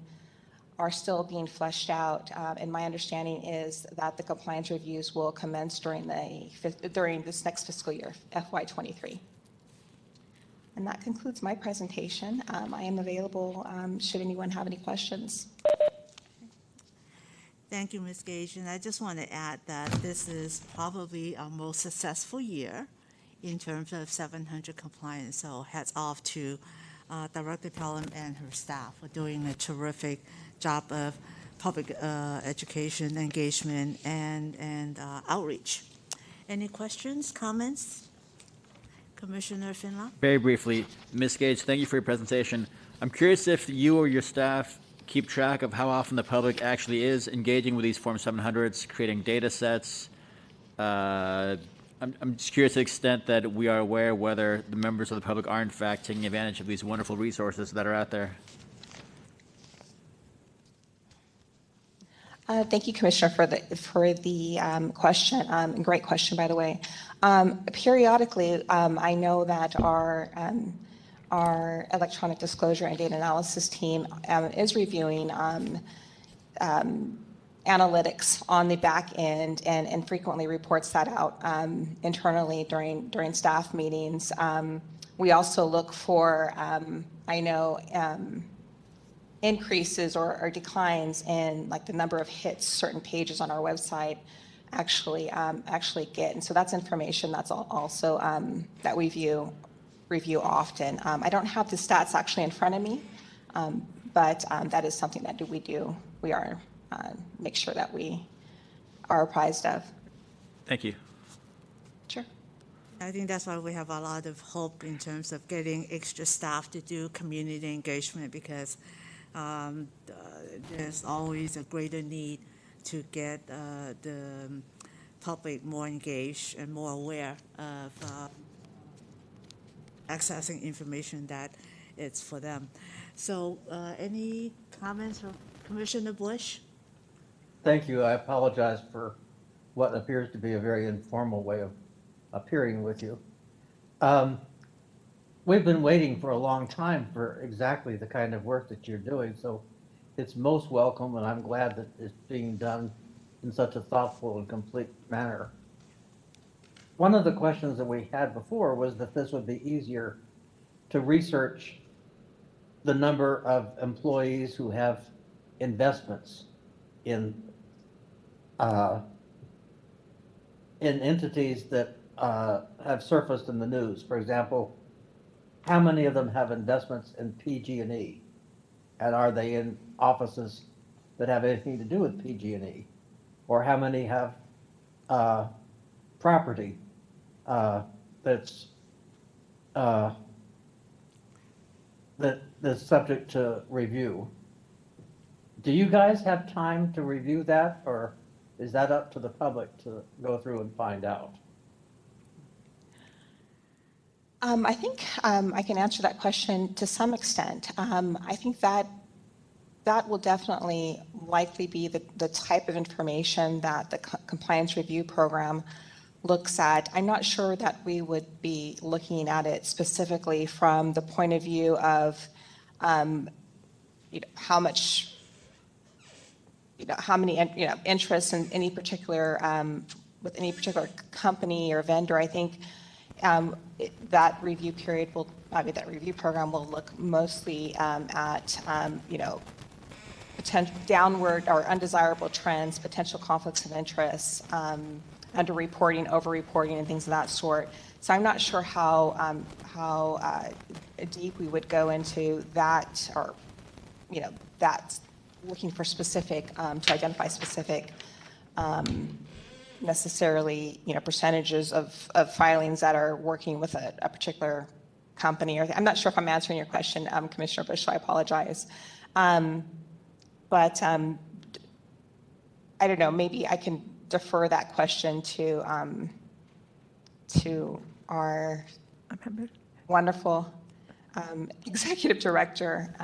are still being fleshed out, and my understanding is that the compliance reviews will commence during this next fiscal year, FY23. And that concludes my presentation. I am available should anyone have any questions. Thank you, Ms. Gage. And I just want to add that this is probably our most successful year in terms of 700 compliance. So hats off to Director Pelham and her staff for doing a terrific job of public education, engagement, and outreach. Any questions, comments? Commissioner Finla? Very briefly, Ms. Gage, thank you for your presentation. I'm curious if you or your staff keep track of how often the public actually is engaging with these Form 700s, creating data sets. I'm just curious to the extent that we are aware whether the members of the public are in fact taking advantage of these wonderful resources that are out there. Thank you, Commissioner, for the question. Great question, by the way. Periodically, I know that our electronic disclosure and data analysis team is reviewing analytics on the back end and frequently reports that out internally during staff meetings. We also look for, I know, increases or declines in like the number of hits certain pages on our website actually get. And so that's information that's also that we review often. I don't have the stats actually in front of me, but that is something that we do. We are make sure that we are apprised of. Thank you. Sure. I think that's why we have a lot of hope in terms of getting extra staff to do community engagement, because there's always a greater need to get the public more engaged and more aware of accessing information that it's for them. So any comments from Commissioner Bush? Thank you. I apologize for what appears to be a very informal way of appearing with you. We've been waiting for a long time for exactly the kind of work that you're doing, so it's most welcome, and I'm glad that it's being done in such a thoughtful and complete manner. One of the questions that we had before was that this would be easier to research the number of employees who have investments in entities that have surfaced in the news. For example, how many of them have investments in PG&E? And are they in offices that have anything to do with PG&E? Or how many have property that's that is subject to review. Do you guys have time to review that, or is that up to the public to go through and find out? I think I can answer that question to some extent. I think that will definitely likely be the type of information that the compliance review program looks at. I'm not sure that we would be looking at it specifically from the point of view of how much, how many interests in any particular with any particular company or vendor. I think that review period will, that review program will look mostly at potential downward or undesirable trends, potential conflicts of interest, under-reporting, over-reporting, and things of that sort. So I'm not sure how deep we would go into that, or that's looking for specific to identify specific necessarily percentages of filings that are working with a particular company. Or I'm not sure if I'm answering your question, Commissioner Bush, so I apologize. But I don't know, maybe I can defer that question to our wonderful executive director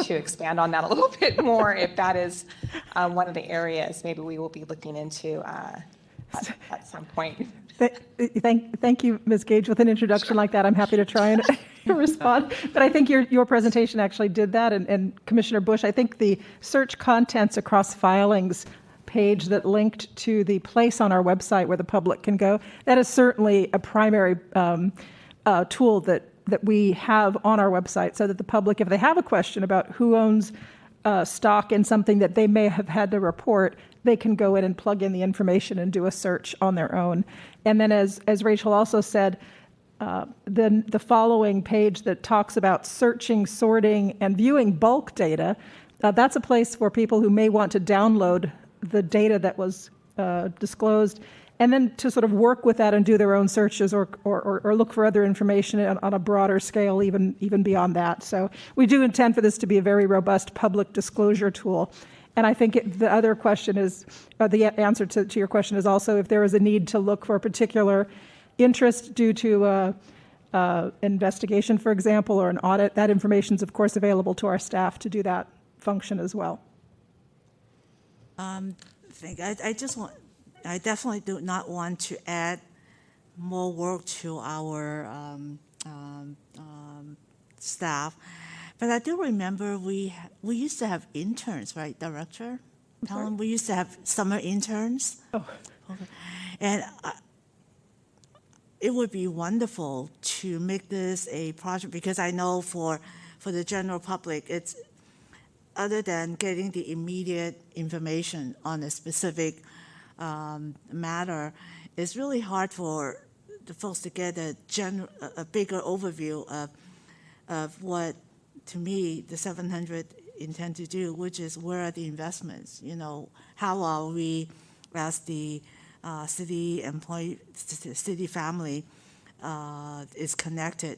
to expand on that a little bit more, if that is one of the areas maybe we will be looking into at some point. Thank you, Ms. Gage. With an introduction like that, I'm happy to try and respond. But I think your presentation actually did that. And Commissioner Bush, I think the search contents across filings page that linked to the place on our website where the public can go, that is certainly a primary tool that we have on our website, so that the public, if they have a question about who owns stock in something that they may have had to report, they can go in and plug in the information and do a search on their own. And then as Rachel also said, then the following page that talks about searching, sorting, and viewing bulk data, that's a place for people who may want to download the data that was disclosed, and then to sort of work with that and do their own searches or look for other information on a broader scale, even beyond that. So we do intend for this to be a very robust public disclosure tool. And I think the other question is, the answer to your question is also if there is a need to look for a particular interest due to investigation, for example, or an audit, that information is of course available to our staff to do that function as well. I definitely do not want to add more work to our staff, but I do remember we used to have interns, right, Director? We used to have summer interns. Oh. Okay. And it would be wonderful to make this a project, because I know for the general public, it's other than getting the immediate information on a specific matter, it's really hard for the folks to get a bigger overview of what, to me, the 700 intend to do, which is where are the investments? How are we, as the city employee, city family, is connected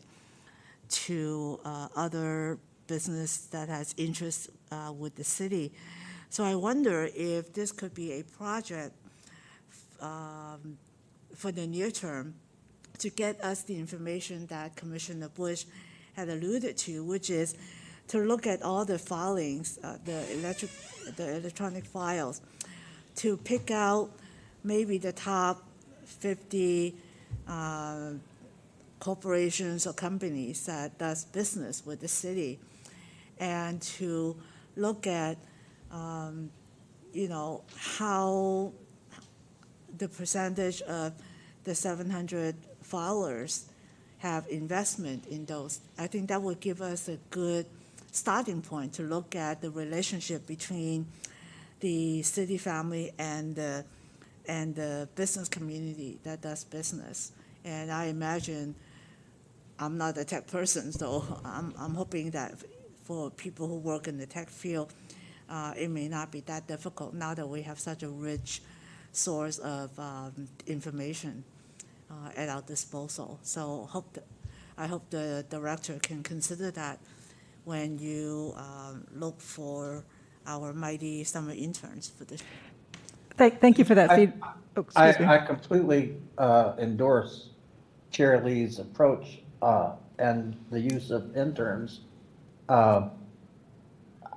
to other business that has interest with the city. So I wonder if this could be a project for the near term to get us the information that Commissioner Bush had alluded to, which is to look at all the filings, the electronic files, to pick out maybe the top 50 corporations or companies that does business with the city, and to look at, how the percentage of the 700 filers have investment in those. I think that would give us a good starting point to look at the relationship between the city family and the business community that does business. And I imagine, I'm not a tech person, so I'm hoping that for people who work in the tech field, it may not be that difficult now that we have such a rich source of information at our disposal. So I hope the director can consider that when you look for our mighty summer interns for this. Thank you for that feedback. Oh, excuse me. I completely endorse Chair Lee's approach and the use of interns. I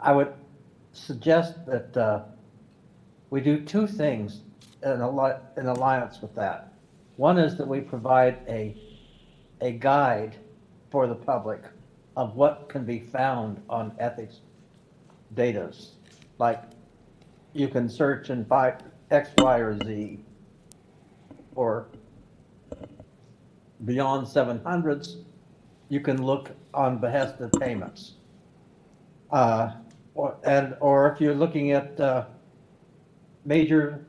would suggest that we do two things in alliance with that. One is that we provide a guide for the public of what can be found on ethics data. Like you can search and find X, Y, or Z, or beyond 700s, you can look on behest of payments. Or if you're looking at major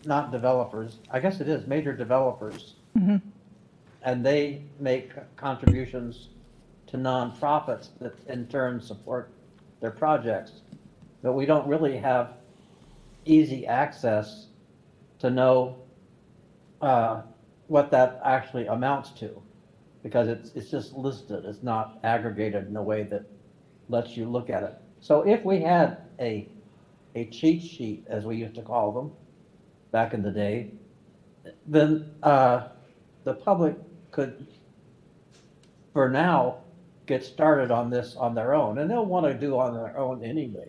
not developers, I guess it is major developers, and they make contributions to nonprofits that in turn support their projects. But we don't really have easy access to know what that actually amounts to, because it's just listed. It's not aggregated in a way that lets you look at it. So if we had a cheat sheet, as we used to call them back in the day, then the public could, for now, get started on this on their own, and they'll want to do on their own anyway.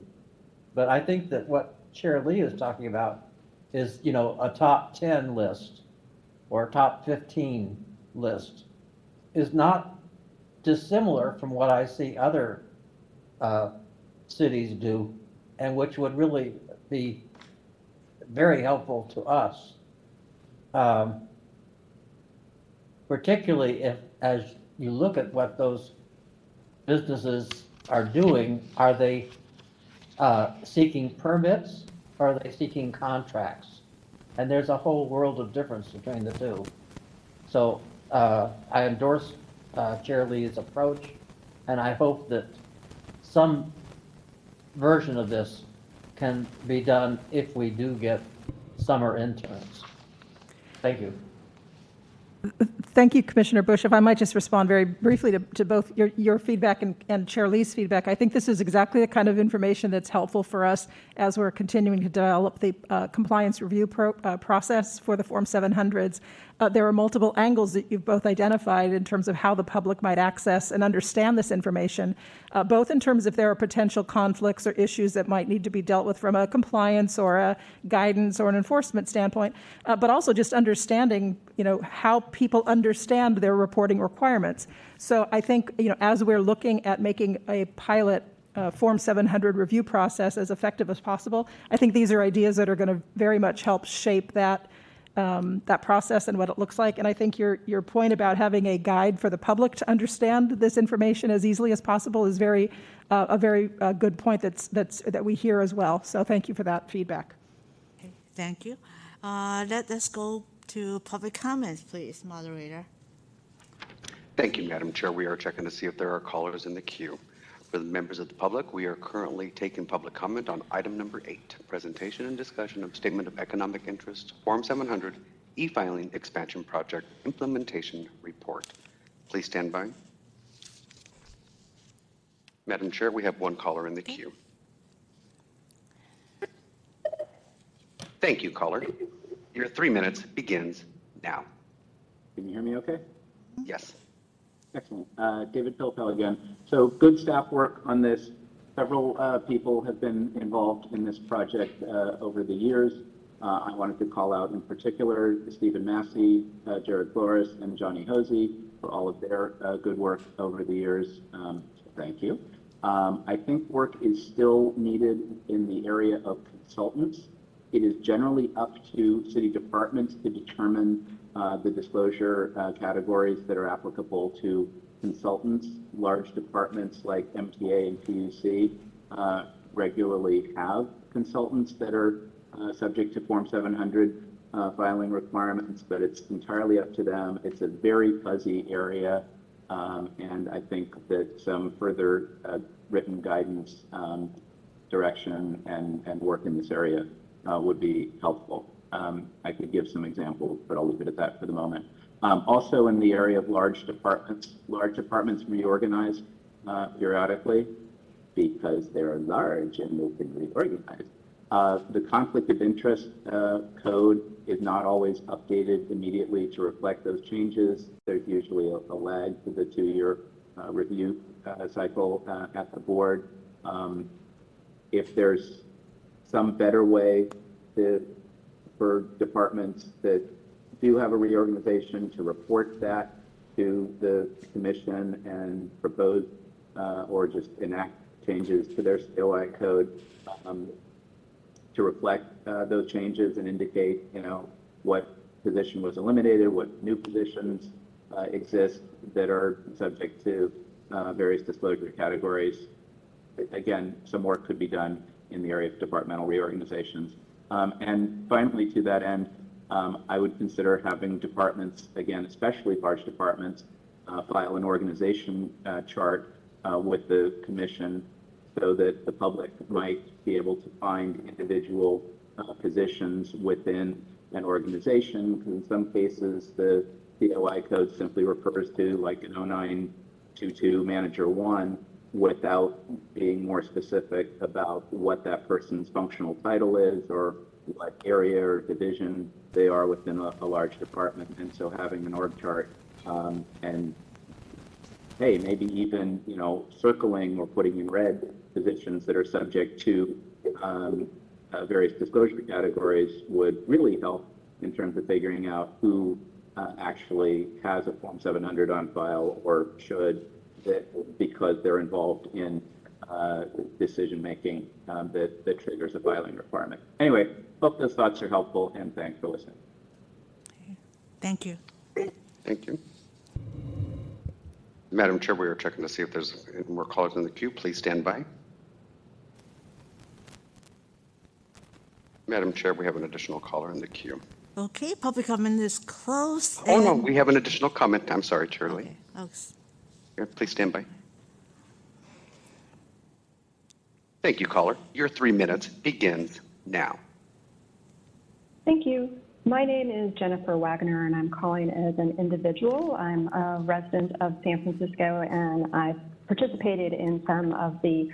But I think that what Chair Lee is talking about is, you know, a top 10 list or a top 15 list is not dissimilar from what I see other cities do, and which would really be very helpful to us. Particularly if, as you look at what those businesses are doing, are they seeking permits or are they seeking contracts? And there's a whole world of difference between the two. So I endorse Chair Lee's approach, and I hope that some version of this can be done if we do get summer interns. Thank you. Thank you, Commissioner Bush. If I might just respond very briefly to both your feedback and Chair Lee's feedback. I think this is exactly the kind of information that's helpful for us as we're continuing to develop the compliance review process for the Form 700s. There are multiple angles that you've both identified in terms of how the public might access and understand this information, both in terms of there are potential conflicts or issues that might need to be dealt with from a compliance or a guidance or an enforcement standpoint, but also just understanding, you know, how people understand their reporting requirements. So I think, you know, as we're looking at making a pilot Form 700 review process as effective as possible, I think these are ideas that are going to very much help shape that process and what it looks like. And I think your point about having a guide for the public to understand this information as easily as possible is a very good point that we hear as well. So thank you for that feedback. Okay, thank you. Let us go to public comments, please, moderator. Thank you, Madam Chair. We are checking to see if there are callers in the queue. For the members of the public, we are currently taking public comment on item number 8, presentation and discussion of Statement of Economic Interest, Form 700, e-filing expansion project implementation report. Please stand by. Madam Chair, we have one caller in the queue. Thank you, caller. Your 3 minutes begins now. Can you hear me okay? Yes. Excellent. David Pilpel again. So good staff work on this. Several people have been involved in this project over the years. I wanted to call out in particular Stephen Massey, Jared Flores, and Johnny Hosey for all of their good work over the years. So thank you. I think work is still needed in the area of consultants. It is generally up to city departments to determine the disclosure categories that are applicable to consultants. Large departments like MTA and PUC regularly have consultants that are subject to Form 700 filing requirements, but it's entirely up to them. It's a very fuzzy area, and I think that some further written guidance, direction, and work in this area would be helpful. I could give some examples, but I'll leave it at that for the moment. Also in the area of large departments reorganize periodically because they're large and they can reorganize. The conflict of interest code is not always updated immediately to reflect those changes. There's usually a lag to the 2-year review cycle at the board. If there's some better way for departments that do have a reorganization to report that to the commission and propose or just enact changes to their COI code to reflect those changes and indicate, what position was eliminated, what new positions exist that are subject to various disclosure categories. Again, some work could be done in the area of departmental reorganizations. And finally, to that end, I would consider having departments, again, especially large departments, file an organization chart with the commission so that the public might be able to find individual positions within an organization. Because in some cases, the COI code simply refers to like an 0922 manager 1 without being more specific about what that person's functional title is or what area or division they are within a large department. And so having an org chart and hey, maybe even, circling or putting in red positions that are subject to various disclosure categories would really help in terms of figuring out who actually has a Form 700 on file or should, because they're involved in decision-making that triggers a filing requirement. Anyway, hope those thoughts are helpful, and thanks for listening. Thank you. Thank you. Madam Chair, we are checking to see if there's any more callers in the queue. Please stand by. Madam Chair, we have an additional caller in the queue. Okay, public comment is closed. Oh, no, we have an additional comment. I'm sorry, Chair Lee. Okay. Oh, Here, please stand by. Thank you, caller. Your 3 minutes begins now. Thank you. My name is Jennifer Wagner, and I'm calling as an individual. I'm a resident of San Francisco, and I've participated in some of the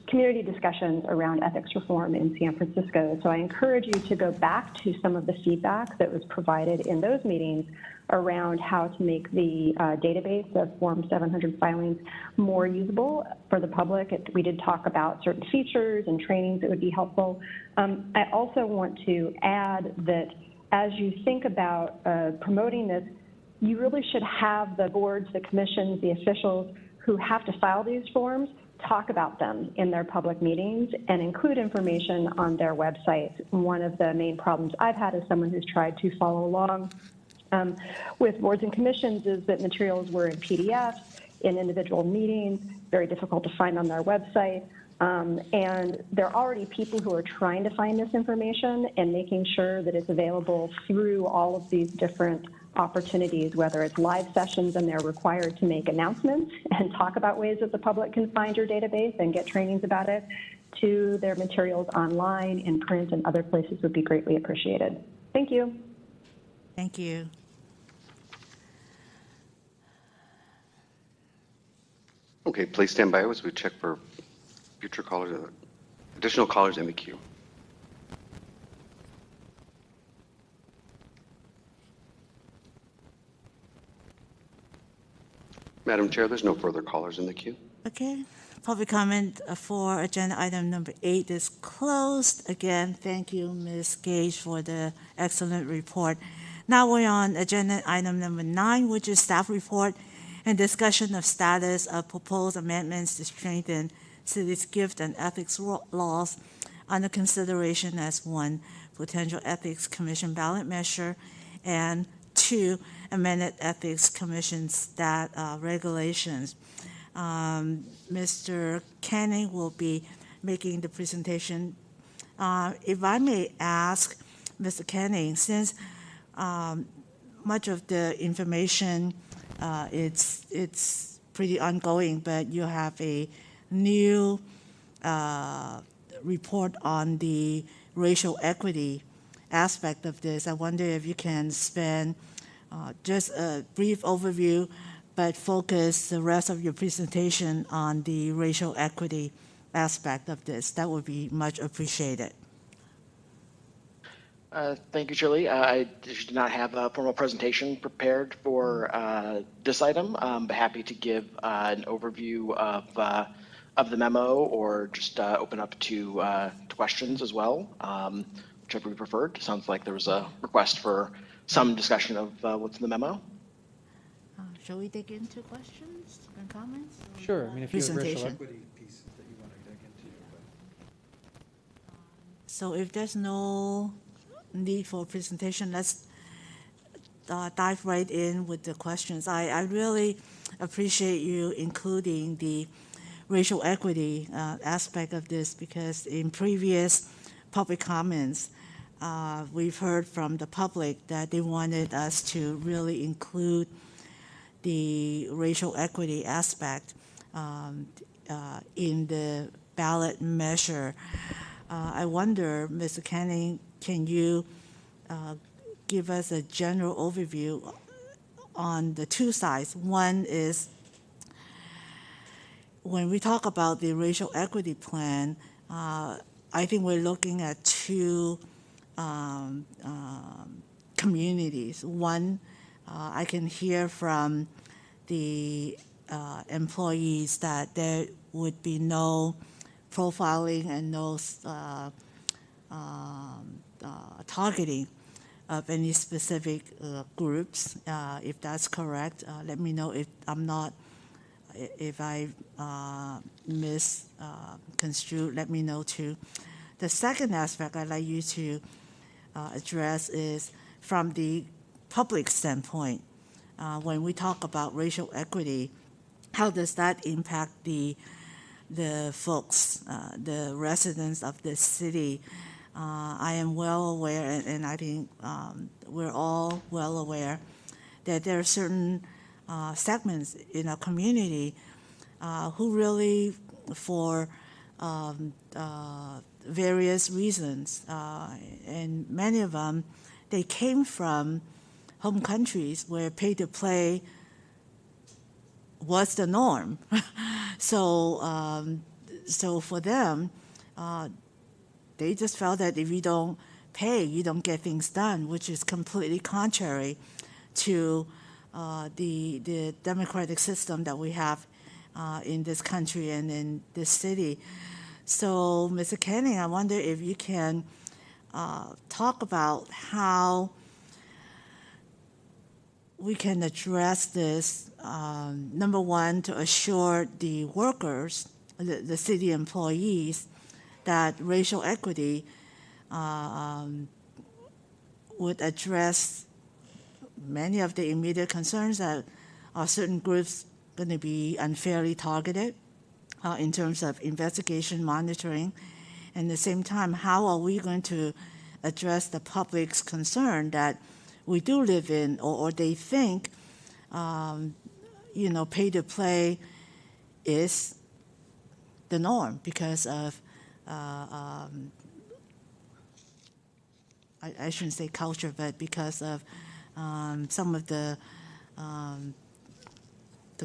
community discussions around ethics reform in San Francisco. So I encourage you to go back to some of the feedback that was provided in those meetings around how to make the database of Form 700 filings more usable for the public. We did talk about certain features and trainings that would be helpful. I also want to add that as you think about promoting this, you really should have the boards, the commissions, the officials who have to file these forms talk about them in their public meetings and include information on their websites. One of the main problems I've had as someone who's tried to follow along with boards and commissions is that materials were in PDFs in individual meetings, very difficult to find on their website. And there are already people who are trying to find this information and making sure that it's available through all of these different opportunities, whether it's live sessions and they're required to make announcements and talk about ways that the public can find your database and get trainings about it, to their materials online, in print, and other places would be greatly appreciated. Thank you. Thank you. Okay, please stand by as we check for future callers, additional callers in the queue. Madam Chair, there's no further callers in the queue. Okay, public comment for agenda item number 8 is closed. Again, thank you, Ms. Gage, for the excellent report. Now we're on agenda item number 9, which is staff report and discussion of status of proposed amendments to strengthen city's gift and ethics laws under consideration as 1, potential ethics commission ballot measure, and 2, amended ethics commission regulations. Mr. Canning will be making the presentation. If I may ask, Mr. Canning, since much of the information it's pretty ongoing, but you have a new report on the racial equity aspect of this. I wonder if you can spend just a brief overview, but focus the rest of your presentation on the racial equity aspect of this. That would be much appreciated. Thank you, Shirley. I did not have a formal presentation prepared for this item, but happy to give an overview of the memo, or just open up to questions as well, whichever you preferred. Sounds like there was a request for some discussion of what's in the memo. Shall we dig into questions and comments? Sure. I mean, if you have racial Presentation. equity pieces that you want to dig into. So if there's no need for presentation, let's dive right in with the questions. I really appreciate you including the racial equity aspect of this, because in previous public comments, we've heard from the public that they wanted us to really include the racial equity aspect in the ballot measure. I wonder, Mr. Canning, can you give us a general overview on the two sides? One is, when we talk about the racial equity plan, I think we're looking at two communities. One, I can hear from the employees that there would be no profiling and no targeting of any specific groups. If that's correct, let me know if I'm not, if I misconstrued, let me know too. The second aspect I'd like you to address is from the public standpoint. When we talk about racial equity, how does that impact the folks, the residents of the city? I am well aware, and I think we're all well aware, that there are certain segments in our community who really, for various reasons, and many of them, they came from home countries where pay to play was the norm. So for them, they just felt that if you don't pay, you don't get things done, which is completely contrary to the democratic system that we have in this country and in this city. So, Mr. Canning, I wonder if you can talk about how we can address this, number one, to assure the workers, the city employees, that racial equity would address many of the immediate concerns that are certain groups going to be unfairly targeted in terms of investigation, monitoring, and at the same time, how are we going to address the public's concern that we do live in, or they think, pay to play is the norm because of, I shouldn't say culture, but because of some of the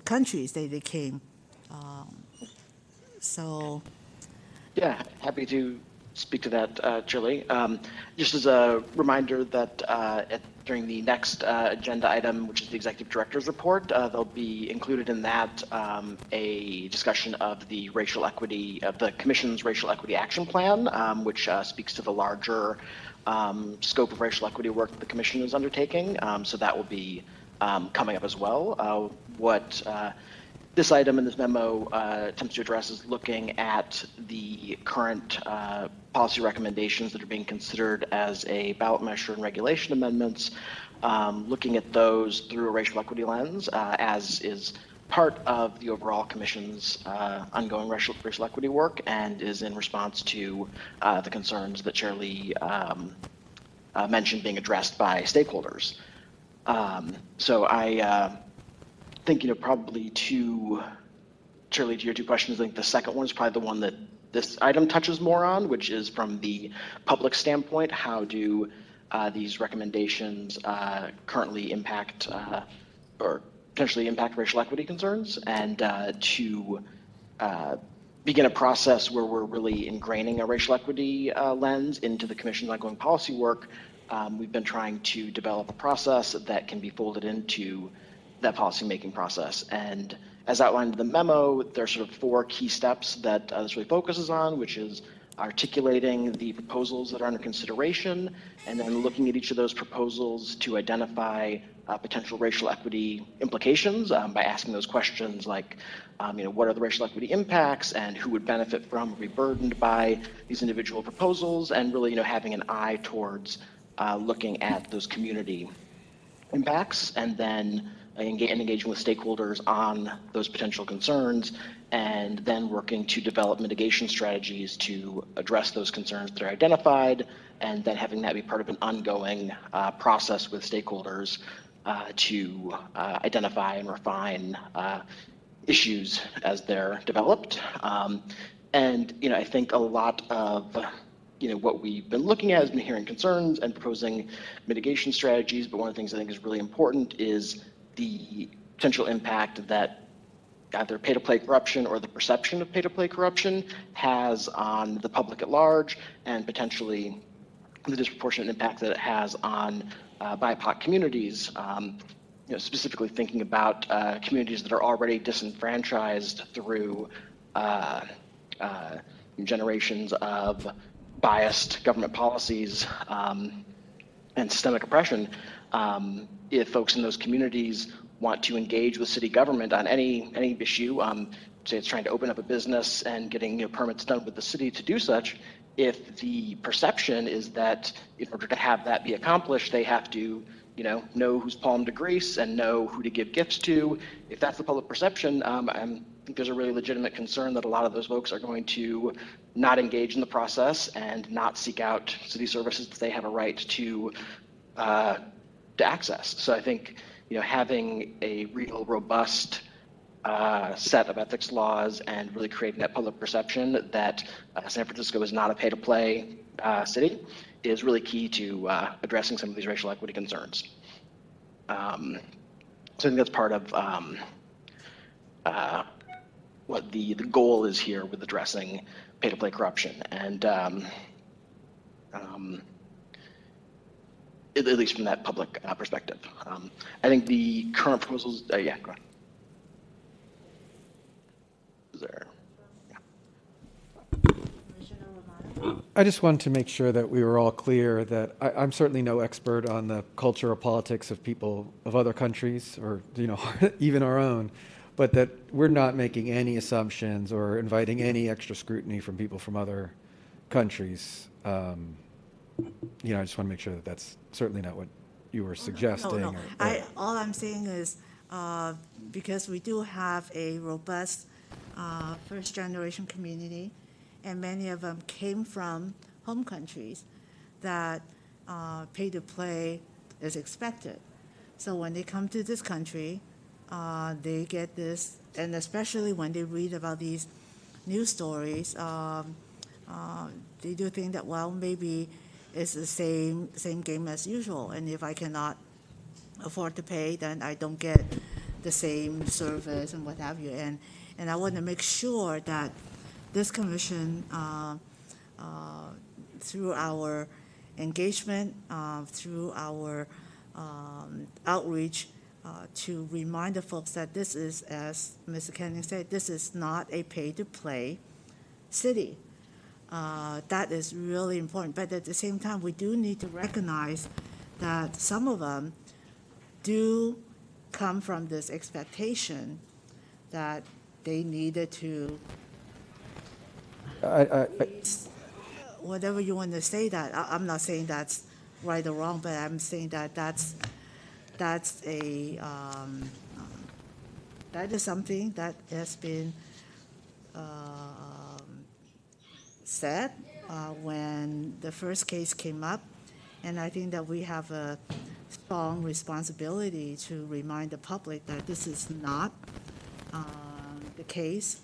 countries they came. So. Yeah, happy to speak to that, Shirley. Just as a reminder that during the next agenda item, which is the Executive Director's Report, there'll be included in that a discussion of the racial equity, of the Commission's Racial Equity Action Plan, which speaks to the larger scope of racial equity work that the Commission is undertaking. So that will be coming up as well. What this item in this memo attempts to address is looking at the current policy recommendations that are being considered as a ballot measure and regulation amendments, looking at those through a racial equity lens, as is part of the overall Commission's ongoing racial equity work, and is in response to the concerns that Chair Lee mentioned being addressed by stakeholders. So I think, probably Shirley, to your two questions, I think the second one is probably the one that this item touches more on, which is from the public standpoint, how do these recommendations currently impact or potentially impact racial equity concerns, and to begin a process where we're really ingraining a racial equity lens into the Commission's ongoing policy work. We've been trying to develop a process that can be folded into that policymaking process. And as outlined in the memo, there are sort of 4 key steps that this really focuses on, which is articulating the proposals that are under consideration, and then looking at each of those proposals to identify potential racial equity implications by asking those questions like, what are the racial equity impacts, and who would benefit from or be burdened by these individual proposals, and really, having an eye towards looking at those community impacts, and then engaging with stakeholders on those potential concerns, and then working to develop mitigation strategies to address those concerns that are identified, and then having that be part of an ongoing process with stakeholders to identify and refine issues as they're developed. And I think a lot of what we've been looking at has been hearing concerns and proposing mitigation strategies, but one of the things I think is really important is the potential impact that either pay-to-play corruption or the perception of pay-to-play corruption has on the public at large, and potentially the disproportionate impact that it has on BIPOC communities, specifically thinking about communities that are already disenfranchised through generations of biased government policies and systemic oppression. If folks in those communities want to engage with city government on any issue, say it's trying to open up a business and getting permits done with the city to do such, if the perception is that in order to have that be accomplished, they have to know whose palm to grease and know who to give gifts to, if that's the public perception, I think there's a really legitimate concern that a lot of those folks are going to not engage in the process and not seek out city services that they have a right to access. So I think having a real robust set of ethics laws and really creating that public perception that San Francisco is not a pay-to-play city is really key to addressing some of these racial equity concerns. So I think that's part of what the goal is here with addressing pay-to-play corruption. And at least from that public perspective. I think the current proposals, yeah, go ahead. Is there? I just wanted to make sure that we were all clear that I'm certainly no expert on the culture or politics of people of other countries or, even our own, but that we're not making any assumptions or inviting any extra scrutiny from people from other countries. I just want to make sure that that's certainly not what you were suggesting. No. All I'm saying is because we do have a robust first-generation community, and many of them came from home countries that pay-to-play is expected. So when they come to this country, they get this, and especially when they read about these news stories, they do think that, well, maybe it's the same game as usual, and if I cannot afford to pay, then I don't get the same service and what have you. And I want to make sure that this commission, through our engagement, through our outreach, to remind the folks that this is, as Mr. Canning said, this is not a pay-to-play city. That is really important. But at the same time, we do need to recognize that some of them do come from this expectation that they needed to, whatever you want to say that. I'm not saying that's right or wrong, but I'm saying that that is something that has been said when the first case came up, and I think that we have a strong responsibility to remind the public that this is not the case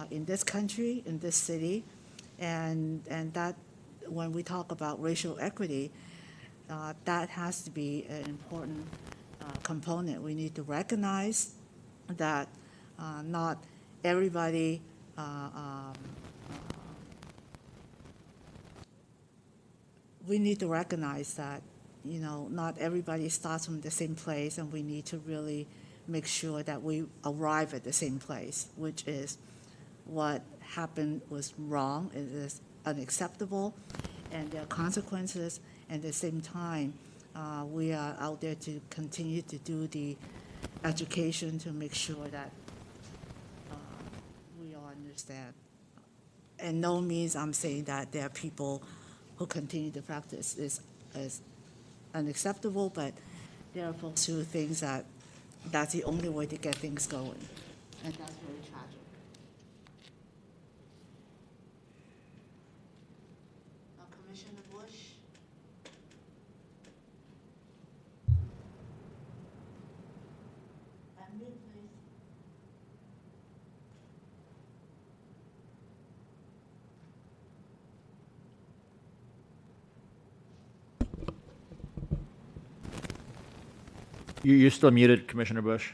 in this country, in this city, and that when we talk about racial equity, that has to be an important component. We need to recognize that not everybody we need to recognize that, not everybody starts from the same place, and we need to really make sure that we arrive at the same place, which is what happened was wrong, it is unacceptable, and there are consequences. At the same time, we are out there to continue to do the education to make sure that we all understand. And no means I'm saying that there are people who continue to practice is unacceptable, but there are folks who think that that's the only way to get things going, and that's very tragic. Commissioner Bush? Unmute, please. You're still muted, Commissioner Bush.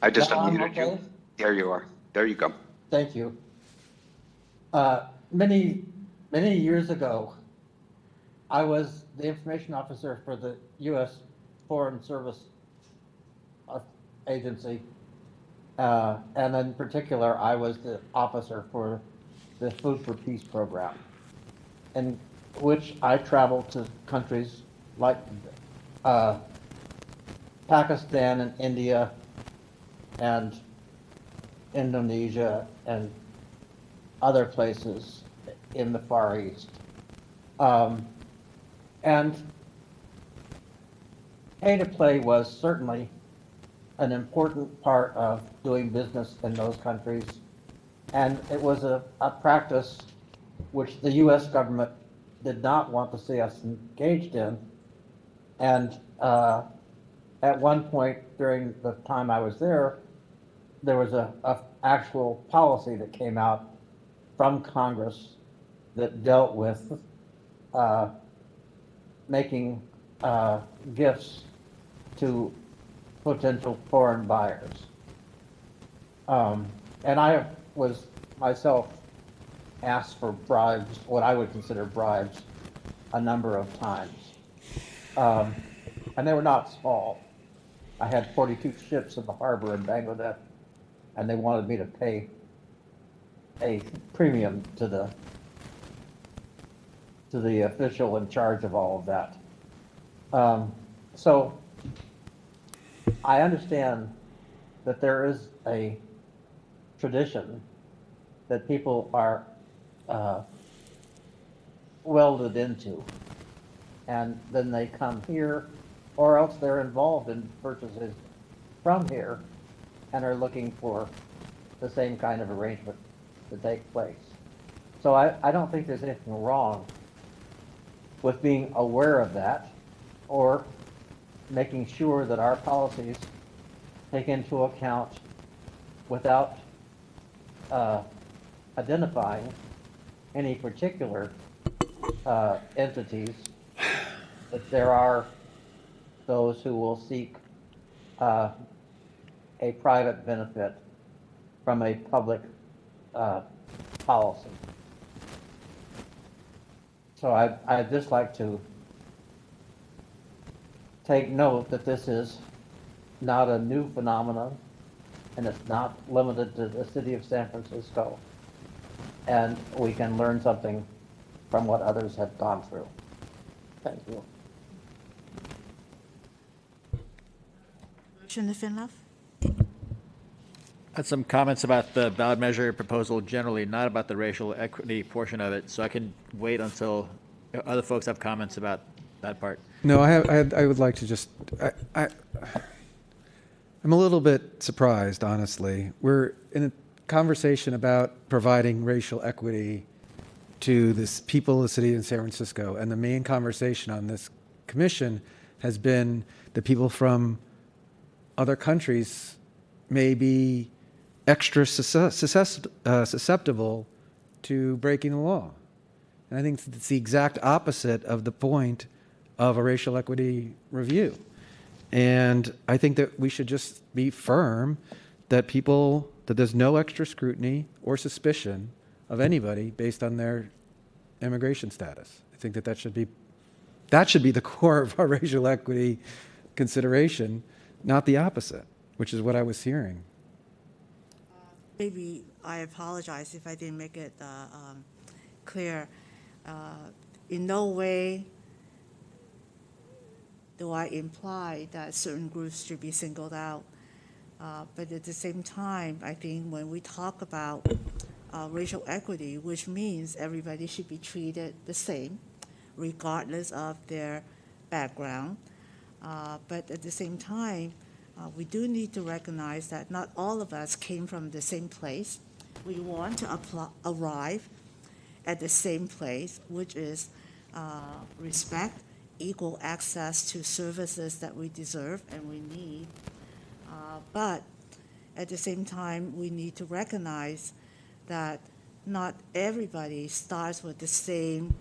I just Don, unmuted you. okay? There you are. There you go. Thank you. Many years ago, I was the information officer for the U.S. Foreign Service Agency. And in particular, I was the officer for the Food for Peace program, in which I traveled to countries like Pakistan and India and Indonesia and other places in the Far East. And pay-to-play was certainly an important part of doing business in those countries. And it was a practice which the U.S. government did not want to see us engaged in. And at one point during the time I was there was a actual policy that came out from Congress that dealt with making gifts to potential foreign buyers. And I was myself asked for bribes, what I would consider bribes, a number of times. And they were not small. I had 42 ships in the harbor in Bangladesh, and they wanted me to pay a premium to the official in charge of all of that. So I understand that there is a tradition that people are welded into, and then they come here, or else they're involved in purchases from here and are looking for the same kind of arrangement to take place. So I don't think there's anything wrong with being aware of that, or making sure that our policies take into account, without identifying any particular entities, that there are those who will seek a private benefit from a public policy. So I'd just like to take note that this is not a new phenomenon, and it's not limited to the city of San Francisco. And we can learn something from what others have gone through. Thank you. Commissioner Finlove? I had some comments about the ballot measure proposal generally, not about the racial equity portion of it, so I can wait until other folks have comments about that part. No, I would like to just, I'm a little bit surprised, honestly. We're in a conversation about providing racial equity to the people of the city of San Francisco, and the main conversation on this commission has been the people from other countries may be extra susceptible to breaking the law. And I think it's the exact opposite of the point of a racial equity review. And I think that we should just be firm that there's no extra scrutiny or suspicion of anybody based on their immigration status. I think that should be the core of our racial equity consideration, not the opposite, which is what I was hearing. Maybe I apologize if I didn't make it clear. In no way do I imply that certain groups should be singled out. But at the same time, I think when we talk about racial equity, which means everybody should be treated the same, regardless of their background. But at the same time, we do need to recognize that not all of us came from the same place. We want to arrive at the same place, which is respect, equal access to services that we deserve and we need. But at the same time, we need to recognize that not everybody starts with the same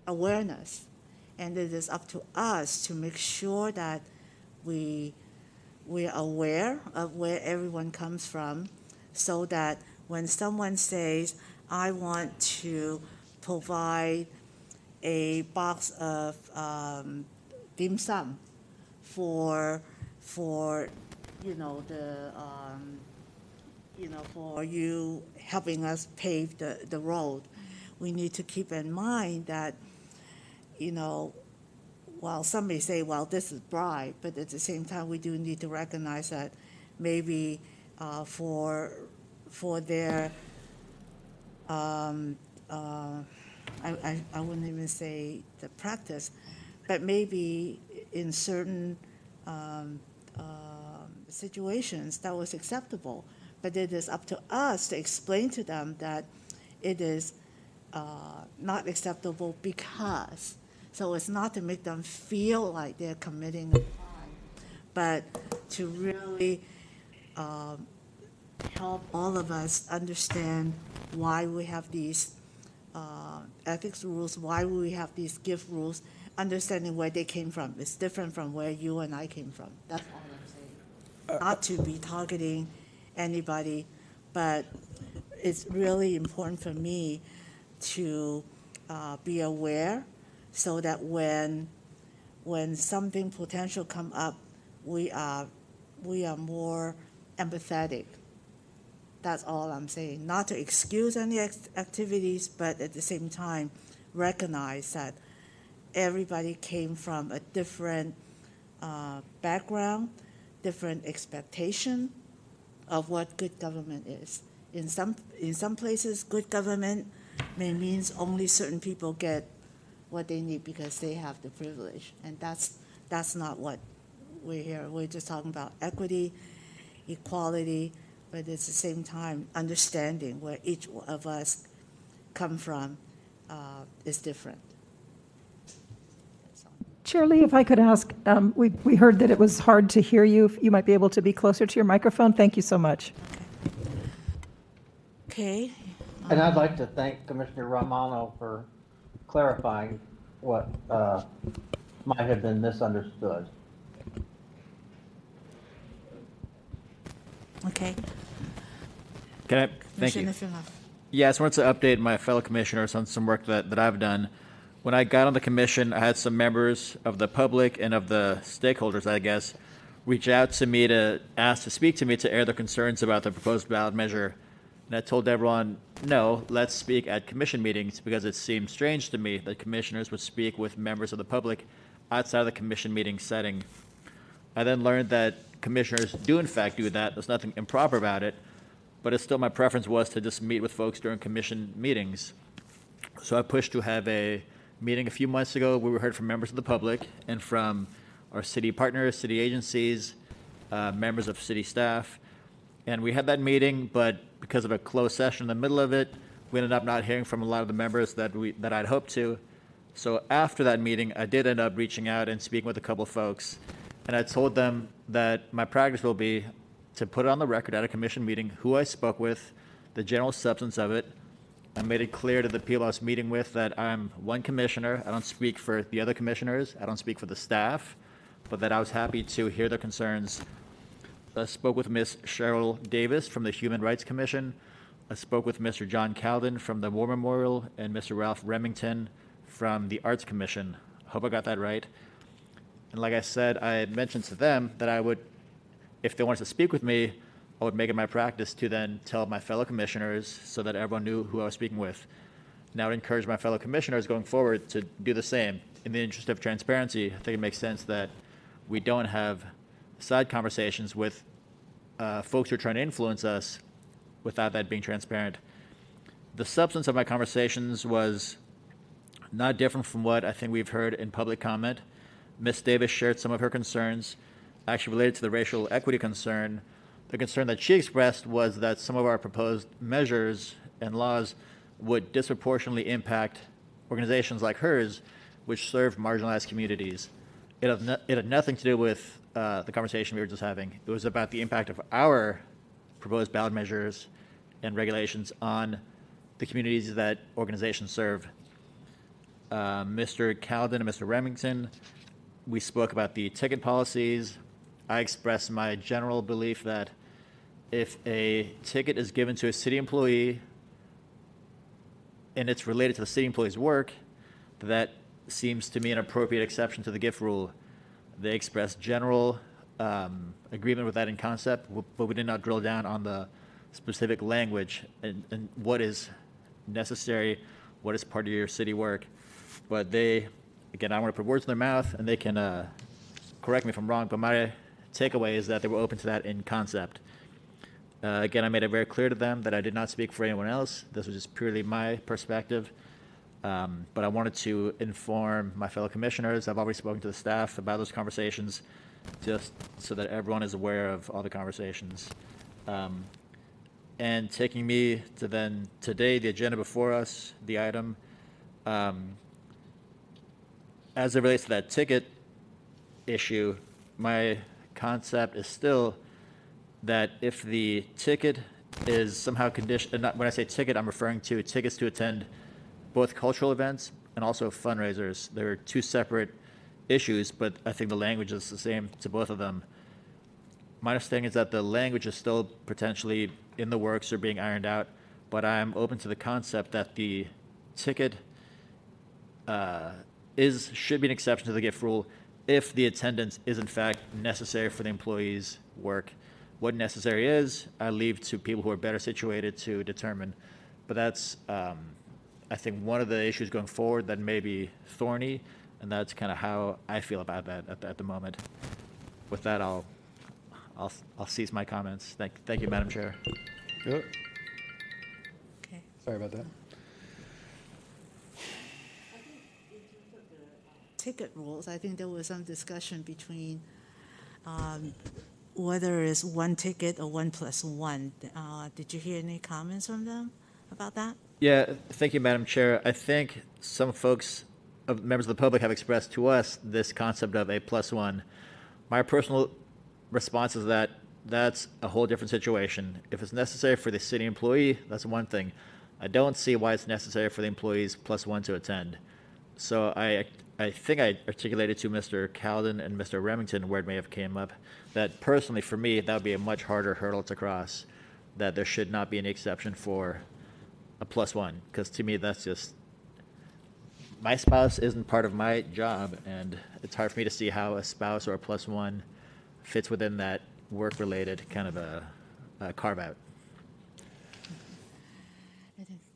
awareness. And it is up to us to make sure that we're aware of where everyone comes from, so that when someone says, I want to provide a box of dim sum for for you helping us pave the road, we need to keep in mind that, while some may say, well, this is bribe, but at the same time, we do need to recognize that maybe for their, I wouldn't even say the practice, but maybe in certain situations that was acceptable. But it is up to us to explain to them that it is not acceptable because. So it's not to make them feel like they're committing a crime, but to really help all of us understand why we have these ethics rules, why we have these gift rules, understanding where they came from. It's different from where you and I came from. That's all I'm saying. Not to be targeting anybody, but it's really important for me to be aware so that when something potential come up, we are more empathetic. That's all I'm saying. Not to excuse any activities, but at the same time, recognize that everybody came from a different background, different expectation of what good government is. In some places, good government may means only certain people get what they need because they have the privilege, and that's not what we're here. We're just talking about equity, equality, but at the same time, understanding where each of us come from is different. Chair Lee, if I could ask, we heard that it was hard to hear you. If you might be able to be closer to your microphone. Thank you so much. Okay. And I'd like to thank Commissioner Romano for clarifying what might have been misunderstood. Okay. Thank you. Commissioner Finlay. Yeah, I just wanted to update my fellow commissioners on some work that I've done. When I got on the commission, I had some members of the public and of the stakeholders, I guess, reach out to me to ask to speak to me to air their concerns about the proposed ballot measure. And I told everyone, no, let's speak at commission meetings, because it seemed strange to me that commissioners would speak with members of the public outside of the commission meeting setting. I then learned that commissioners do in fact do that. There's nothing improper about it, but it's still my preference was to just meet with folks during commission meetings. So I pushed to have a meeting a few months ago where we heard from members of the public and from our city partners, city agencies, members of city staff. And we had that meeting, but because of a closed session in the middle of it, we ended up not hearing from a lot of the members that I'd hoped to. So after that meeting, I did end up reaching out and speaking with a couple of folks. And I told them that my practice will be, to put it on the record at a commission meeting who I spoke with, the general substance of it. I made it clear to the people I was meeting with that I'm one commissioner. I don't speak for the other commissioners. I don't speak for the staff, but that I was happy to hear their concerns. I spoke with Ms. Cheryl Davis from the Human Rights Commission. I spoke with Mr. John Calden from the War Memorial and Mr. Ralph Remington from the Arts Commission. I hope I got that right. And like I said, I had mentioned to them that I would, if they wanted to speak with me, I would make it my practice to then tell my fellow commissioners so that everyone knew who I was speaking with. Now I would encourage my fellow commissioners going forward to do the same. In the interest of transparency, I think it makes sense that we don't have side conversations with folks who are trying to influence us without that being transparent. The substance of my conversations was not different from what I think we've heard in public comment. Ms. Davis shared some of her concerns, actually related to the racial equity concern. The concern that she expressed was that some of our proposed measures and laws would disproportionately impact organizations like hers, which serve marginalized communities. It had nothing to do with the conversation we were just having. It was about the impact of our proposed ballot measures and regulations on the communities that organizations serve. Mr. Calden and Mr. Remington, we spoke about the ticket policies. I expressed my general belief that if a ticket is given to a city employee and it's related to the city employee's work, that seems to me an appropriate exception to the gift rule. They expressed general agreement with that in concept, but we did not drill down on the specific language and what is necessary, what is part of your city work. But they, again, I want to put words in their mouth, and they can correct me if I'm wrong, but my takeaway is that they were open to that in concept. Again, I made it very clear to them that I did not speak for anyone else. This was just purely my perspective. But I wanted to inform my fellow commissioners. I've already spoken to the staff about those conversations, just so that everyone is aware of all the conversations. And taking me to then today, the agenda before us, the item, as it relates to that ticket issue, my concept is still that if the ticket is somehow conditioned, when I say ticket, I'm referring to tickets to attend both cultural events and also fundraisers. They're two separate issues, but I think the language is the same to both of them. My understanding is that the language is still potentially in the works or being ironed out, but I'm open to the concept that the ticket should be an exception to the gift rule if the attendance is in fact necessary for the employee's work. What necessary is, I leave to people who are better situated to determine. But that's, I think, one of the issues going forward that may be thorny, and that's kind of how I feel about that at the moment. With that, I'll cease my comments. Thank you, Madam Chair. Good. Okay. Sorry about that. Ticket rules, I think there was some discussion between whether it's one ticket or 1+1. Did you hear any comments from them about that? Yeah, thank you, Madam Chair. I think some folks, members of the public, have expressed to us this concept of a +1. My personal response is that that's a whole different situation. If it's necessary for the city employee, that's one thing. I don't see why it's necessary for the employees +1 to attend. So I think I articulated to Mr. Calden and Mr. Remington where it may have came up that personally for me that would be a much harder hurdle to cross, that there should not be any exception for a +1, because to me that's just, my spouse isn't part of my job, and it's hard for me to see how a spouse or a +1 fits within that work-related kind of a carve-out.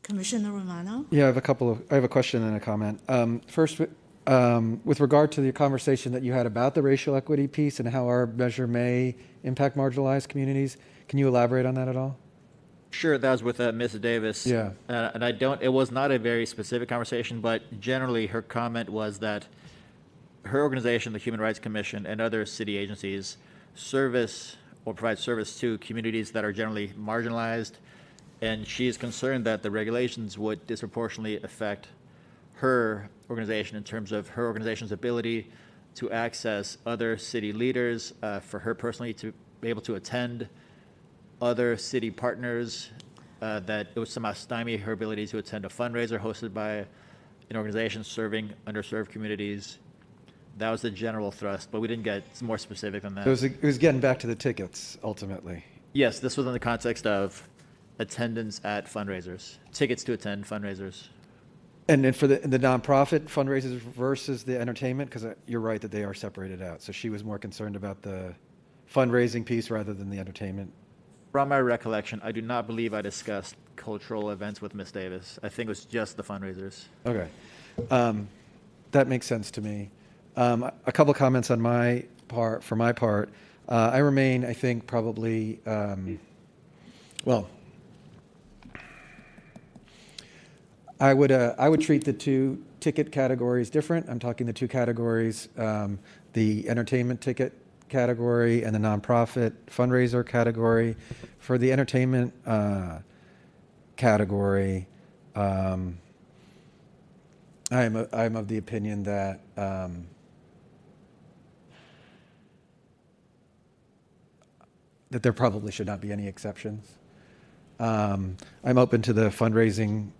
Commissioner Romano? Yeah, I have a question and a comment. First, with regard to the conversation that you had about the racial equity piece and how our measure may impact marginalized communities, can you elaborate on that at all? Sure, that was with Ms. Davis. Yeah. And it was not a very specific conversation, but generally her comment was that her organization, the Human Rights Commission, and other city agencies provide service to communities that are generally marginalized, and she is concerned that the regulations would disproportionately affect her organization in terms of her organization's ability to access other city leaders, for her personally to be able to attend other city partners that it would somehow stymie her ability to attend a fundraiser hosted by an organization serving underserved communities. That was the general thrust, but we didn't get more specific than that. It was getting back to the tickets, ultimately. Yes, this was in the context of attendance at fundraisers, tickets to attend fundraisers. And then for the nonprofit fundraisers versus the entertainment, because you're right that they are separated out. So she was more concerned about the fundraising piece rather than the entertainment. From my recollection, I do not believe I discussed cultural events with Ms. Davis. I think it was just the fundraisers. Okay. That makes sense to me. A couple of comments on my part. For my part, I remain, I think, probably, well, I would treat the two ticket categories different. I'm talking the two categories, the entertainment ticket category and the nonprofit fundraiser category. For the entertainment category, I'm of the opinion that that there probably should not be any exceptions. I'm open to the fundraising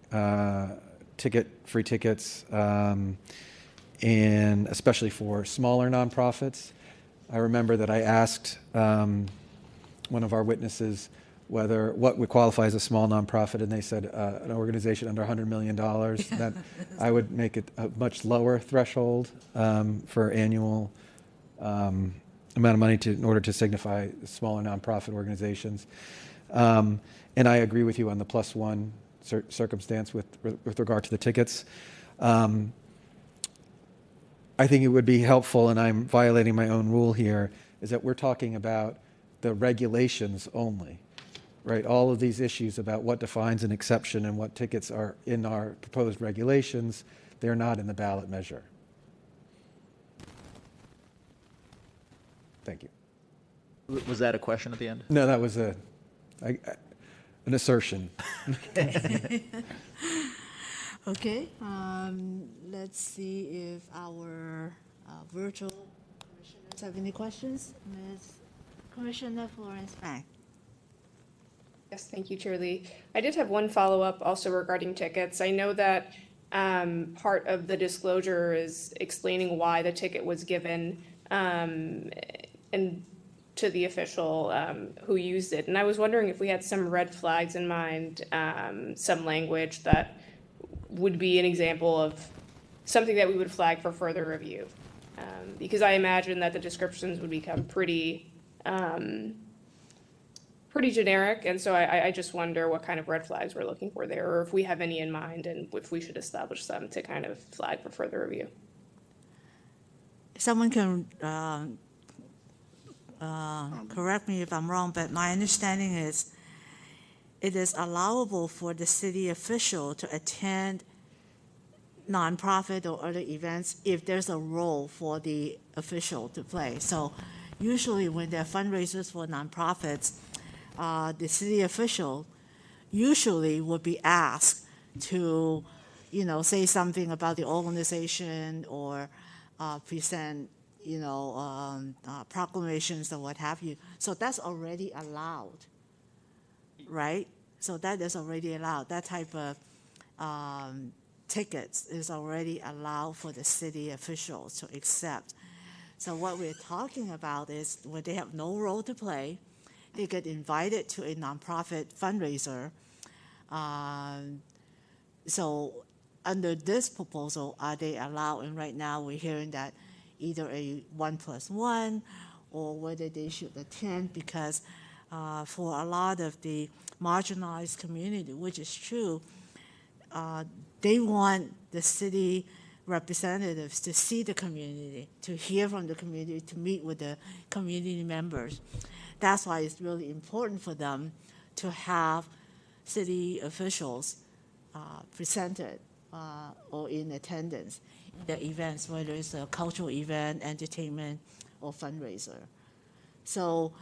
free tickets, and especially for smaller nonprofits. I remember that I asked one of our witnesses what would qualify as a small nonprofit, and they said an organization under $100 million. That I would make it a much lower threshold for annual amount of money in order to signify smaller nonprofit organizations. And I agree with you on the +1 circumstance with regard to the tickets. I think it would be helpful, and I'm violating my own rule here, is that we're talking about the regulations only, right? All of these issues about what defines an exception and what tickets are in our proposed regulations, they're not in the ballot measure. Thank you. Was that a question at the end? No, that was an assertion. Okay, let's see if our virtual commissioners have any questions. Ms. Commissioner Florence Fang. Yes, thank you, Chair Lee. I did have one follow-up also regarding tickets. I know that part of the disclosure is explaining why the ticket was given and to the official who used it. And I was wondering if we had some red flags in mind, some language that would be an example of something that we would flag for further review. Because I imagine that the descriptions would become pretty generic, and so I just wonder what kind of red flags we're looking for there, or if we have any in mind, and if we should establish them to kind of flag for further review. Someone can correct me if I'm wrong, but my understanding is it is allowable for the city official to attend nonprofit or other events if there's a role for the official to play. So usually when there are fundraisers for nonprofits, the city official usually would be asked to, say something about the organization or present, proclamations or what have you. So that's already allowed, right? So that is already allowed. That type of tickets is already allowed for the city officials to accept. So what we're talking about is when they have no role to play, they get invited to a nonprofit fundraiser. So under this proposal, are they allowed? And right now we're hearing that either a 1+1 or whether they should attend, because for a lot of the marginalized community, which is true, they want the city representatives to see the community, to hear from the community, to meet with the community members. That's why it's really important for them to have city officials presented or in attendance in the events, whether it's a cultural event, entertainment, or fundraiser. So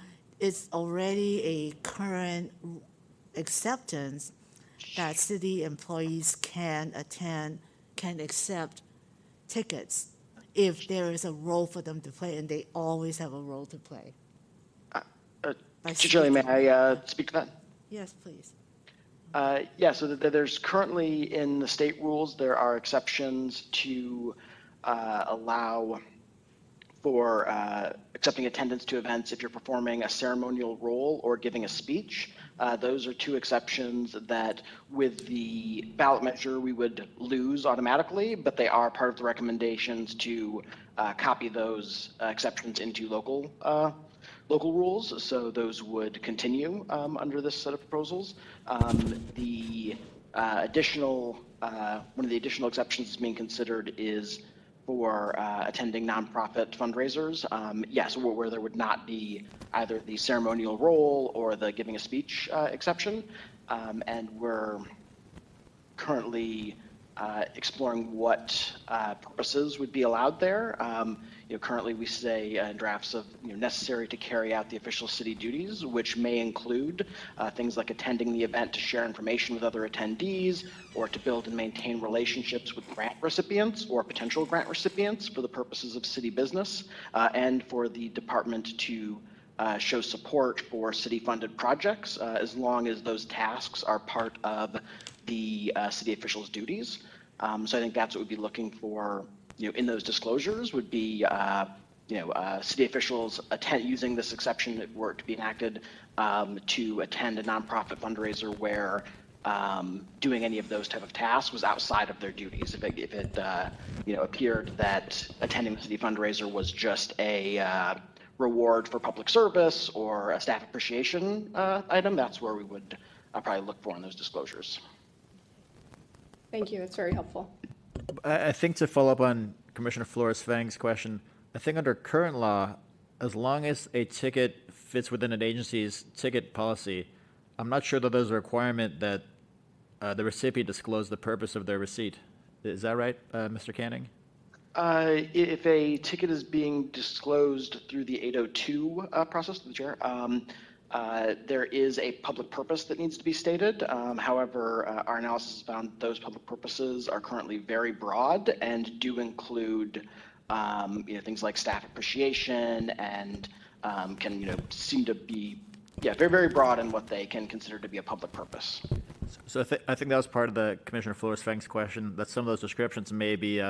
it's already a current acceptance that city employees can accept tickets if there is a role for them to play, and they always have a role to play. by Shirley, may speaking. I speak to that? Yes, please. Yeah, so there's currently in the state rules, there are exceptions to allow for accepting attendance to events if you're performing a ceremonial role or giving a speech. Those are two exceptions that with the ballot measure we would lose automatically, but they are part of the recommendations to copy those exceptions into local rules, so those would continue under this set of proposals. The additional, one of the additional exceptions that's being considered is for attending nonprofit fundraisers. Yes, where there would not be either the ceremonial role or the giving a speech exception. And we're currently exploring what purposes would be allowed there. Currently we say in drafts of necessary to carry out the official city duties, which may include things like attending the event to share information with other attendees, or to build and maintain relationships with grant recipients or potential grant recipients for the purposes of city business, and for the department to show support for city-funded projects, as long as those tasks are part of the city officials' duties. So I think that's what we'd be looking for, in those disclosures would be, city officials using this exception if it were to be enacted to attend a nonprofit fundraiser where doing any of those type of tasks was outside of their duties. If it appeared that attending the city fundraiser was just a reward for public service or a staff appreciation item, that's where we would probably look for in those disclosures. Thank you, that's very helpful. I think to follow up on Commissioner Flores-Fang's question, I think under current law, as long as a ticket fits within an agency's ticket policy, I'm not sure that there's a requirement that the recipient disclose the purpose of their receipt. Is that right, Mr. Canning? If a ticket is being disclosed through the 802 process, the chair, there is a public purpose that needs to be stated. However, our analysis found those public purposes are currently very broad and do include things like staff appreciation and can seem to be very, very broad in what they can consider to be a public purpose. So I think that was part of the Commissioner Flores-Fang's question, that some of those descriptions may be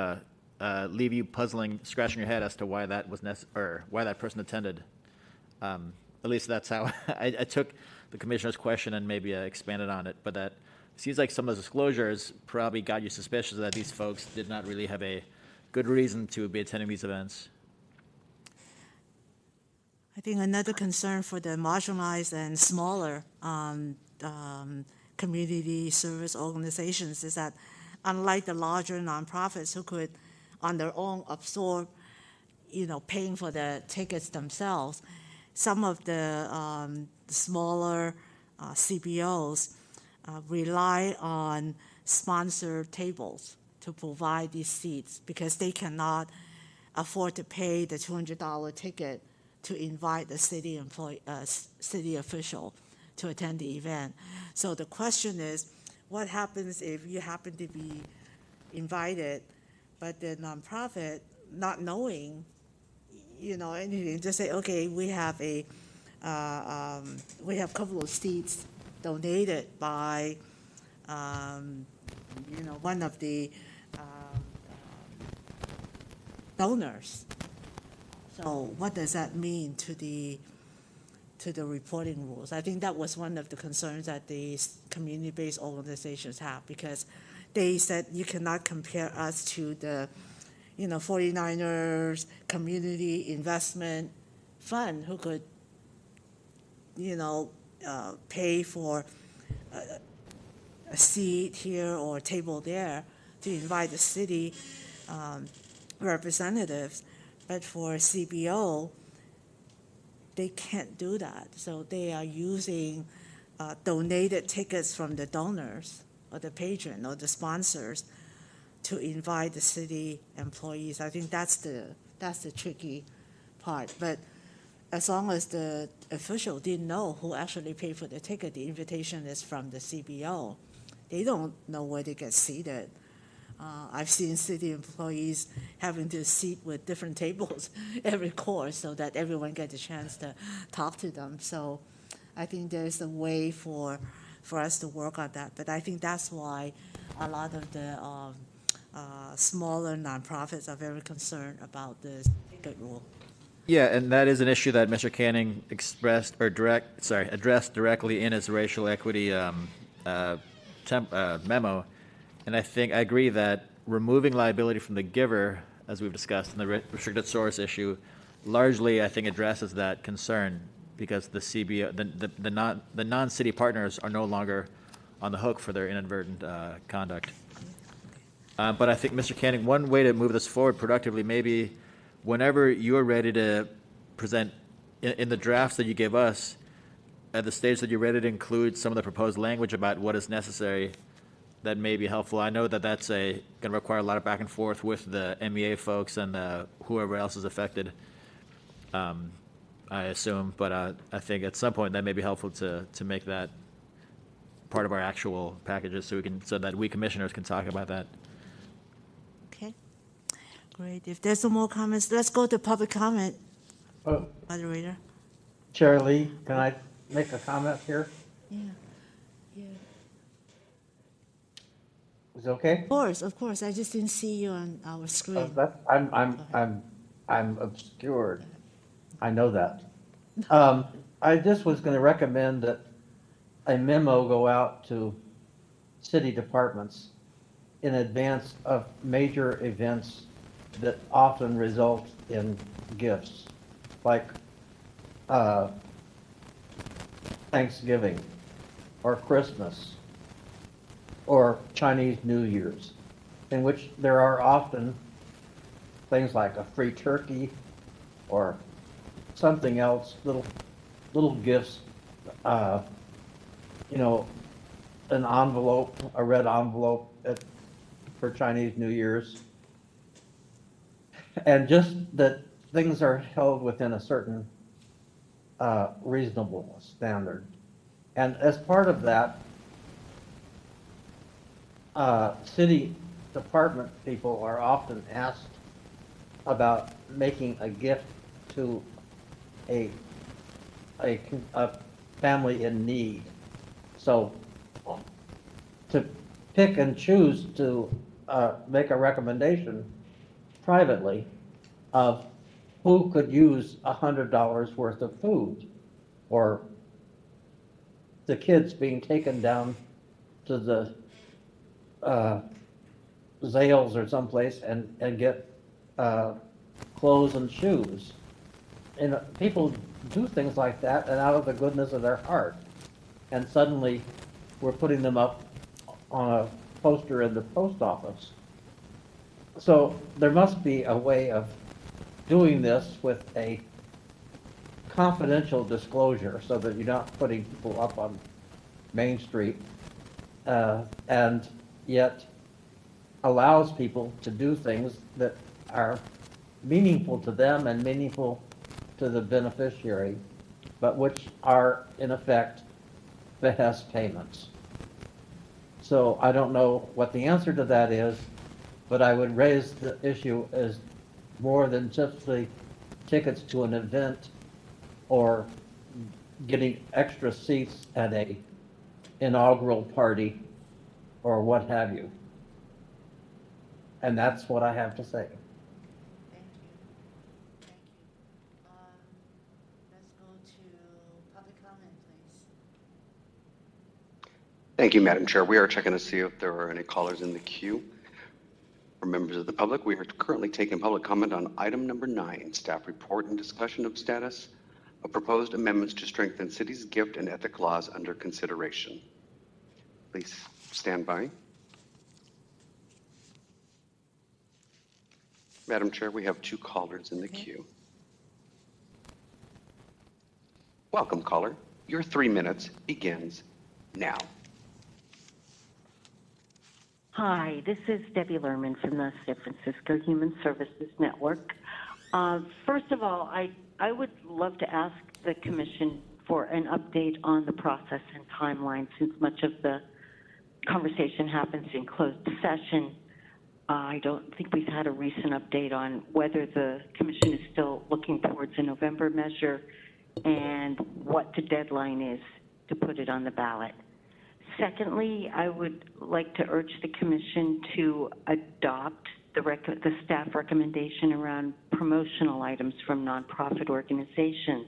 leave you puzzling, scratching your head as to why that was or why that person attended. At least that's how I took the commissioner's question and maybe expanded on it. But that seems like some of the disclosures probably got you suspicious that these folks did not really have a good reason to be attending these events. I think another concern for the marginalized and smaller community service organizations is that unlike the larger nonprofits who could on their own absorb, paying for the tickets themselves, some of the smaller CBOs rely on sponsored tables to provide these seats because they cannot afford to pay the $200 ticket to invite the city official to attend the event. So the question is, what happens if you happen to be invited, but the nonprofit, not knowing anything, just say, okay, we have a couple of seats donated by one of the donors. So what does that mean to the reporting rules? I think that was one of the concerns that the community-based organizations have, because they said you cannot compare us to the 49ers Community Investment Fund who could, pay for a seat here or a table there to invite the city representatives. But for CBO, they can't do that. So they are using donated tickets from the donors or the patron or the sponsors to invite the city employees. I think that's the tricky part. But as long as the official didn't know who actually paid for the ticket, the invitation is from the CBO. They don't know where they get seated. I've seen city employees having to sit with different tables every course so that everyone gets a chance to talk to them. So I think there's a way for us to work on that. But I think that's why a lot of the smaller nonprofits are very concerned about this ticket rule. Yeah, and that is an issue that Mr. Canning addressed directly in his racial equity memo. And I agree that removing liability from the giver, as we've discussed in the restricted source issue, largely I think addresses that concern, because the CBO, the non-city partners are no longer on the hook for their inadvertent conduct. But I think, Mr. Canning, one way to move this forward productively, maybe whenever you're ready to present in the drafts that you give us, at the stage that you're ready to include some of the proposed language about what is necessary, that may be helpful. I know that that's going to require a lot of back and forth with the MEA folks and whoever else is affected, I assume. But I think at some point that may be helpful to make that part of our actual packages, so that we commissioners can talk about that. Okay, great. If there's no more comments, let's go to public comment. Moderator. Chair Lee, can I make a comment here? Yeah. Yeah. Is it okay? Of course. I just didn't see you on our screen. I'm obscured. I know that. I just was going to recommend that a memo go out to city departments in advance of major events that often result in gifts, like Thanksgiving or Christmas or Chinese New Year's, in which there are often things like a free turkey or something else, little gifts, an envelope, a red envelope for Chinese New Year's. And just that things are held within a certain reasonable standard. And as part of that, city department people are often asked about making a gift to a family in need. So to pick and choose to make a recommendation privately of who could use $100 worth of food, or the kids being taken down to the Zales or someplace and get clothes and shoes. And people do things like that, and out of the goodness of their heart. And suddenly we're putting them up on a poster in the post office. So there must be a way of doing this with a confidential disclosure, so that you're not putting people up on Main Street, and yet allows people to do things that are meaningful to them and meaningful to the beneficiary, but which are in effect behest payments. So I don't know what the answer to that is, but I would raise the issue as more than just the tickets to an event or getting extra seats at a inaugural party or what have you. And that's what I have to say. Thank you. Let's go to public comment, please. Thank you, Madam Chair. We are checking to see if there are any callers in the queue. For members of the public, we are currently taking public comment on item number 9, staff report and discussion of status of proposed amendments to strengthen city's gift and ethic laws under consideration. Please stand by. Madam Chair, we have 2 callers in the queue. Welcome, caller. Your 3 minutes begins now. Hi, this is Debbie Lerman from the San Francisco Human Services Network. First of all, I would love to ask the Commission for an update on the process and timeline, since much of the conversation happens in closed session. I don't think we've had a recent update on whether the Commission is still looking towards a November measure, and what the deadline is to put it on the ballot. Secondly, I would like to urge the commission to adopt the staff recommendation around promotional items from nonprofit organizations.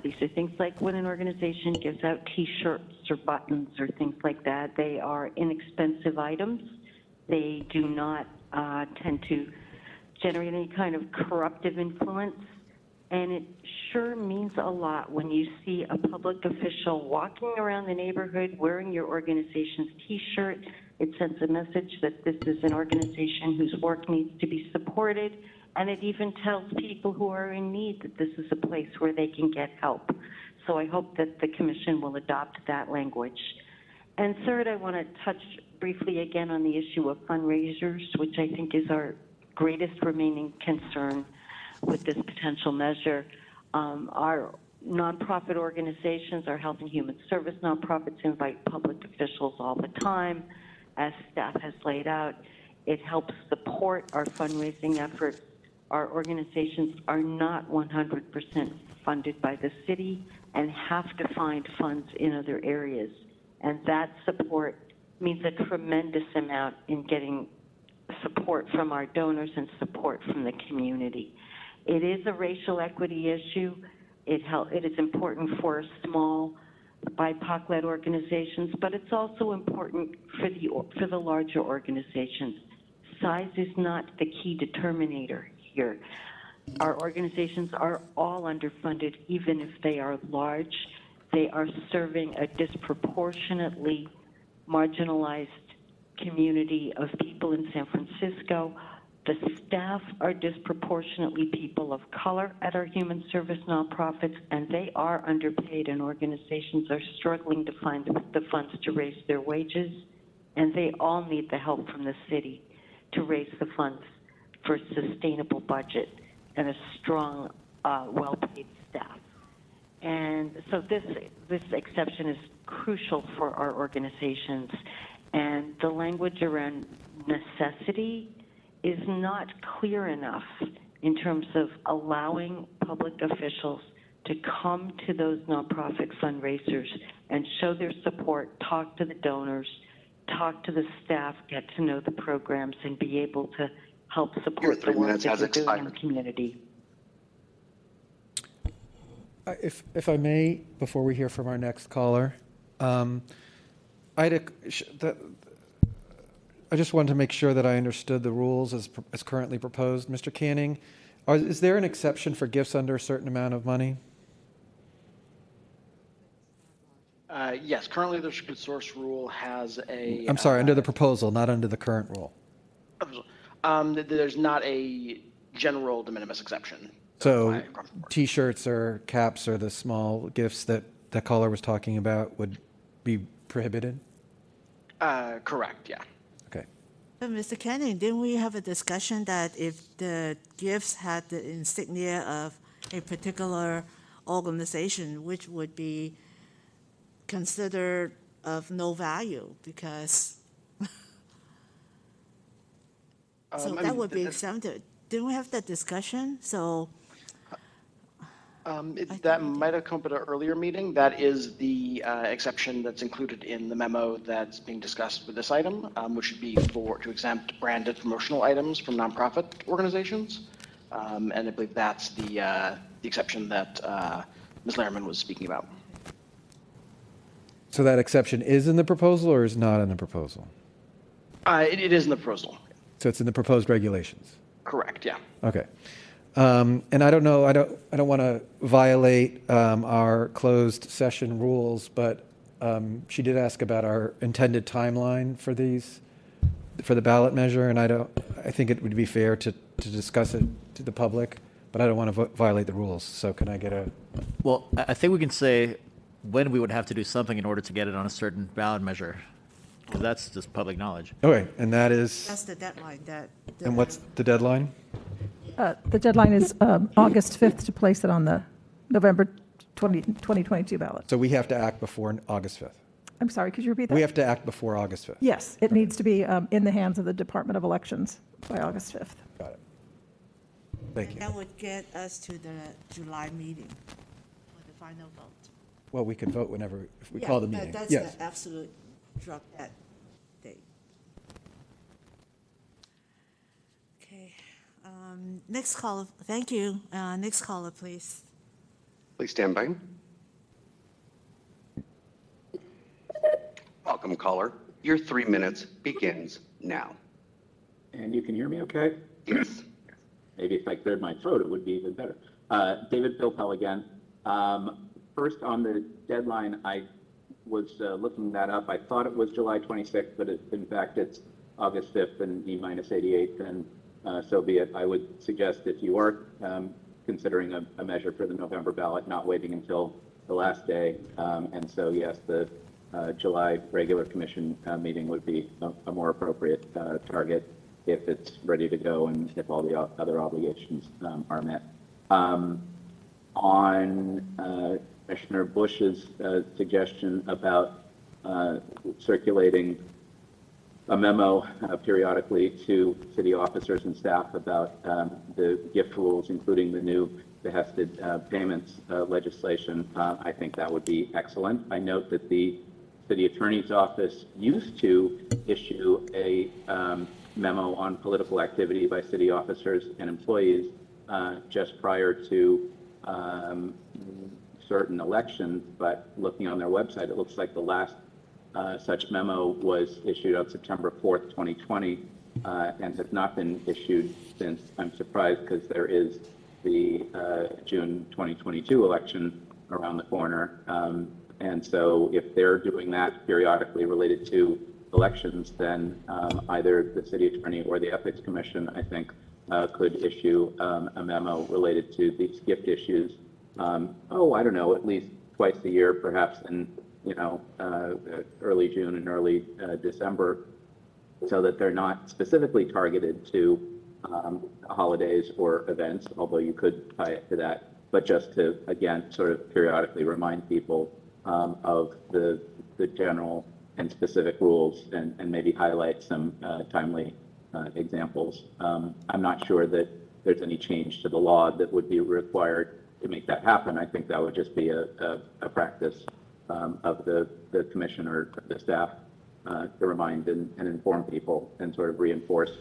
These are things like when an organization gives out T-shirts or buttons or things like that. They are inexpensive items. They do not tend to generate any kind of corruptive influence. And it sure means a lot when you see a public official walking around the neighborhood wearing your organization's T-shirt. It sends a message that this is an organization whose work needs to be supported, and it even tells people who are in need that this is a place where they can get help. So I hope that the commission will adopt that language. And third, I want to touch briefly again on the issue of fundraisers, which I think is our greatest remaining concern with this potential measure. Our nonprofit organizations, our health and human service nonprofits, invite public officials all the time. As staff has laid out, it helps support our fundraising efforts. Our organizations are not 100% funded by the city and have to find funds in other areas. And that support means a tremendous amount in getting support from our donors and support from the community. It is a racial equity issue. It is important for small BIPOC-led organizations, but it's also important for the larger organizations. Size is not the key determinator here. Our organizations are all underfunded, even if they are large. They are serving a disproportionately marginalized community of people in San Francisco. The staff are disproportionately people of color at our human service nonprofits, and they are underpaid, and organizations are struggling to find the funds to raise their wages, and they all need the help from the city to raise the funds for a sustainable budget and a strong, well-paid staff. And so this exception is crucial for our organizations, and the language around necessity is not clear enough in terms of allowing public officials to come to those nonprofit fundraisers and show their support, talk to the donors, talk to the staff, get to know the programs, and be able to help support the work that they're doing in the community. If I may, before we hear from our next caller, I just wanted to make sure that I understood the rules as currently proposed. Mr. Canning, is there an exception for gifts under a certain amount of money? Yes, currently the restricted source rule has a... I'm sorry, under the proposal, not under the current rule. There's not a general de minimis exception. So T-shirts or caps or the small gifts that the caller was talking about would be prohibited? Correct, yeah. Okay. But Mr. Canning, didn't we have a discussion that if the gifts had the insignia of a particular organization, which would be considered of no value because so that would be exempted. Didn't we have that discussion? So that might have come up at an earlier meeting. That is the exception that's included in the memo that's being discussed with this item, which would be to exempt branded promotional items from nonprofit organizations. And I believe that's the exception that Ms. Lehrman was speaking about. So that exception is in the proposal or is not in the proposal? It is in the proposal. So it's in the proposed regulations? Correct, yeah. Okay. And I don't know, I don't want to violate our closed session rules, but she did ask about our intended timeline for the ballot measure, and I think it would be fair to discuss it to the public, but I don't want to violate the rules. So can I get a... Well, I think we can say when we would have to do something in order to get it on a certain ballot measure, because that's just public knowledge. Okay, and that is... That's the deadline. And what's the deadline? The deadline is August 5th to place it on the November 2022 ballot. So we have to act before August 5th? I'm sorry, could you repeat that? We have to act before August 5th? Yes, it needs to be in the hands of the Department of Elections by August 5th. Got it. Thank you. That would get us to the July meeting. final vote. Well, we can vote whenever, if we Yeah, call the but meeting. that's Yes. the absolute drop dead date. Okay, next caller, thank you. Next caller, please. Please stand by. Welcome, caller. Your 3 minutes begins now. And you can hear me okay? Yes. Maybe if I cleared my throat, it would be even better. David Philpell again. First, on the deadline, I was looking that up. I thought it was July 26th, but in fact, it's August 5th and E-minus 88, and so be it. I would suggest if you are considering a measure for the November ballot, not waiting until the last day. And so, yes, the July regular commission meeting would be a more appropriate target if it's ready to go and if all the other obligations are met. On Commissioner Bush's suggestion about circulating a memo periodically to city officers and staff about the gift rules, including the new behested payments legislation, I think that would be excellent. I note that the city attorney's office used to issue a memo on political activity by city officers and employees just prior to certain elections, but looking on their website, it looks like the last such memo was issued on September 4th, 2020, and has not been issued since. I'm surprised because there is the June 2022 election around the corner. And so if they're doing that periodically related to elections, then either the city attorney or the ethics commission, I think, could issue a memo related to these gift issues. I don't know, at least twice a year, perhaps in, early June and early December, so that they're not specifically targeted to holidays or events, although you could tie it to that, but just to, again, sort of periodically remind people of the general and specific rules and maybe highlight some timely examples. I'm not sure that there's any change to the law that would be required to make that happen. I think that would just be a practice of the commission or the staff to remind and inform people and sort of reinforce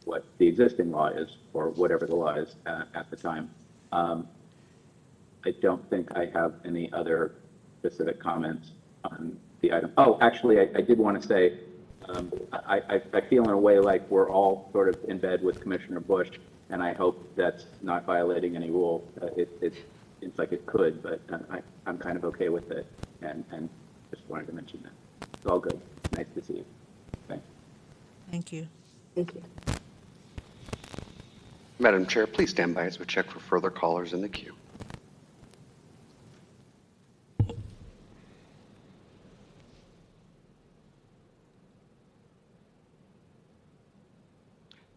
what the existing law is or whatever the law is at the time. I don't think I have any other specific comments on the item. Oh, actually, I did want to say, I feel in a way like we're all sort of in bed with Commissioner Bush, and I hope that's not violating any rule. It seems like it could, but I'm kind of okay with it, and just wanted to mention that. It's all good. Nice to see you. Thanks. Thank you. Thank you. Madam Chair, please stand by as we check for further callers in the queue.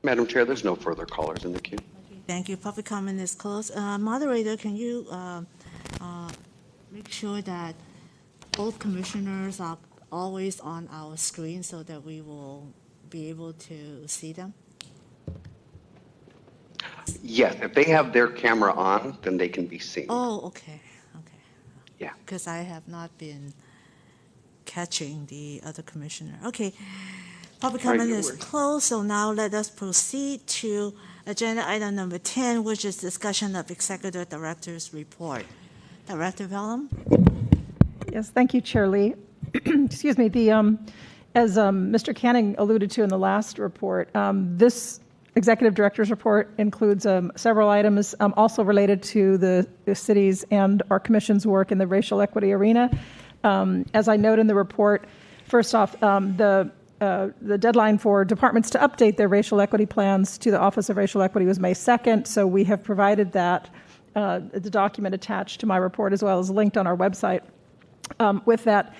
Madam Chair, there's no further callers in the queue. Thank you. Public comment is closed. Moderator, can you make sure that both commissioners are always on our screen so that we will be able to see them? Yes, if they have their camera on, then they can be seen. Oh, okay. Okay. Yeah. Because I have not been catching the other commissioner. Okay. Public All right, comment no is worries. closed, so now let us proceed to agenda item number 10, which is discussion of Executive Director's report. Director Vellum? Yes, thank you, Chair Lee. Excuse me. As Mr. Canning alluded to in the last report, this Executive Director's report includes several items also related to the city's and our commission's work in the racial equity arena. As I note in the report, first off, the deadline for departments to update their racial equity plans to the Office of Racial Equity was May 2nd, so we have provided that, the document attached to my report as well as linked on our website with that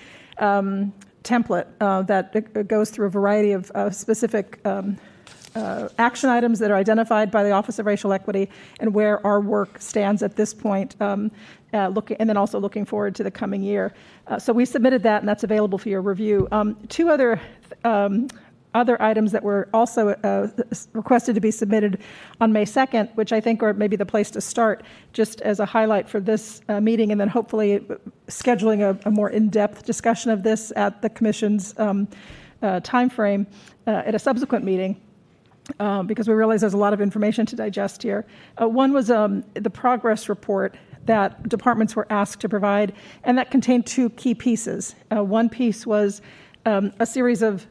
template that goes through a variety of specific action items that are identified by the Office of Racial Equity and where our work stands at this point, and then also looking forward to the coming year. So we submitted that, and that's available for your review. Two other other items that were also requested to be submitted on May 2nd, which I think are maybe the place to start, just as a highlight for this meeting, and then hopefully scheduling a more in-depth discussion of this at the Commission's timeframe at a subsequent meeting. Because we realize there's a lot of information to digest here. One was the progress report that departments were asked to provide, and that contained two key pieces. One piece was a series of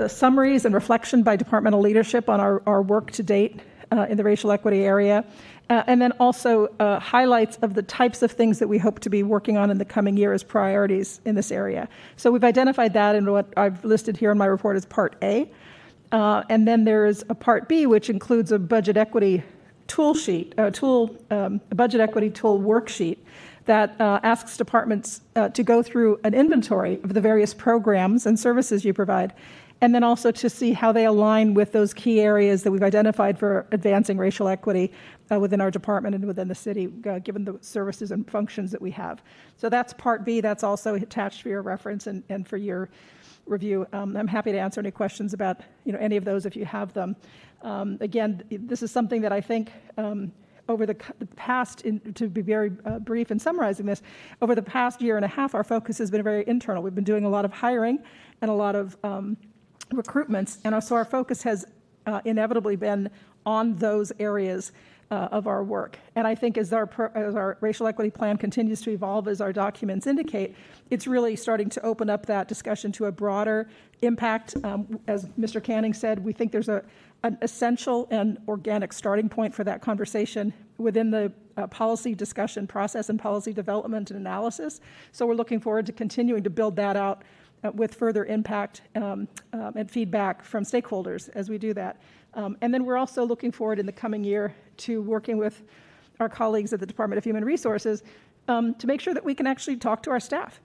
summaries and reflection by departmental leadership on our work to date in the racial equity area, and then also highlights of the types of things that we hope to be working on in the coming year as priorities in this area. So we've identified that in what I've listed here in my report as Part A. And then there's a Part B, which includes a budget equity tool sheet, a budget equity tool worksheet that asks departments to go through an inventory of the various programs and services you provide, and then also to see how they align with those key areas that we've identified for advancing racial equity within our department and within the city, given the services and functions that we have. So that's Part B. That's also attached for your reference and for your review. I'm happy to answer any questions about any of those if you have them. Again, this is something that I think over the past, to be very brief in summarizing this, over the past year and a half, our focus has been very internal. We've been doing a lot of hiring and a lot of recruitments, and so our focus has inevitably been on those areas of our work. And I think as our racial equity plan continues to evolve, as our documents indicate, it's really starting to open up that discussion to a broader impact. As Mr. Canning said, we think there's an essential and organic starting point for that conversation within the policy discussion process and policy development and analysis. So we're looking forward to continuing to build that out with further impact and feedback from stakeholders as we do that. And then we're also looking forward in the coming year to working with our colleagues at the Department of Human Resources to make sure that we can actually talk to our staff,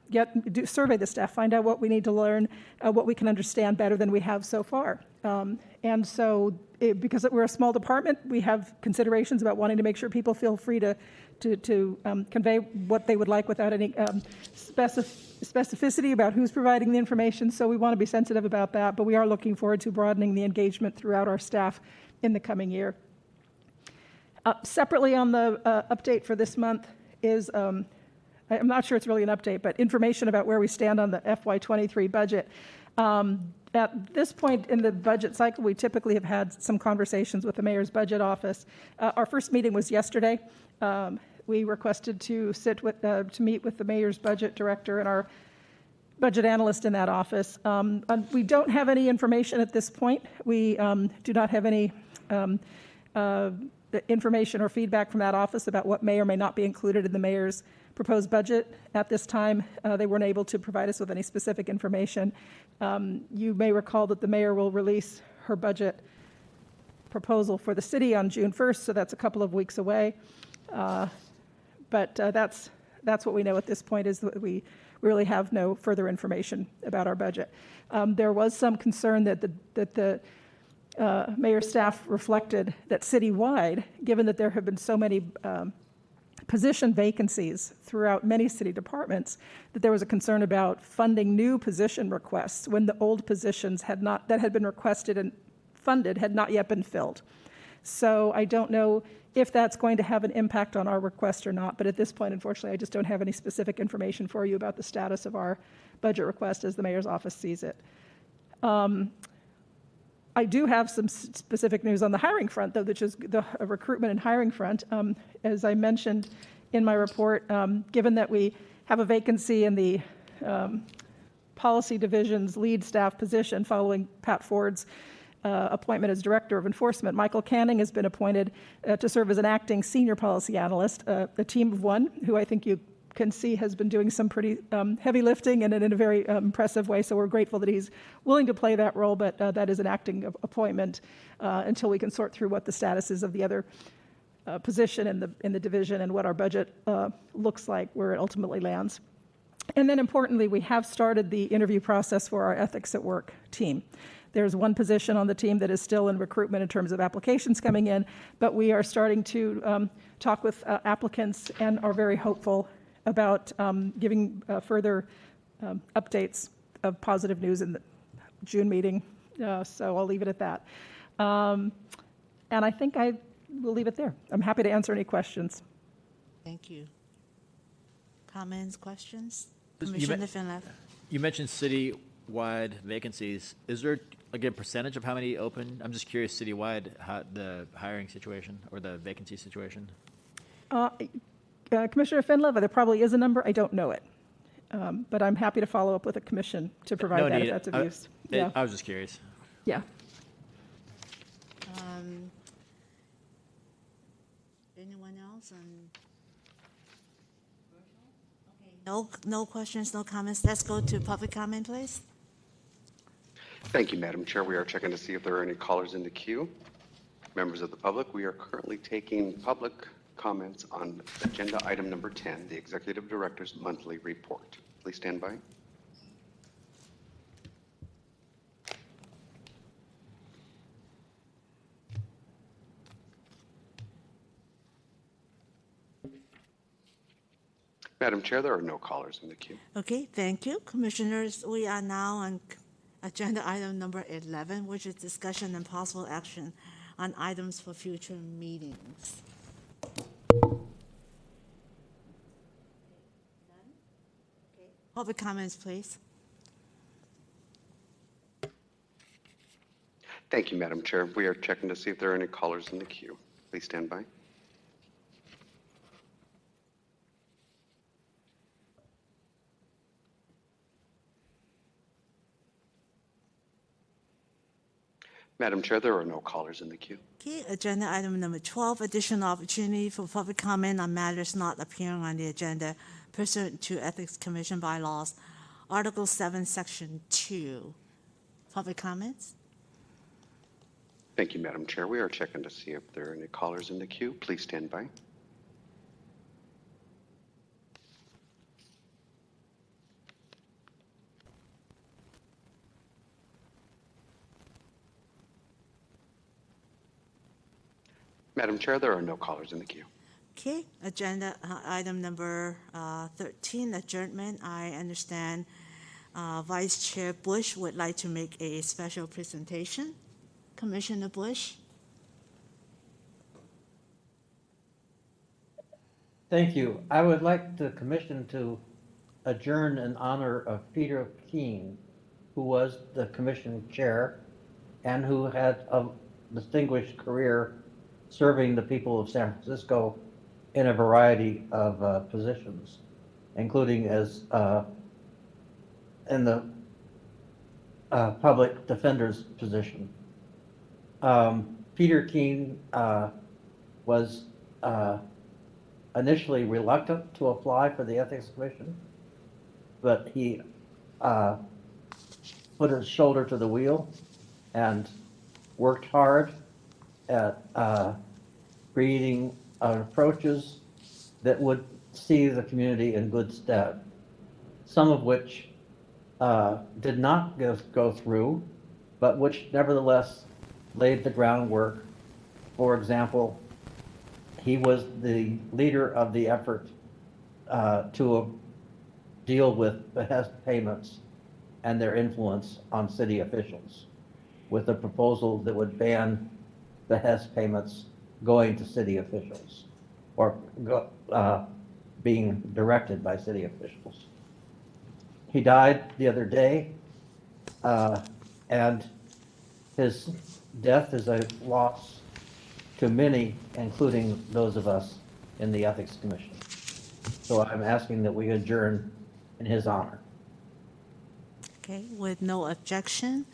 survey the staff, find out what we need to learn, what we can understand better than we have so far. And so because we're a small department, we have considerations about wanting to make sure people feel free to convey what they would like without any specificity about who's providing the information. So we want to be sensitive about that, but we are looking forward to broadening the engagement throughout our staff in the coming year. Separately on the update for this month is, I'm not sure it's really an update, but information about where we stand on the FY23 budget. At this point in the budget cycle, we typically have had some conversations with the Mayor's Budget Office. Our first meeting was yesterday. We requested to meet with the Mayor's Budget Director and our budget analyst in that office. We don't have any information at this point. We do not have any information or feedback from that office about what may or may not be included in the Mayor's proposed budget. At this time, they weren't able to provide us with any specific information. You may recall that the Mayor will release her budget proposal for the city on June 1st, so that's a couple of weeks away. But that's what we know at this point, is that we really have no further information about our budget. There was some concern that the Mayor's staff reflected that citywide, given that there have been so many position vacancies throughout many city departments, that there was a concern about funding new position requests when the old positions that had been requested and funded had not yet been filled. So I don't know if that's going to have an impact on our request or not, but at this point, unfortunately, I just don't have any specific information for you about the status of our budget request as the Mayor's office sees it. I do have some specific news on the hiring front, though, which is the recruitment and hiring front. As I mentioned in my report, given that we have a vacancy in the policy division's lead staff position following Pat Ford's appointment as Director of Enforcement, Michael Canning has been appointed to serve as an acting senior policy analyst, a team of one who I think you can see has been doing some pretty heavy lifting and in a very impressive way. So we're grateful that he's willing to play that role, but that is an acting appointment until we can sort through what the status is of the other position in the division and what our budget looks like, where it ultimately lands. And then importantly, we have started the interview process for our Ethics at Work team. There's one position on the team that is still in recruitment in terms of applications coming in, but we are starting to talk with applicants and are very hopeful about giving further updates of positive news June meeting, so I'll leave it at that. And I think I will leave it there. I'm happy to answer any questions. Thank you. Comments, questions? You Commissioner Finlay? You mentioned city-wide vacancies. Is there like a percentage of how many open? I'm just curious, citywide, how the hiring situation or the vacancy situation. Commissioner Finlay, there probably is a number. I don't know it. But I'm happy to follow up with a commission to provide that if that's of use. Yeah. I was just curious. Yeah. Anyone else? No questions, no comments. Let's go to public comment, please. Thank you, Madam Chair. We are checking to see if there are any callers in the queue. Members of the public, we are currently taking public comments on agenda item number 10, the Executive Director's Monthly Report. Please stand by. Madam Chair, there are no callers in the queue. Okay, thank you. Commissioners, we are now on agenda item number 11, which is discussion and possible action on items for future meetings. Public comments, please. Thank you, Madam Chair. We are checking to see if there are any callers in the queue. Please stand by. Madam Chair, there are no callers in the queue. Okay, agenda item number 12, additional opportunity for public comment on matters not appearing on the agenda pursuant to Ethics Commission bylaws, Article 7, Section 2. Public comments? Thank you, Madam Chair. We are checking to see if there are any callers in the queue. Please stand by. Madam Chair, there are no callers in the queue. Okay, agenda item number 13, adjournment. I understand Vice Chair Bush would like to make a special presentation. Commissioner Bush? Thank you. I would like the commission to adjourn in honor of Peter Keene, who was the commission chair and who had a distinguished career serving the people of San Francisco in a variety of positions, including as in the public defender's position. Peter Keene was initially reluctant to apply for the Ethics Commission, but he put his shoulder to the wheel and worked hard at creating approaches that would see the community in good stead, some of which did not go through, but which nevertheless laid the groundwork. For example, he was the leader of the effort to deal with behest payments and their influence on city officials, with a proposal that would ban behest payments going to city officials or being directed by city officials. He died the other day, and his death is a loss to many, including those of us in the Ethics Commission. So I'm asking that we adjourn in his honor. Okay, with no objection,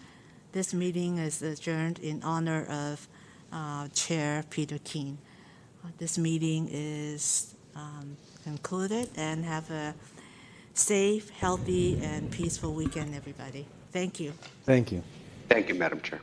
this meeting is adjourned in honor of Chair Peter Keene. This meeting is concluded, and have a safe, healthy, and peaceful weekend, everybody. Thank you. Thank you. Thank you, Madam Chair.